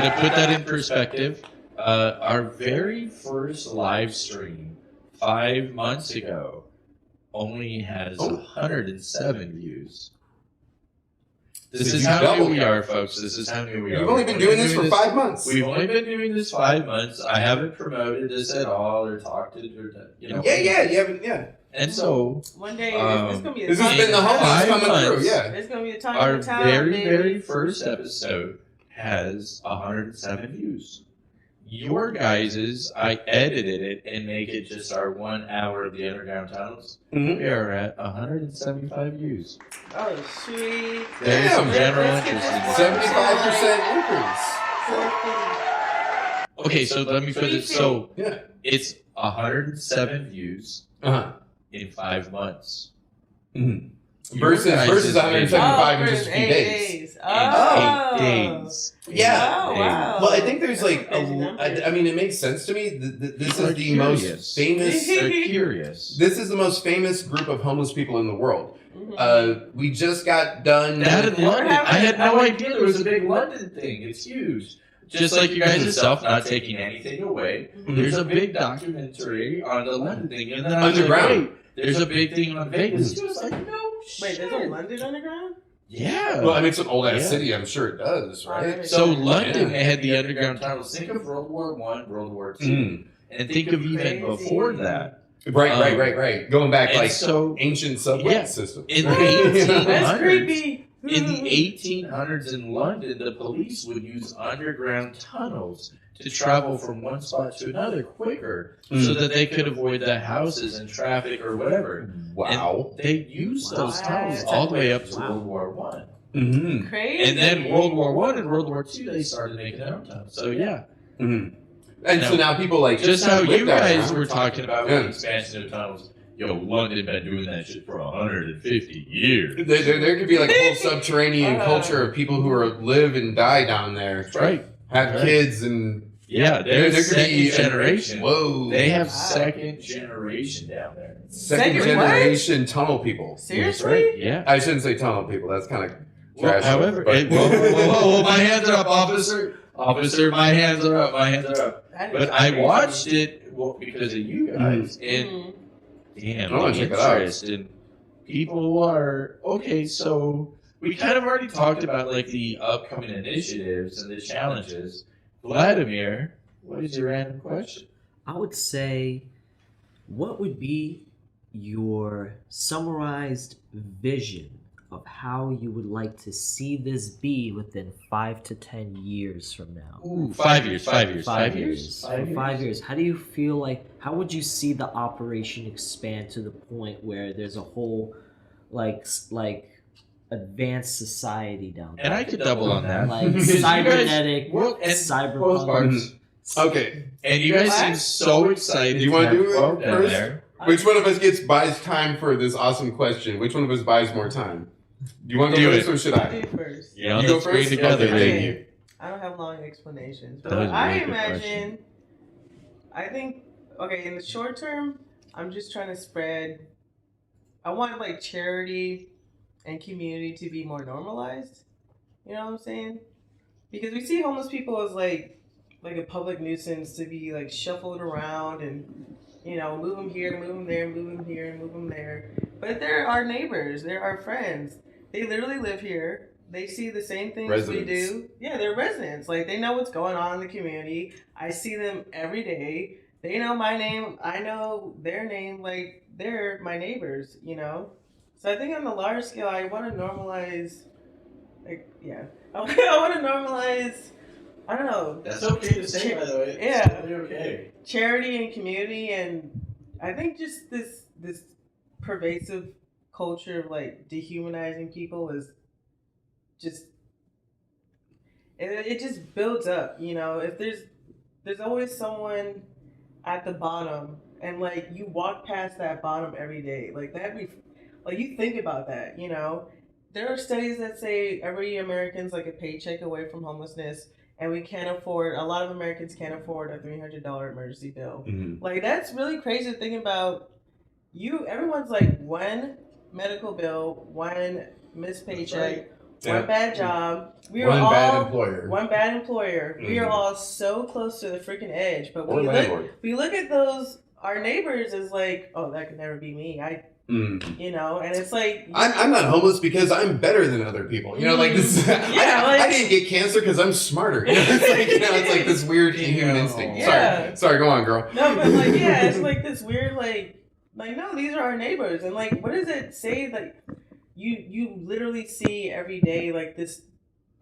To put that in perspective, our very first live stream 5 months ago only has 107 views. This is how new we are, folks. This is how new we are. You've only been doing this for 5 months. We've only been doing this 5 months. I haven't promoted this at all or talked to Yeah, you haven't, yeah. And so one day it's gonna be. This has been the homeless coming through. Yeah, it's gonna be a time. Our very first episode has 107 views. Your guys's, I edited it and make it just our 1 hour of the underground tunnels. Mm-hmm. We are at 175 views. Oh, sweet. There is some general interest in this. 75% increase. Okay, so let me put it. So it's 107 views in 5 months. Mm-hmm. versus guys' 175 in for just a few 8 days. Oh. 8 days. Yeah. Oh, wow. Well, I think there's That's like, crazy numbers. I mean, it makes sense to me. This People are is the most curious. famous. They're curious. This is the most famous group of homeless people in the world. Mhm. We just got done. That in London. I had no I- idea there was a big London thing. It's huge. Just like you guys yourself, not taking anything away. There's a big documentary on the London thing. And then I was Underground. like, wait, there's a big thing on Vegas. She was like, no Wait, shit. there's a London Underground? Yeah. Well, I mean, it's an old ass Yeah. city. I'm sure it does, right? So London, Yeah. they had the underground tunnels. Think of World War I, World War II. Mm. And think of even Crazy. before that. Right. Going back And like so ancient subway Yeah. systems. in the That's 1800s, creepy. in the 1800s in London, the police would use underground tunnels to travel from one spot to another quicker so that they could avoid the houses and traffic or whatever. Wow. And they used those tunnels all the way up to World War One. Mm-hmm. Crazy. And then World War One and World War Two, they started making their own tunnels. So yeah, Mm-hmm. And Now, so now people like just how live you that guys now. were talking about Yeah. with the expansion of tunnels. Yo, London been doing that shit for 150 years. There could be like a whole subterranean Uh. culture of people who are live and die down there. That's right. Have Right. kids and Yeah, there there's could be second generation. Whoa. They have Wow. second generation down there. second Second what? generation tunnel people. Seriously? Yeah. I shouldn't say tunnel people. That's kind of Well, trash. however, but- whoa, my hands are up, officer. Officer, my hands are up. My hands are up. That is But I crazy. watched it because of you guys, and Mhm. I damn, wanna the check it out. interest and people are okay. So we kind of already talked about like the upcoming initiatives and the challenges. Vladimir, what is your random question? I would say, what would be your summarized vision of how you would like to see this be within 5 to 10 years from now? Ooh, 5 years. 5 years. 5 5 years. years. For 5 years. How do you feel like? How would you see the operation expand to the point where there's a whole, like advanced society down there? And I could double on that. Like Because you guys- cybernetic, well, and both cyberpunk. parts. Okay. And you guys seem so excited. You wanna to have do it Flo down first? there. Which one of us buys time for this awesome question? Which one of us buys more time? Do you want to Do go it. first or should I'll I? do first. Yeah, You go let's agree first? together, Okay, baby. thank you. I don't have long explanations, but That was a I really good imagine. I think okay. In the short term, I'm just trying to spread. I want like charity and community to be more normalized. You know what I'm saying? Because we see homeless people as like a public nuisance to be like shuffled around and move them here, move them there, move them here, move them there. But they're our neighbors. They're our friends. They literally live here. They see the same things we Residents. do. Yeah, they're residents. Like they know what's going on in the community. I see them every day. They know my name. I know their name. Like they're my neighbors. So I think on the large scale, I want to normalize. I want to normalize. I don't know. That's okay to say, by the way. It's Yeah. totally okay. Charity and community, and I think just this pervasive culture of like dehumanizing people is just it just builds up. If there's always someone at the bottom, and like you walk past that bottom every day, like that'd be like you think about that. There are studies that say every American's like a paycheck away from homelessness. And a lot of Americans can't afford a $300 emergency bill. Mm-hmm. Like, that's really crazy to think about. Everyone's like one medical bill, one missed paycheck, Yeah. one bad job. One bad employer. One bad employer. We are Mhm. all so close to the freaking edge. But Or landlord. we look at our neighbors as like, oh, that could never be me. Mm. And it's like. I'm not homeless because I'm better than other people. Like this. I didn't get cancer because I'm smarter. It's like this weird inhuman instinct. Yeah. Sorry, go on, girl. No, but like, yeah, it's like this weird, like no, these are our neighbors, and like, what does it say? Like, you literally see every day like this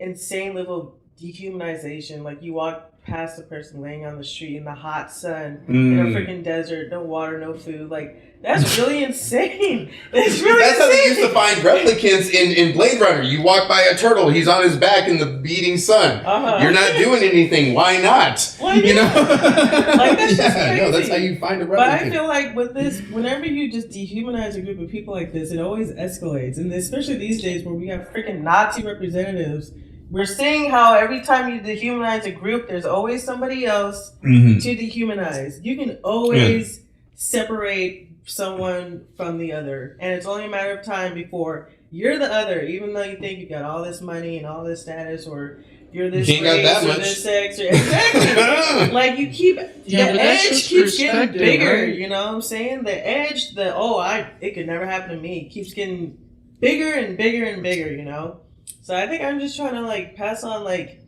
insane level of dehumanization. Like, you walk past the person laying on the street in the hot sun in a freaking desert, no water, no food. Like, that's really insane. It's really That's insane. how they used to find replicants in Blade Runner. You walk by a turtle, he's on his back in the beating sun. You're not doing anything. Why not? Well, you know? Like, that's just crazy. No, that's how you find a replicant. But I feel like with this, whenever you just dehumanize a group of people like this, it always escalates. And especially these days where we have freaking Nazi representatives, we're seeing how every time you dehumanize a group, there's always somebody else to dehumanize. You can always separate someone from the other. And it's only a matter of time before you're the other, even though you think you got all this money and all this status, or you're this You ain't got race that or much. this sex. Or, exactly. Like, you keep, Yeah, the but that's edge just keeps getting perspective, bigger, right? you know what I'm saying? The edge, it could never happen to me, keeps getting bigger and bigger and bigger, you know? So I think I'm just trying to, like, pass on, like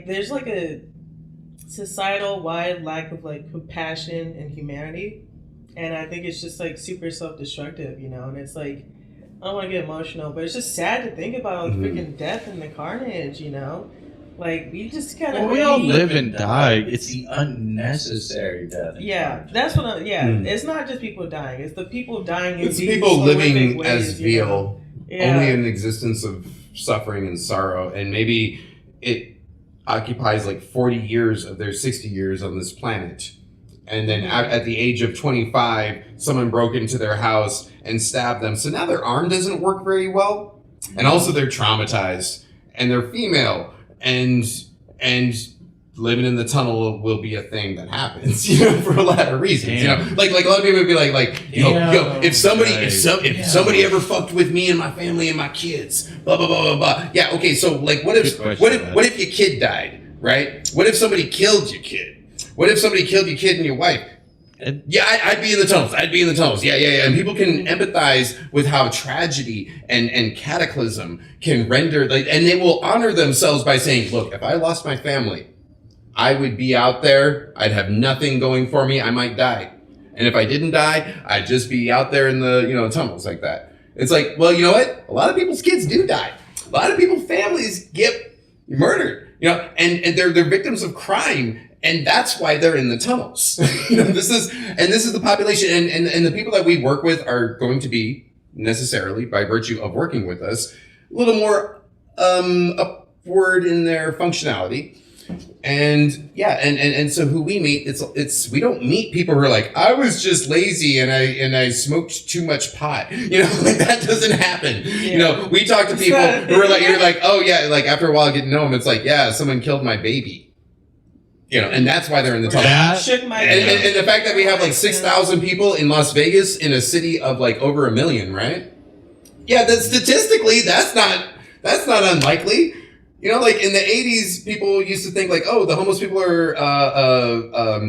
there's, like, a societal wide lack of, like, compassion and humanity. And I think it's just, like, super self-destructive, you know? And it's, like, I don't want to get emotional, but it's just sad to think about all the freaking death and the carnage, you know? Like, we just kind of... Well, we all live and die. It's the unnecessary death. Yeah, that's what it's not just people dying. It's the people dying in It's these people horrific living ways, as you know? veal, Yeah. only an existence of suffering and sorrow, and maybe it occupies like 40 years of their 60 years on this planet. And then at the age of 25, someone broke into their house and stabbed them. So now their arm doesn't work very well. And also they're traumatized. And they're female. And living in the tunnel will be a thing that happens, you know, for a lot of reasons. You know, like a lot of people would be like, yo, if somebody ever fucked with me and my family and my kids, blah blah blah blah blah. Yeah, okay, so like what if your kid died, right? What if somebody killed your kid? What if somebody killed your kid and your wife? Yeah, I'd be in the tunnels. Yeah. And people can empathize with how tragedy and cataclysm can render, and they will honor themselves by saying, look, if I lost my family, I would be out there. I'd have nothing going for me. I might die. And if I didn't die, I'd just be out there in the, tunnels like that. It's like, well, you know what? A lot of people's kids do die. A lot of people's families get murdered, and they're victims of crime. And that's why they're in the tunnels. This is the population, and the people that we work with are going to be necessarily, by virtue of working with us, a little more upward in their functionality. And yeah, and so who we meet, it's we don't meet people who are like, I was just lazy and I smoked too much pot. Like that doesn't happen. Yeah. We talk to people who are like, you're like, oh yeah, like after a while getting to know them, it's like, yeah, someone killed my baby. And that's why they're in the tunnel. And the fact that we have like 6,000 people in Las Vegas in a city of like over 1 million, right? Yeah, that statistically, that's not unlikely. Like in the 80s, people used to think like, oh, the homeless people are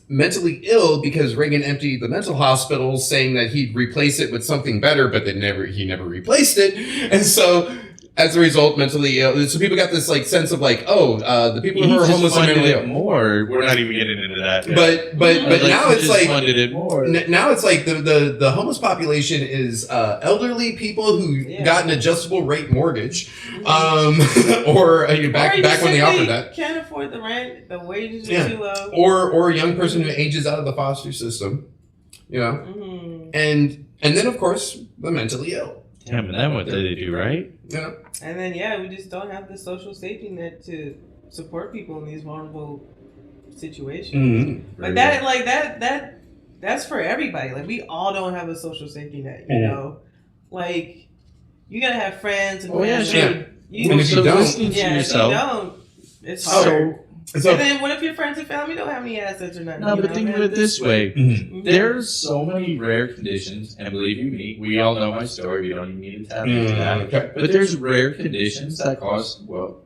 mentally ill because Reagan emptied the mental hospitals, saying that he'd replace it with something better, but he never replaced it. And so as a result, mentally ill. So people got this like sense of like, oh, the people who are homeless are mentally ill. More. We're not even getting into that. But now it's like funded it more. Now it's like the homeless population is elderly people who got an adjustable rate mortgage, or back when they offered that. Can't afford the rent. The wages are too low. Or a young person who ages out of the foster system, and then of course the mentally ill. Yeah, but then what do they do, right? And then we just don't have the social safety net to support people in these vulnerable situations. But that's for everybody. Like, we all don't have a social safety net, you know? Like, you gotta have friends and friends. Yeah, sure. And if you don't, if you don't, it's hard. And then what if your friends and family don't have any assets or nothing? No, but think of it this way. There's so many rare conditions, and believe you me, we all know my story. We don't even need to tap into that. Okay. But there's rare conditions that cost, well,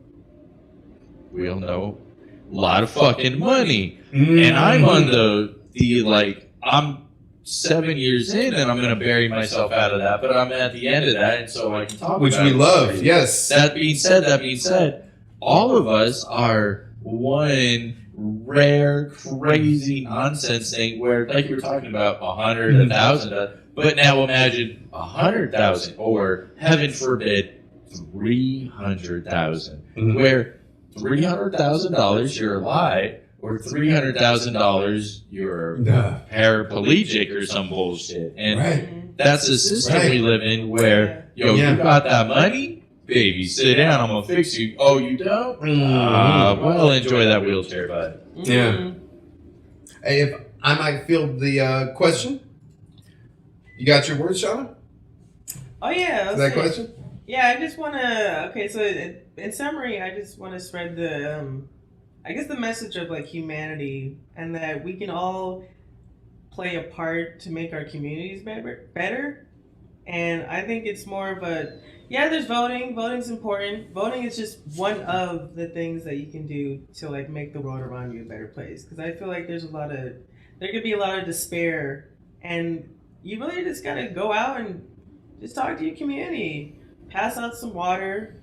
we all know, a lot of fucking money. And I'm on the like, I'm 7 years in, and I'm going to bury myself out of that, but I'm at the end of that, and so I can talk which about we it. love, yes. That being said, all of us are one rare, crazy nonsense thing where, like you were talking about, 100, 1,000, but now imagine 100,000, or heaven forbid, 300,000, where $300,000 you're a lie, or $300,000 you're paraplegic or some bullshit. And that's the system we live in where, you got that money? Baby, sit down, I'm going to fix you. Oh, you don't? Well, enjoy that wheelchair, bud. Yeah. Hey, if I might field the question. You got your words, Shauna? Oh, yeah. That question? Yeah, I just want to... Okay, so in summary, I just want to spread the... I guess the message of, like, humanity, and that we can all play a part to make our communities better. And I think it's more of a... Yeah, there's voting. Voting's important. Voting is just one of the things that you can do to, like, make the world around you a better place. Because I feel like there could be a lot of despair, and you really just got to go out and just talk to your community. Pass out some water,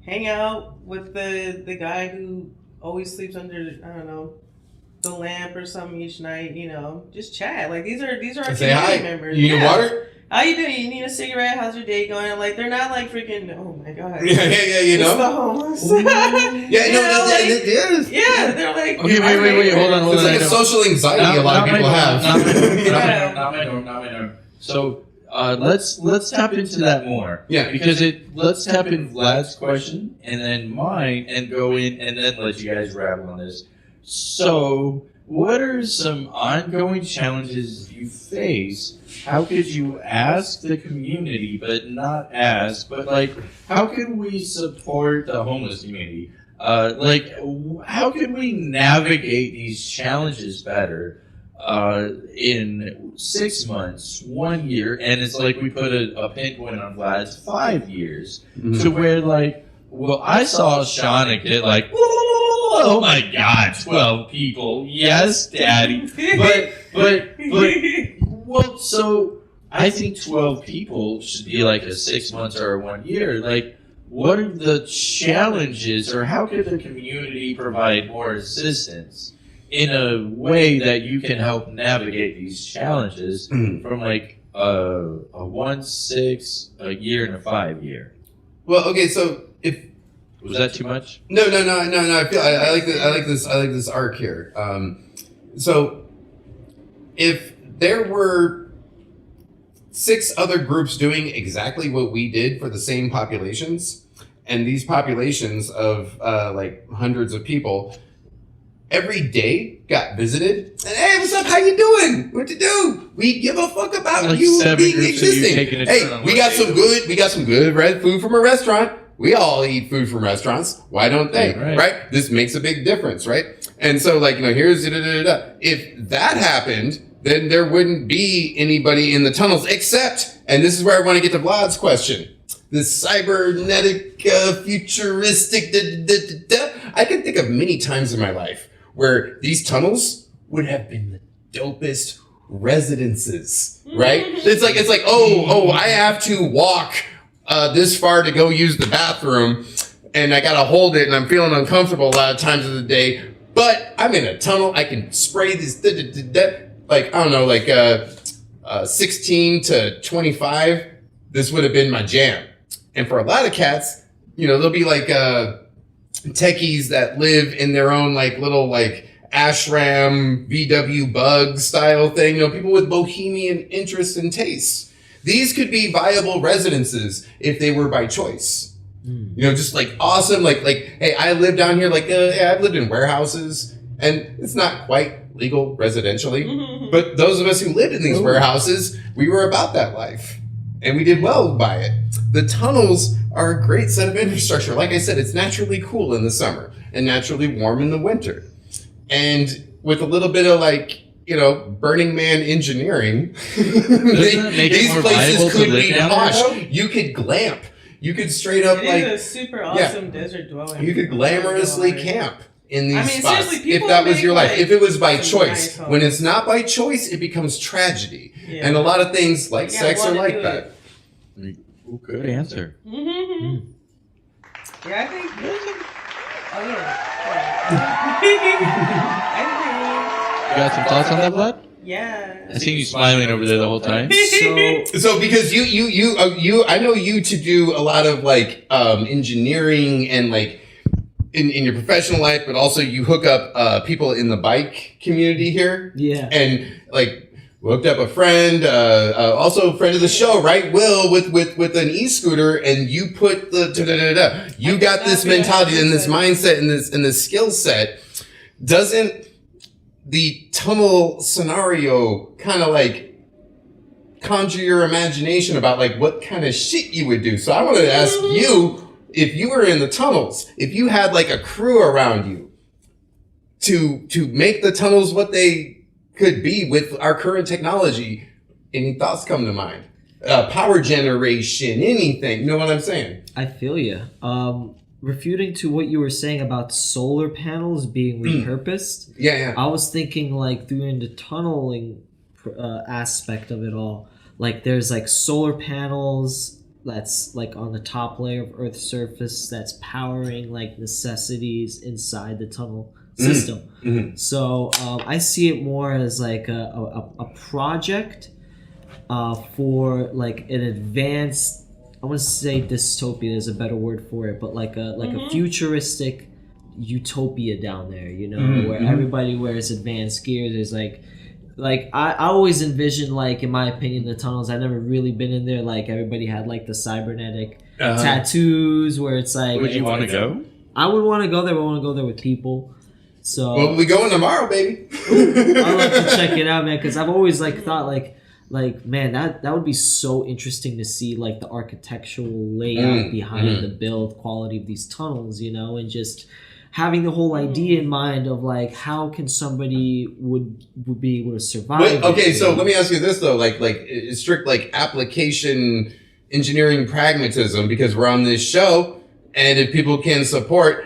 hang out with the guy who always sleeps under, I don't know, the lamp or something each night, just chat. Like, these are our community members. You need water? How you doing? You need a cigarette? How's your day going? Like, they're not like freaking, oh my God. Yeah, It's the homeless. Yeah, they're like. Okay, wait, hold on. It's like a social anxiety a lot of people have. Not my norm. So, let's tap into that more. Yeah. Because let's tap in Vlad's question and then mine and go in and then let you guys rattle on this. So, what are some ongoing challenges you face? How could you ask the community, but not ask, but like, how can we support the homeless community? How can we navigate these challenges better in 6 months, 1 year, and it's like we put a pinpoint on Vlad's 5 years, to where like, well, I saw Shauna get like, oh my God, 12 people, yes, Daddy, but. Well, so I think 12 people should be like a 6 months or a 1 year. Like, what are the challenges, or how could the community provide more assistance in a way that you can help navigate these challenges from like a 1, 6, a year, and a 5 year? Well, okay, so was that too much? No. I like this arc here. So if there were 6 other groups doing exactly what we did for the same populations, and these populations of like hundreds of people every day got visited, and hey, what's up? How you doing? What you do? We give a fuck about like you 7 being groups of you existing. taking a Hey, turn on we what got they some do. good. We got some good red food from a restaurant. We all eat food from restaurants. Why don't they? Right? This makes a big difference, right? And so, like, here's if that happened, then there wouldn't be anybody in the tunnels except, and this is where I want to get to Vlad's question, this cybernetic, futuristic, I can think of many times in my life where these tunnels would have been the dopest residences, right? It's like, oh, I have to walk this far to go use the bathroom, and I gotta hold it, and I'm feeling uncomfortable a lot of times of the day, but I'm in a tunnel, I can spray this, like, I don't know, like 16 to 25, this would have been my jam. And for a lot of cats, there'll be like techies that live in their own like little like ashram, VW bug style thing, people with bohemian interests and tastes. These could be viable residences if they were by choice. Just like awesome, like, hey, I live down here, like, I've lived in warehouses, and it's not quite legal residentially, but those of us who lived in these warehouses, we were about that life, and we did well by it. The tunnels are a great set of infrastructure. Like I said, it's naturally cool in the summer and naturally warm in the winter. And with a little bit of like, Burning Man engineering, these places could be posh. You could glamp. You could straight up it is a super awesome desert dwelling. You could glamorously camp in these spots seriously, if that was your life. like, if it was by choice. nice When it's not by choice, it becomes tragedy. Yeah. And a lot of things like Yeah, sex are wanna like do that. Good answer. Yeah, I think. Oh yeah. You got some thoughts on that, Vlad? Yeah. I see you smiling over there the whole time. So because you I know you to do a lot of like engineering and like in your professional life, but also you hook up people in the bike community here. Yeah. And like hooked up a friend, also a friend of the show, right? Will with an e-scooter, and you put the you got this mentality and this mindset and this skill set. Doesn't the tunnel scenario kind of like conjure your imagination about like what kind of shit you would do? So I wanted to ask you, if you were in the tunnels, if you had like a crew around you to make the tunnels what they could be with our current technology, any thoughts come to mind? Power generation, anything, you know what I'm saying? I feel you. Refuting to what you were saying about solar panels being repurposed. Yeah. I was thinking like during the tunneling aspect of it all, like there's like solar panels that's like on the top layer of Earth's surface that's powering like necessities inside the tunnel system. Mm-hmm. So I see it more as like a project for like an advanced, I want to say dystopia is a better word for it, but like a futuristic utopia down there, you know, where everybody wears advanced gear. There's like I always envision, like, in my opinion, the tunnels, I've never really been in there, like everybody had like the cybernetic tattoos where it's like, Would you want to go? I would want to go there, but I want to go there with people. So Well, we going tomorrow, baby. I'd like to check it out, man, because I've always like thought like man, that would be so interesting to see, like the architectural layout behind the build quality of these tunnels, you know, and just having the whole idea in mind of like how can somebody would be able to survive. Wait, okay, so let me ask you this though, like strict like application engineering pragmatism, because we're on this show, and if people can support,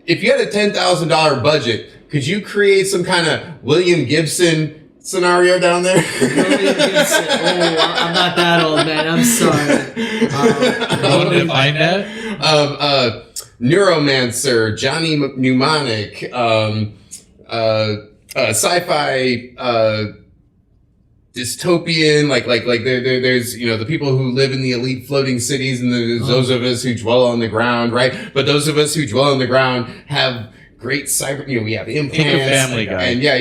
if you had a $10,000 budget, could you create some kind of William Gibson scenario down there? I'm not that old, man. I'm sorry. You want to find that? Neuromancer, Johnny Mnemonic, sci-fi, dystopian, like there's, you know, the people who live in the elite floating cities, and there's those of us who dwell on the ground, right? But those of us who dwell on the ground have great cyber, you know, we have implants. Think of Family Guy. And yeah.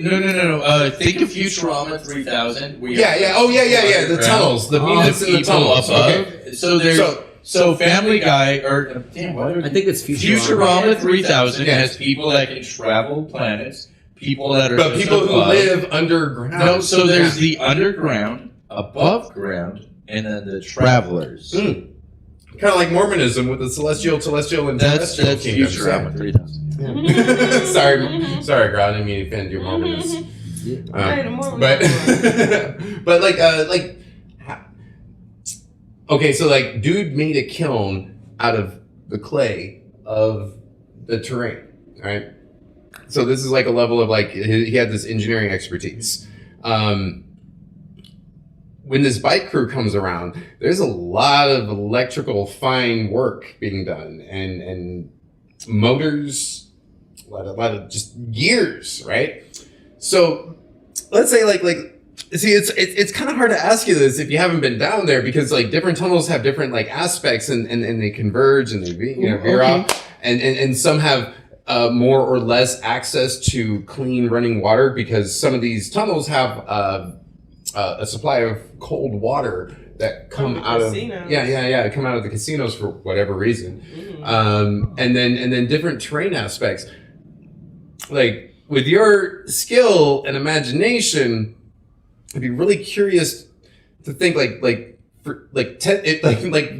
No. Think of Futurama 3000. The tunnels, the units in the tunnels. Okay. So there's so Family Guy, or I think it's Futurama 3000 has people that can travel planets, people that are but people who live underground. No, so there's the underground, above ground, and then the travelers. Kind of like Mormonism with the celestial, and That's kingdoms. Futurama 3000. sorry, Grant, I didn't mean to offend your Mormonists. But okay, so like, dude made a kiln out of the clay of the terrain, right? So this is like a level of like, he had this engineering expertise. When this bike crew comes around, there's a lot of electrical fine work being done, and motors, a lot of just gears, right? So let's say see, it's kind of hard to ask you this if you haven't been down there, because like different tunnels have different like aspects, and they converge and they veer off, and some have more or less access to clean running water, because some of these tunnels have a supply of cold water that come out of come out of the casinos for whatever reason, and then different terrain aspects. Like with your skill and imagination, I'd be really curious to think like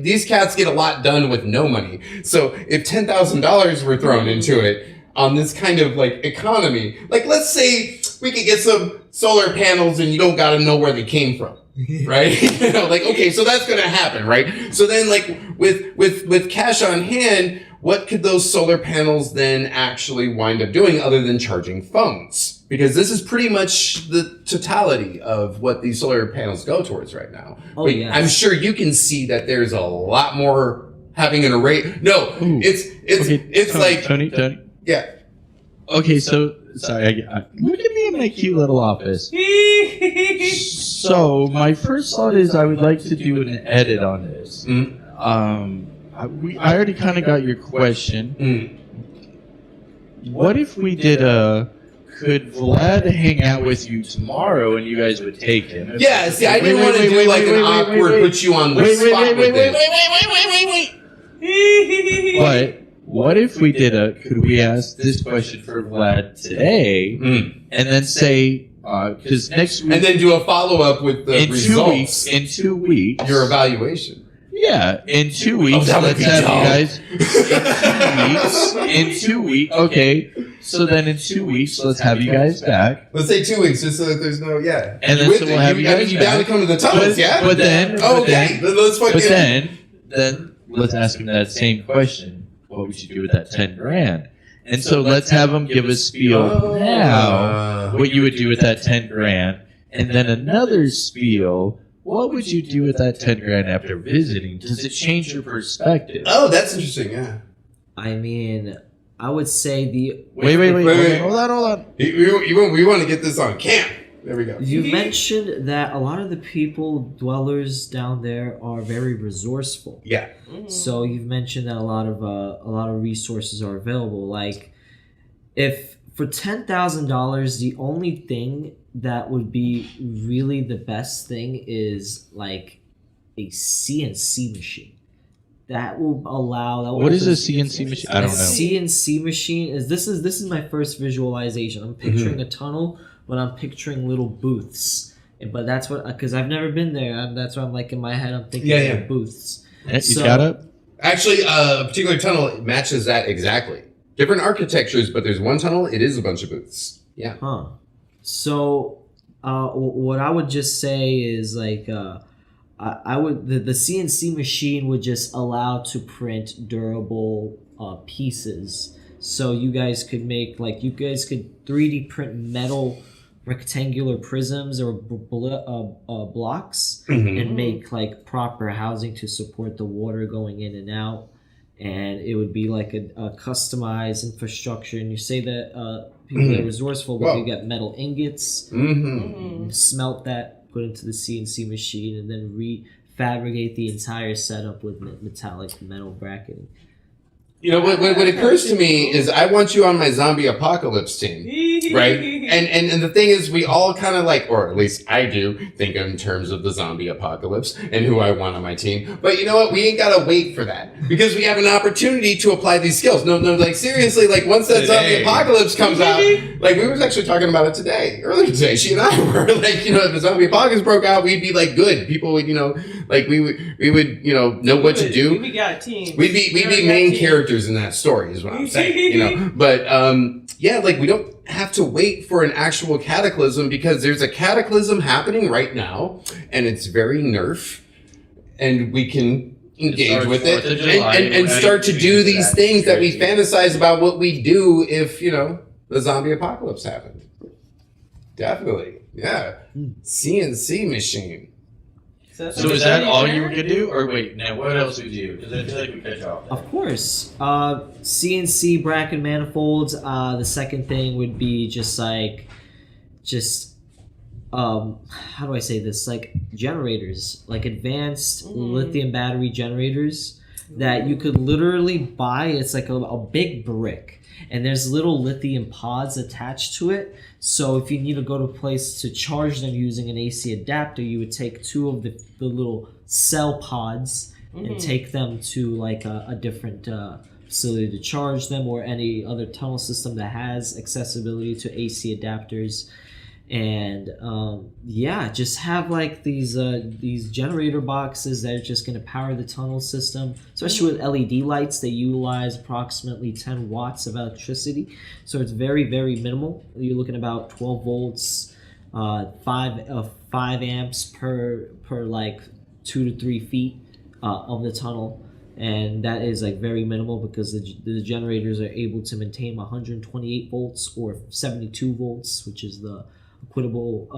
these cats get a lot done with no money. So if $10,000 were thrown into it on this kind of like economy, like let's say we could get some solar panels and you don't got to know where they came from, right? You know, like, okay, so that's going to happen, right? So then like with cash on hand, what could those solar panels then actually wind up doing other than charging phones? Because this is pretty much the totality of what these solar panels go towards right now. Oh, but yes. I'm sure you can see that there's a lot more having an array. No, it's like Tony. Yeah. Okay, so sorry. Look at me in my cute little office. So my first thought is I would like to do an edit on this. I already kind of got your question. What if we did could Vlad hang out with you tomorrow and you guys would take him? Yeah, see, I didn't want to do like an awkward put you on the spot with it. But what if we did could we ask this question for Vlad today and then say, because next week. And then do a follow up with the results. In 2 weeks. Your evaluation. Yeah, in 2 weeks, that would let's be have dope. you guys. In 2 weeks, okay. So then in 2 weeks, let's have you guys back. Let's say 2 weeks, just so that there's no, yeah. And then so we'll have you guys you back. down to come to the tunnels, yeah? But then, let's fucking. but then let's ask him that same question. What we should do with that 10 grand? And so let's have him give a spiel now. What you would do with that 10 grand, and then another spiel. What would you do with that 10 grand after visiting? Does it change your perspective? Oh, that's interesting, yeah. I mean, I would say the. Wait. Hold on. We want to get this on camp. There we go. You mentioned that a lot of the dwellers down there are very resourceful. Yeah. So you've mentioned that a lot of resources are available. Like, if for $10,000, the only thing that would be really the best thing is like a CNC machine. That will allow. What is a CNC machine? I don't know. CNC machine is this is my first visualization. I'm picturing a tunnel, but I'm picturing little booths. But that's what, because I've never been there. That's why I'm like in my head. I'm thinking of booths. You got it? Actually, a particular tunnel matches that exactly. Different architectures, but there's one tunnel. It is a bunch of booths. Yeah. Huh. So, what I would just say is like, I would the CNC machine would just allow to print durable pieces. So you guys could make 3D print metal rectangular prisms or blocks and make like proper housing to support the water going in and out. And it would be like a customized infrastructure. And you say that people are resourceful, but you get metal ingots, smelt that, put into the CNC machine, and then refabricate the entire setup with metallic metal bracketing. You know, what occurs to me is I want you on my zombie apocalypse team, right? And the thing is, we all kind of like, or at least I do, think in terms of the zombie apocalypse and who I want on my team. But you know what? We ain't got to wait for that because we have an opportunity to apply these skills. No, like seriously, like once that zombie apocalypse comes out, like we was actually talking about it earlier today. She and I were like, you know, if the zombie apocalypse broke out, we'd be like good. People would, you know, like we would, you know what to do. We got teams. We'd be main characters in that story is what I'm saying, you know. But yeah, like we don't have to wait for an actual cataclysm because there's a cataclysm happening right now, and it's very nerf, and we can engage with it and start to do these things that we fantasize about what we do if, you know, the zombie apocalypse happened. Definitely, yeah. CNC machine. So is that all you were going to do? Or wait, now what else would you do? Because I feel like we cut you off. Of course. CNC bracket manifolds. The second thing would be how do I say this? Like generators, like advanced lithium battery generators that you could literally buy. It's like a big brick. And there's little lithium pods attached to it. So if you need to go to a place to charge them using an AC adapter, you would take two of the little cell pods and take them to like a different facility to charge them, or any other tunnel system that has accessibility to AC adapters. And just have like these generator boxes that are just going to power the tunnel system, especially with LED lights. They utilize approximately 10 watts of electricity, so it's very, very minimal. You're looking about 12 volts, 5 amps per like 2 to 3 feet of the tunnel, and that is like very minimal because the generators are able to maintain 128 volts or 72 volts, which is the equitable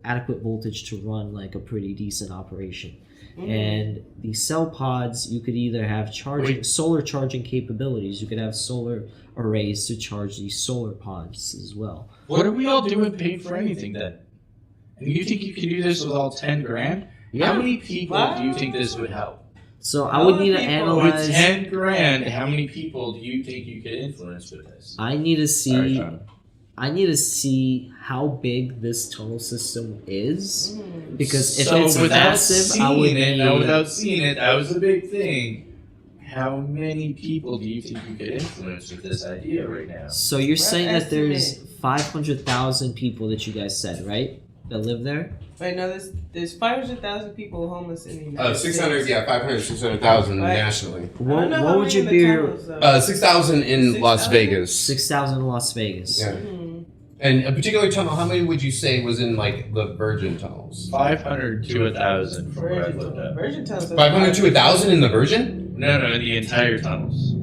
adequate voltage to run like a pretty decent operation. And the cell pods, you could either have solar charging capabilities. You could have solar arrays to charge these solar pods as well. What are we all doing paid for anything then? And you think you can do this with all 10 grand? Yeah. How many people do you think this would help? So I would need to People analyze. With 10 grand, how many people do you think you could influence with this? I need to see. Sorry, I need to see how big this tunnel system is, because if so it's without massive, I would seeing it, need. now without seeing it, that was the big thing. How many people do you think you could influence with this idea right now? So you're Rough saying that there's estimate. 500,000 people that you guys said, right? That live there? Wait, no, there's 500,000 people homeless in the United 600, States. yeah, 500, 600,000 Right. nationally. I don't know how What would many you in the be? tunnels, though. 6,000 in Las 6,000? Vegas. 6,000 in Las Vegas. Yeah. Mhm. And a particular tunnel, how many would you say was in like the Virgin tunnels? 500 to 1,000 from what I've looked at. Virgin tunnels. 500 to 1,000 in the Virgin? No, in the entire tunnels.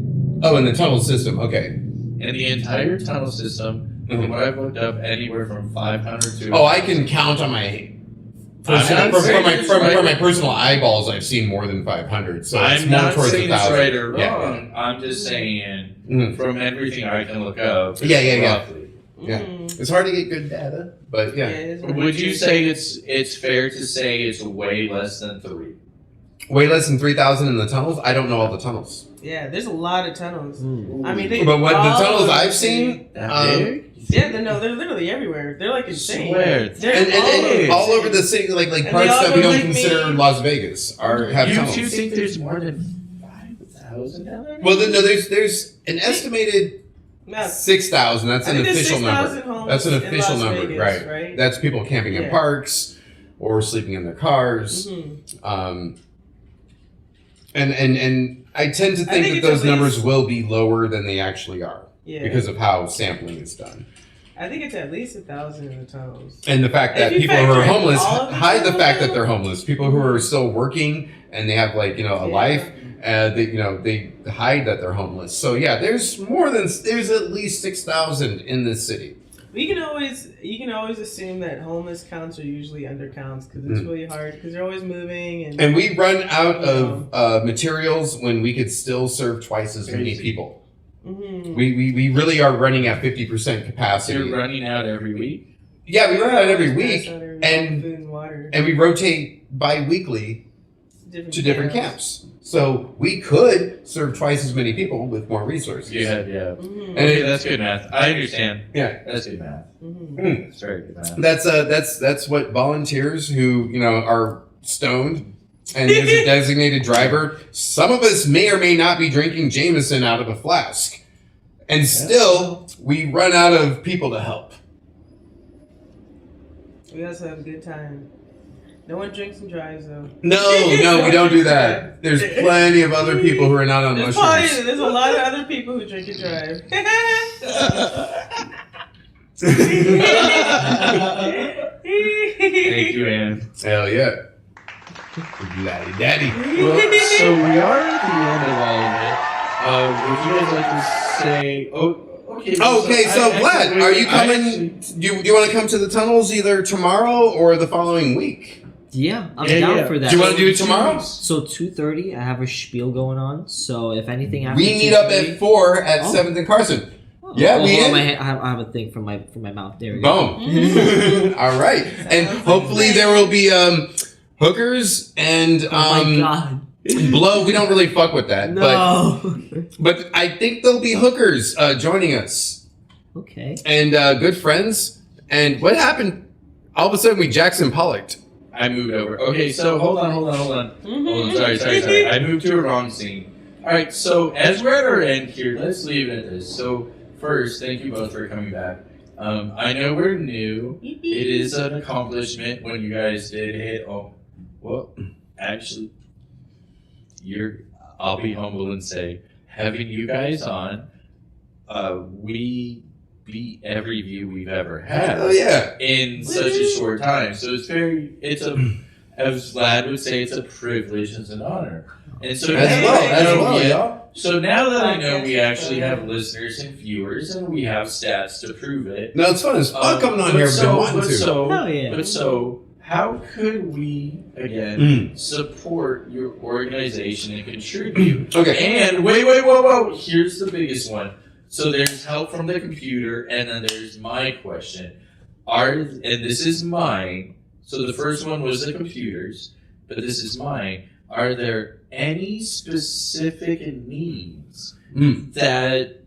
Oh, in the tunnel system. Okay. In the entire tunnel system, from what I've looked up, anywhere from 500 to. Oh, I can count on my. I'm not saying it's right. From my personal eyeballs, I've seen more than 500. So it's I'm more not towards saying it's 1,000. right or wrong. Yeah. I'm just saying Mhm. from everything I can look up. Yeah. roughly. Yeah. Mhm. It's hard to get good data, but yeah. it is Would you say it's fair to say it's way less than 3? Way less than 3,000 in the tunnels? I don't know all the tunnels. Yeah, there's a lot of tunnels. Hmm. I mean, they, But what the all tunnels of I've them- seen, That big? Yeah, they're literally everywhere. They're like insane. Swear. They're and all over the city. city, like And parts they all that we look don't like consider me. Las Vegas have You tunnels. two think there's more than 5,000 down there? Well, no, there's an estimated No, 6,000. That's I an think there's official 6,000 number. homeless That's an in official Las number, Vegas, right? That's people camping in Yeah. parks or sleeping in their cars. Mhm. And I tend to I think think that it's those at numbers least- will be lower than they actually are Yeah, because of how sampling is done. I think it's at least 1,000 in the tunnels. And the fact If that you people who are factor in homeless all of the hide the people fact that though- they're homeless. People who are still working and they have a Yeah. life, they hide that they're homeless. So yeah, there's at least 6,000 in this city. You can always assume that homeless counts are usually undercounts because it's really hard because they're always moving and. And we run out of materials when we could still serve twice as many Crazy. people. Mhm. We really are running at 50% capacity. You're running out every week? Yeah, we run out every Pass week, out every and- food and water. and we rotate bi-weekly to different camps. So we could serve twice as many people with more resources. Yeah. Mhm. And Okay, it- that's good math. I understand. Yeah. That's good math. Mhm. That's very good math. That's what volunteers who are stoned and there's a designated driver. Some of us may or may not be drinking Jameson out of a flask, and still we run out of people to help. We also have a good time. No one drinks and drives though. No, we don't do that. There's plenty of other people who are not on There's mushrooms. a lot of other people who drink and drive. Thank you, Ann. Hell yeah. Daddy, daddy. Well, so we are at the end of all of it. Would you guys like to say? Okay, So I- Vlad, actually- are you I coming? actually- Do you want to come to the tunnels either tomorrow or the following week? Yeah, I'm Yeah, down yeah. for that. Do you want to do it tomorrow? So 2:30, I have a spiel going on. So if anything after We meet up 2:30 at 4 at Oh. 7th and Carson. Oh, Yeah, oh, we hold on, in. I have a thing from my mouth. There we go. Boom. All right, and hopefully there will be hookers and Oh my god. blow. We don't really fuck with that, No. but I think there'll be hookers joining us Okay. and good friends. And what happened? All of a sudden, we Jackson Pollocked. I moved over. Okay, so hold on. Mhm. Sorry. I moved to a wrong scene. All right, so as we're at our end here, let's leave it at this. So first, thank you both for coming back. I know we're new. It is an accomplishment when you guys did hit. Oh, well, actually, I'll be humble and say, having you guys on, we beat every view we've ever had. Oh yeah. In such a short time. So as Vlad would say, it's a privilege and it's an honor. And so So now that I know we actually have listeners and viewers and we have stats to prove it. No, it's fun as fuck coming on but here. so- Been wanting but to. so- Hell yeah. But so, how could we, again, support your organization and contribute? Okay. And whoa. Here's the biggest one. So there's help from the computer, and then there's my question. And this is mine. So the first one was the computers, but this is mine. are there any specific needs that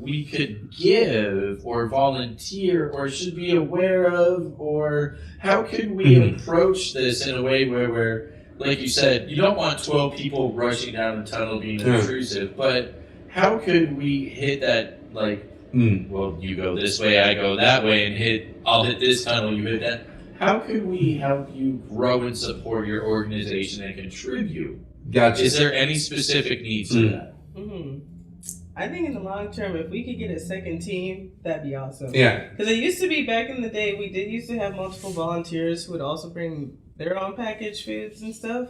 we could give or volunteer or should be aware of, or how could we approach this in a way where we're, like you said, you don't want 12 people rushing down the tunnel being intrusive, but how could we hit that, like, well, you go this way, I go that way, and I'll hit this tunnel, you hit that. How could we help you grow and support your organization and contribute? Gotcha. Is there any specific needs to that? I think in the long term, if we could get a second team, that'd be awesome. Yeah. Because it used to be back in the day, we did used to have multiple volunteers who would also bring their own packaged foods and stuff.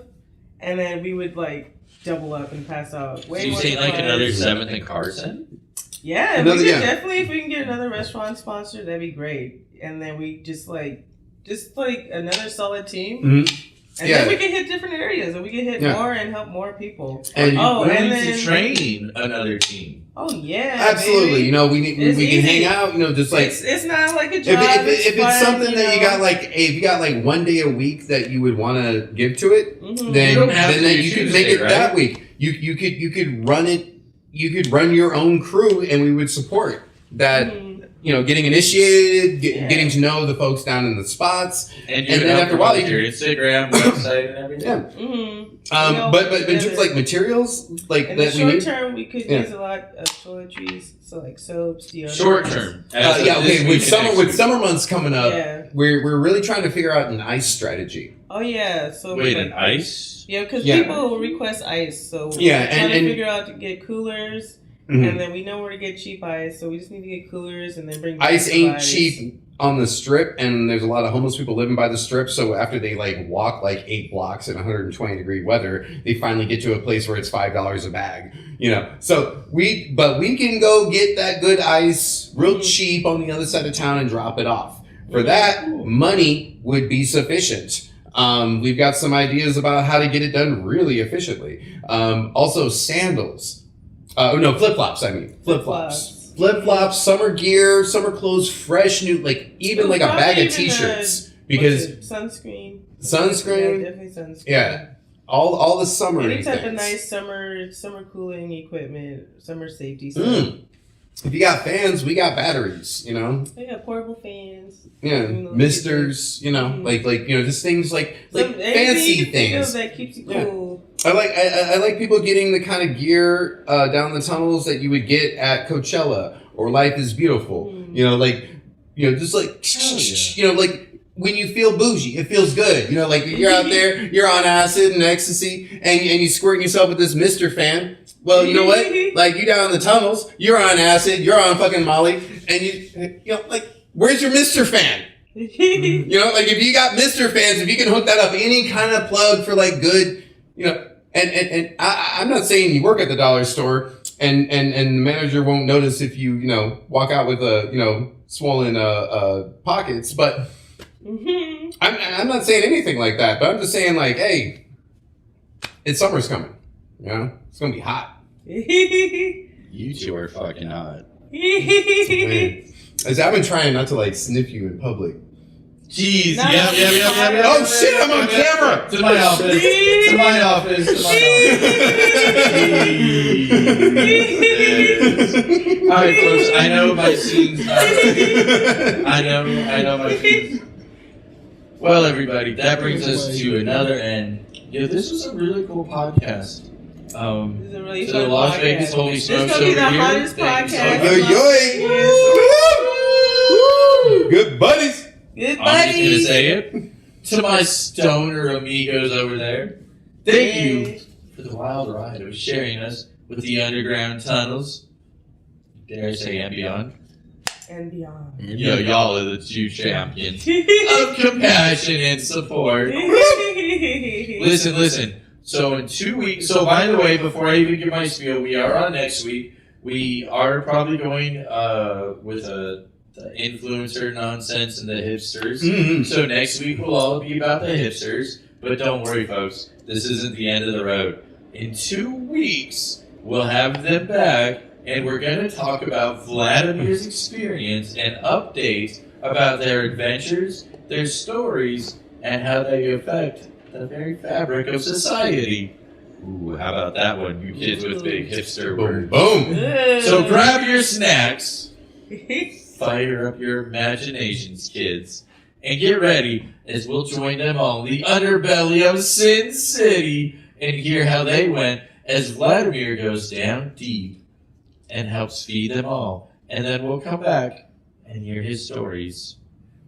And then we would like double up and pass out way So you more say like supplies. another 7th and Carson? Yeah, we could definitely, if we can get another restaurant sponsor, that'd be great. And then we just like another solid team. And then we can hit different areas, and we can hit more and help more people. And and then to train another team. Oh yeah, absolutely. Baby. You know, we can hang out. You know, just like it's not like a job. If it's something that you got like, if you got like 1 day a week that you would want to give to it, then you could make it that week. You could run it. You could run your own crew, and we would support that. You know, getting initiated, getting to know the folks down in the spots, and then after a while, you can your Instagram, website, and everything. But in terms of like materials, like in that the short term, we could use a lot of toiletries, so like soaps, deodorants. Short term, okay. With summer months coming up, we're really trying to figure out an ice strategy. Oh yeah, so an ice? Yeah, because people will request ice, so we're trying to figure out to get coolers. And then we know where to get cheap ice, so we just need to get coolers and then bring ice. Ain't cheap on the strip, and there's a lot of homeless people living by the strip. So after they like walk like 8 blocks in 120 degree weather, they finally get to a place where it's $5 a bag. You know, so we can go get that good ice real cheap on the other side of town and drop it off. For that, money would be sufficient. We've got some ideas about how to get it done really efficiently. Also, sandals. Flip-flops, Flip-flops, summer gear, summer clothes, fresh, new, like, even like a bag of t-shirts. Because sunscreen. Yeah, definitely sunscreen. Yeah. All the summer Any type things. of nice summer cooling equipment, summer safety stuff. If you got fans, we got batteries, you know? We got portable fans. Yeah, misters, you know, like just things like fancy things. That keeps you cool. I like people getting the kind of gear down the tunnels that you would get at Coachella or Life is Beautiful. You know, just like you know, like when you feel bougie, it feels good. You know, like you're out there, you're on acid and ecstasy, and you squirting yourself with this Mister fan. Well, you know what? Like you down in the tunnels, you're on acid, you're on fucking Molly, and you know, like where's your Mister fan? You know, like if you got Mister fans, if you can hook that up, any kind of plug for like good, you know. And I'm not saying you work at the dollar store and the manager won't notice if you walk out with swollen pockets, but I'm not saying anything like that. But I'm just saying like, hey, summer's coming. You know, it's gonna be hot. You two are fucking hot. As I've been trying not to like sniff you in public. Jeez, No. Yeah. Oh shit, I'm on camera! To my office. To my office. Alright, folks, I know my scenes. I know my scenes. Well, everybody, that brings us to another end. Yeah, this was a really cool podcast. This is a really to fun the Las podcast. Vegas Holy This Smokes is gonna be over the here. hottest Thank you so podcast. much. Yo, good buddies. Good I'm just buddies. gonna say it to my stoner amigos over there. Thank you for the wild ride of sharing us with the underground tunnels. Dare I say and beyond? And beyond. Yo, y'all are the two champions of compassion and support. Listen. So in 2 weeks. So by the way, before I even give my spiel, we are on next week. We are probably going with the influencer nonsense and the hipsters. Mm-hmm. So next week will all be about the hipsters. But don't worry, folks. This isn't the end of the road. In 2 weeks, we'll have them back, and we're going to talk about Vladimir's experience and updates about their adventures, their stories, and how they affect the very fabric of society. Ooh, how about that one, you kids with big hipster words? Boom. So grab your snacks, fire up your imaginations, kids, and get ready as we'll join them all in the underbelly of Sin City and hear how they went as Vladimir goes down deep and helps feed them all. And then we'll come back and hear his stories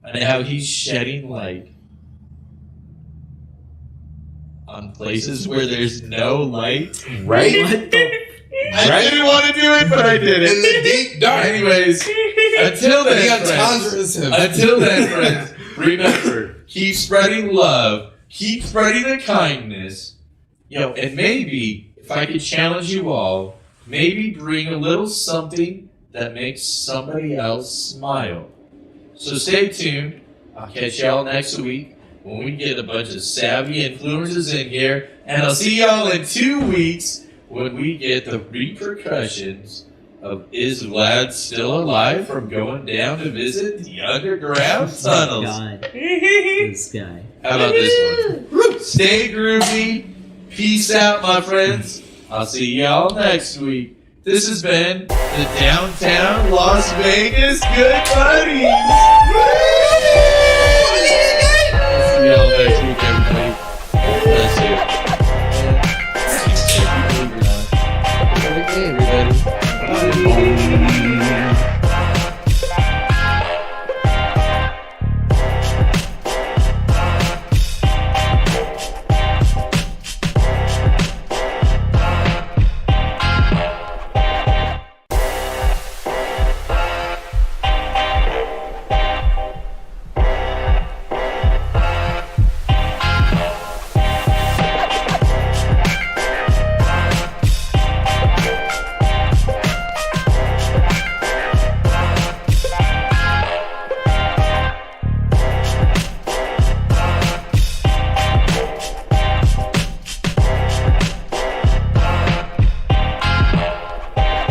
on how he's shedding light on places where there's no light. Right? I didn't want to do it, but I did it. In the deep dark. Anyways, until The then, entendres him. until then, friends, remember, keep spreading love, keep spreading the kindness, and maybe, if I could challenge you all, maybe bring a little something that makes somebody else smile. So stay tuned. I'll catch y'all next week when we get a bunch of savvy influencers in here, and I'll see y'all in 2 weeks when we get the repercussions of Is Vlad Still Alive from going down to visit the underground tunnels. God. This guy. How about this one? Stay groovy. Peace out, my friends. I'll see y'all next week. This has been the Downtown Las Vegas Good Buddies. See y'all next week, everybody.